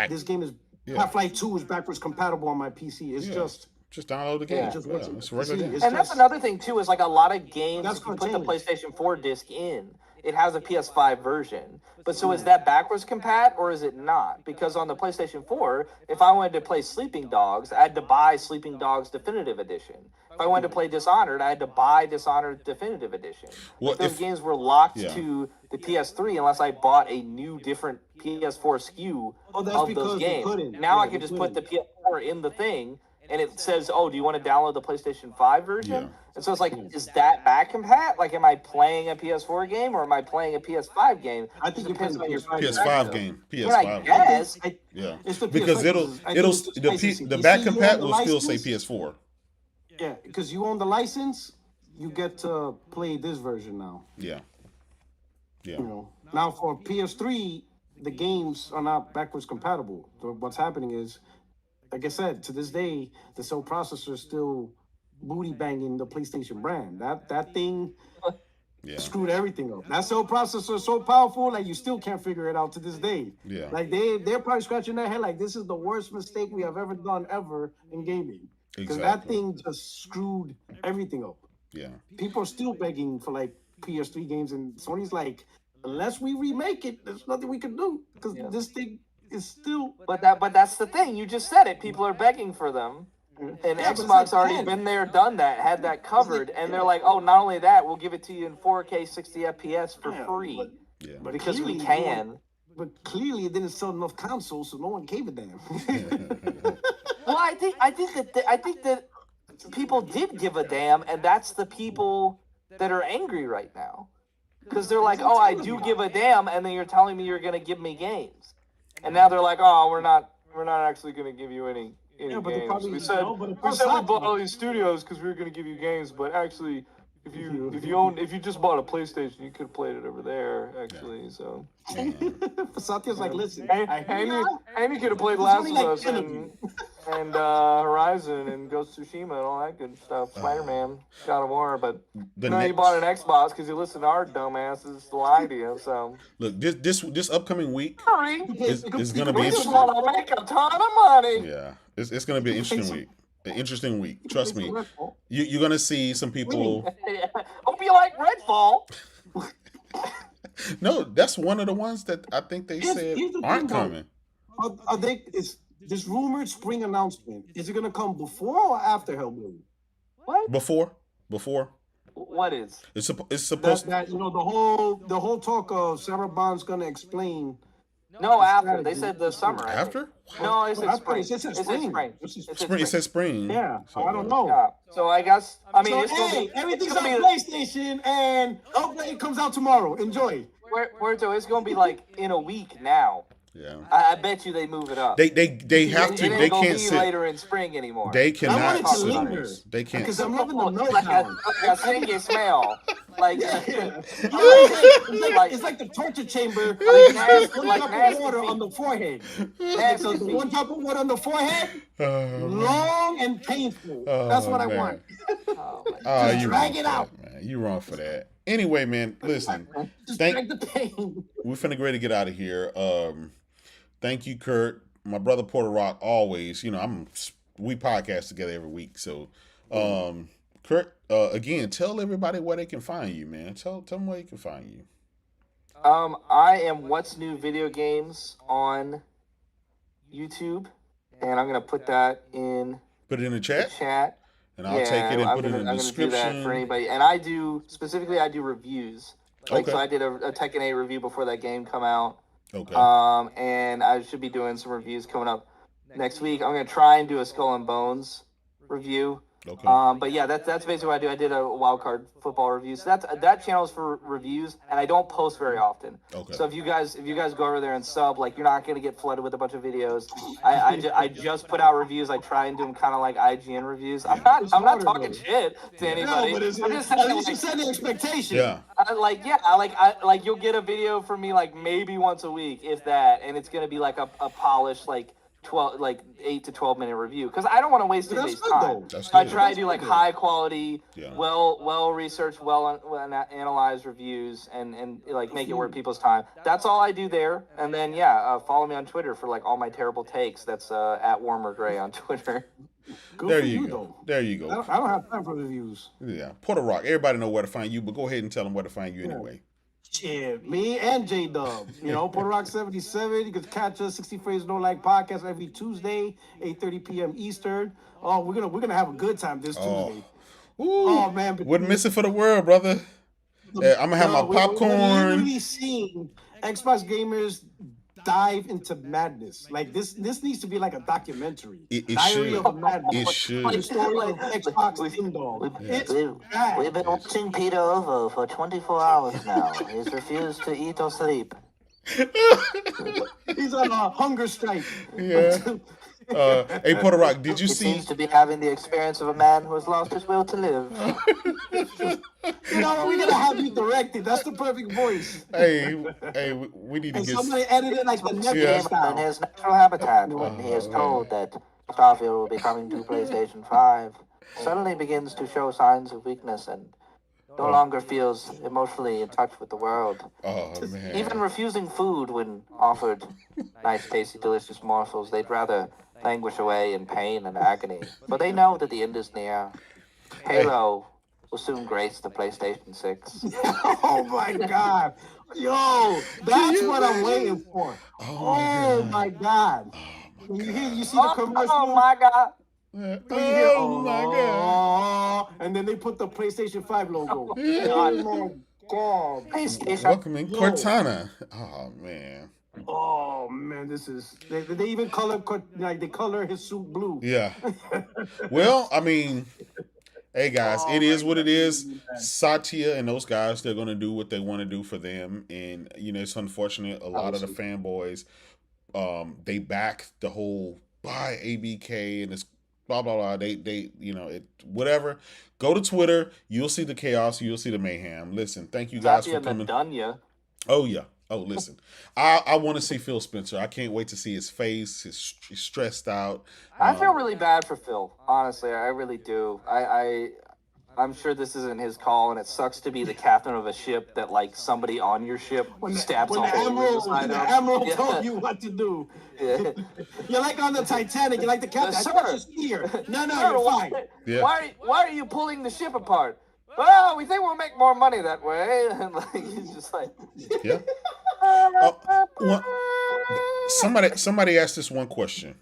this game is Half-Life 2 is backwards compatible on my PC. It's just download the game. just It's a regular game. And that's another thing too, is like a lot of games, That's if you gonna put the change. PlayStation 4 disc in, it has a PS5 version. But so is that backwards compat or is it not? Because on the PlayStation 4, if I wanted to play Sleeping Dogs, I had to buy Sleeping Dogs Definitive Edition. If I wanted to play Dishonored, I had to buy Dishonored Definitive Edition. Well, Those if- games were locked to the PS3 unless I bought a new different PS4 SKU that's of because those they games. couldn't. Now I Yeah, can they just put the couldn't. PS4 in the thing, and it says, oh, do you want to download the PlayStation 5 version? Yeah. And so it's like, is that back compat? Like, am I playing a PS4 game or am I playing a PS5 game? I think It you're playing depends on your PS5 PS5 perspective. game. But I PS5 game. guess. Yeah. It's the Because PS5 the back compat will still say PS4. Yeah, because you own the license, you get to play this version now. Yeah. Yeah. You know, now for PS3, the games are not backwards compatible. So what's happening is, like I said, to this day, the cell processor is still booty banging the PlayStation brand. That thing screwed everything up. That cell processor is so powerful, like you still can't figure it out to this day. Yeah. Like they're probably scratching their head, like this is the worst mistake we have ever done in gaming. Because that thing just screwed everything up. Yeah. People are still begging for like PS3 games, and Sony's like, unless we remake it, there's nothing we can do because this thing is still. But that's the thing. You just said it. People are begging for them. And Xbox already been there, done that, had that covered. And they're like, oh, not only that, we'll give it to you in 4K 60 FPS for free. But Because we clearly, can. But clearly, it didn't sell enough consoles, so no one gave a damn. Well, I think that people did give a damn, and that's the people that are angry right now, because they're like, "Oh, I do give a damn," and then you're telling me you're gonna give me games, and now they're like, oh, we're not actually going to give you any Yeah, but they games. probably We said but we it's said we not bought all true. these studios because we were going to give you games, but actually, if you just bought a PlayStation, you could have played it over there. Actually, so. Satya's like, listen, And you could have played There's Last only of like Us 10 of and Horizon and Ghost of Tsushima and all that good stuff. Spider-Man, God of War, but The you next, bought an Xbox because you listened to our dumbasses lie to you. So look, this upcoming week sorry, is gonna we be just interesting. want to make a ton of money. Yeah, it's gonna be an interesting week. An interesting week. Trust me. Redfall. You're gonna see some people. Hope you like Redfall. No, that's one of the ones that I think they Here's- said here's the aren't thing, though. coming. Are they? Is this rumored spring announcement? Is it gonna come before or after Hellblade? What? Before, What is? it's That's supposed. that the whole talk of Sarah Bond's gonna explain. No, after. They said the summer. I think. After No, it said I thought spring. it said It said spring. spring. It said It said spring. It says spring. Yeah, So, I don't know. Yeah. So I guess So it's gonna hey, be everything's it's on gonna be PlayStation, and Hellblade comes out tomorrow. Enjoy. Puerto. It's gonna be like in a week now. Yeah. I bet you they move it up. They have to. It ain't They gonna can't be sit. later in spring anymore. They I want cannot it to sit. linger. They can't. Because I'm loving the like meltdown. a stinky smell. Like It's like the torture chamber. nasty- One like drop nasty of water feet. on the forehead. Nasty So the feet. one drop of water on the forehead, Oh, long and painful. That's what I man. want. Oh, my Oh, Just you drag wrong it for out. that, man. You wrong for that. Anyway, man, listen. Just Thank- drag the pain. We're finna get ready to get out of here. Thank you, Kurt. My brother PuertoRock. Always, we podcast together every week. So, Kurt, again, tell everybody where they can find you, man. Tell them where they can find you. I am What's New Video Games on YouTube, and I'm gonna put that in Put it in the the chat, chat. and I'll take it and I'm put it in the gonna do that for description. anybody. And I do reviews. Like, Okay. so I did a Tekken 8 review before that game come out. Okay. And I should be doing some reviews coming up next week. I'm gonna try and do a Skull and Bones review. Okay. But yeah, that's basically what I do. I did a wild card football review. So that channel is for reviews, and I don't post very often. Okay. So if you guys go over there and sub, like, you're not gonna get flooded with a bunch of videos. I just put out reviews. I try and do them kind of like IGN reviews. I'm not talking shit to anybody. No, but it's, I'm just at saying, least you like, set the expectation. Yeah. I you'll get a video from me like maybe once a week, if that, and it's gonna be like a polished 8 to 12 minute review, because I don't want to waste But that's anybody's good, time. though. That's I good. try to do like high quality, Yeah. well researched, well analyzed reviews, and like make it worth people's time. That's all I do there. And then follow me on Twitter for like all my terrible takes. That's at Warmer Gray on Twitter. Good There for you go. though. There you go. I don't have time for reviews. Yeah. PuertoRock. Everybody know where to find you, but go ahead and tell them where to find you anyway. Shit, me and Jaydub. PuertoRock 77. You can catch us 60 Phrases No Like podcast every Tuesday, 8:30 p.m. Eastern. Oh, we're gonna have a good time this Tuesday. Ooh. Oh man, Wouldn't miss it for the world, brother. Yeah, I'm gonna have my We're popcorn. literally seeing Xbox gamers dive into madness. Like this needs to be like a documentary. It Diary should. of a Madness. It The should. story of Xbox Timdog. It's bad. We've been watching Peter Ovo for 24 hours now. He's refused to eat or sleep. He's on a hunger strike. Yeah. Hey, PuertoRock, did you He see? seems to be having the experience of a man who has lost his will to live. We're gonna have you directed. That's the perfect voice. Hey, we need to And get. somebody edited like the Netflix Yeah. In style. his natural habitat, when he is told that Starfield will be coming to PlayStation 5, suddenly begins to show signs of weakness and no longer feels emotionally in touch with the world. Oh man. Even refusing food when offered nice, tasty, delicious morsels, they'd rather languish away in pain and agony. But they know that the end is near. Halo will soon grace the PlayStation 6. Oh my god. Yo, that's what I'm waiting for. Oh my god. When you see the commercial. Oh my God. Oh my god. And then they put the PlayStation 5 logo. Yeah. Oh my god. PlayStation. Welcome in Cortana. Oh man. Oh man, this is they even they color his suit blue. Yeah. Well, I mean, hey guys, it is what it is. Satya and those guys, they're gonna do what they want to do for them, and it's unfortunate. A lot of the fanboys They back the whole buy ABK and it's blah blah blah. They whatever. Go to Twitter. You'll see the chaos. You'll see the mayhem. Listen, thank you guys for coming. Oh yeah. Oh listen, I want to see Phil Spencer. I can't wait to see his face. He's stressed out. I feel really bad for Phil. Honestly, I really do. I'm sure this isn't his call, and it sucks to be the captain of a ship that, like, somebody on your ship stabs a hole when the Admiral told you what to do. Yeah. You're like on the Titanic. You're like the captain. Yes, I thought just here. No, Sir, you're fine. Why are you pulling the ship apart? Well, we think we'll make more money that way. And like he's just like, yeah. Somebody asked this one question.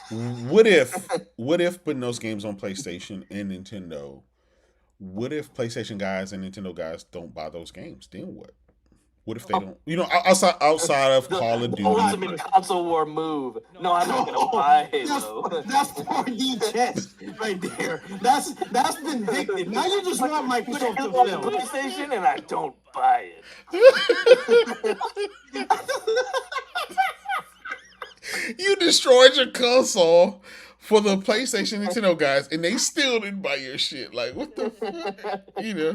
What if putting those games on PlayStation and Nintendo? What if PlayStation guys and Nintendo guys don't buy those games? Then what? What if they don't? Outside of Call of Duty. Ultimate console war move. No, I'm not gonna buy Halo. That's 4D chess right there. That's vindictive. Now you just want Microsoft to fail. PlayStation and I don't buy it. You destroyed your console for the PlayStation Nintendo guys, and they still didn't buy your shit. Like, what the fuck?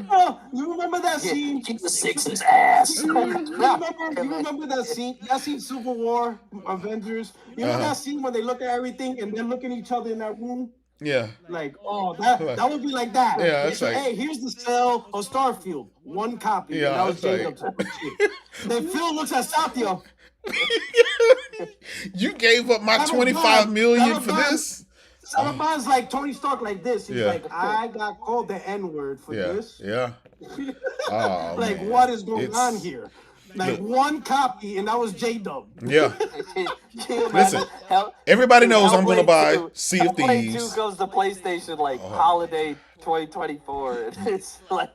Oh, you remember that scene? Keep the Six's ass. You remember that scene? That scene, Civil War, Avengers. You know that scene when they look at everything and they're looking at each other in that room? Yeah. Like, that would be like that. Yeah, it's like, hey, here's the cell of Starfield. One copy. Yeah, that was Jacob's. Then Phil looks at Satya. You gave up my $25 million for this? Salaman's like Tony Stark like this. He's like, I got called the N-word for this. Yeah. Oh, like, man. what is going on here? Like, one copy, and that was Jaydub. Yeah. Listen, everybody knows I'm going to buy Sea of Thieves. 2 goes to PlayStation, like, holiday 2024. It's like,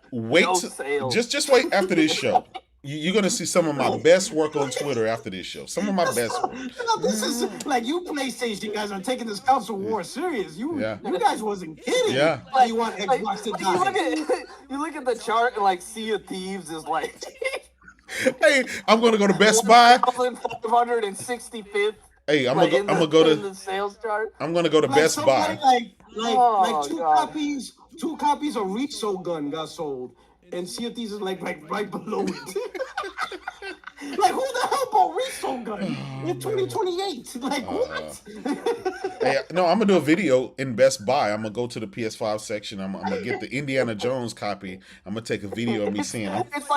sale. Just wait after this show. You're going to see some of my best work on Twitter after this show. Some of my best work. This is like you PlayStation guys are taking this console war serious. You guys wasn't kidding. Yeah. Like, you want Xbox to die. You look at the chart and like Sea of Thieves is like hey, I'm going to go to Best Buy. 1,565th. Hey, I'm gonna go to the sales chart. I'm gonna go to Best Buy. Two copies of Resogun got sold. And Sea of Thieves is like right below it. Like, who the hell bought Resogun in 2028? Like, what? Hey, no, I'm gonna do a video in Best Buy. I'm gonna go to the PS5 section. I'm gonna get the Indiana Jones copy. I'm gonna take a video of me seeing it. It's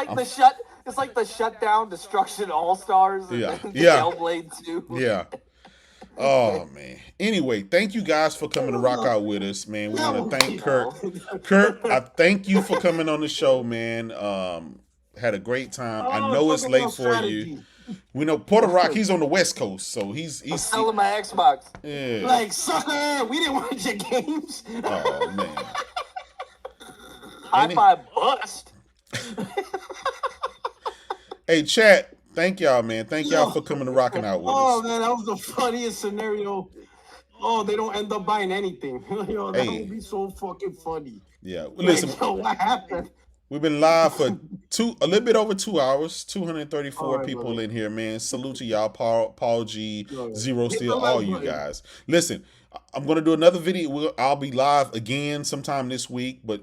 like the Shutdown Destruction All Stars. Yeah. Hellblade 2. Yeah. Oh man. Anyway, thank you guys for coming to rock out with us, man. We want to thank Kirk. Kirk, I thank you for coming on the show, man. Had a great time. I know it's late for you. We know PuertoRock, he's on the West Coast, so he's selling my Xbox. Yeah. Like, sucker, we didn't watch your games. Oh man. High five bust. Hey, chat. Thank y'all, man. Thank y'all for coming to rocking out with us. Oh man, that was the funniest scenario. Oh, they don't end up buying anything. Yo, that would be so fucking funny. Yeah. Listen, yo, what happened? We've been live for a little bit over 2 hours. 234 people in here, man. Salute to y'all, Paul G, Zero Steel, all you guys. Listen, I'm gonna do another video. I'll be live again sometime this week, but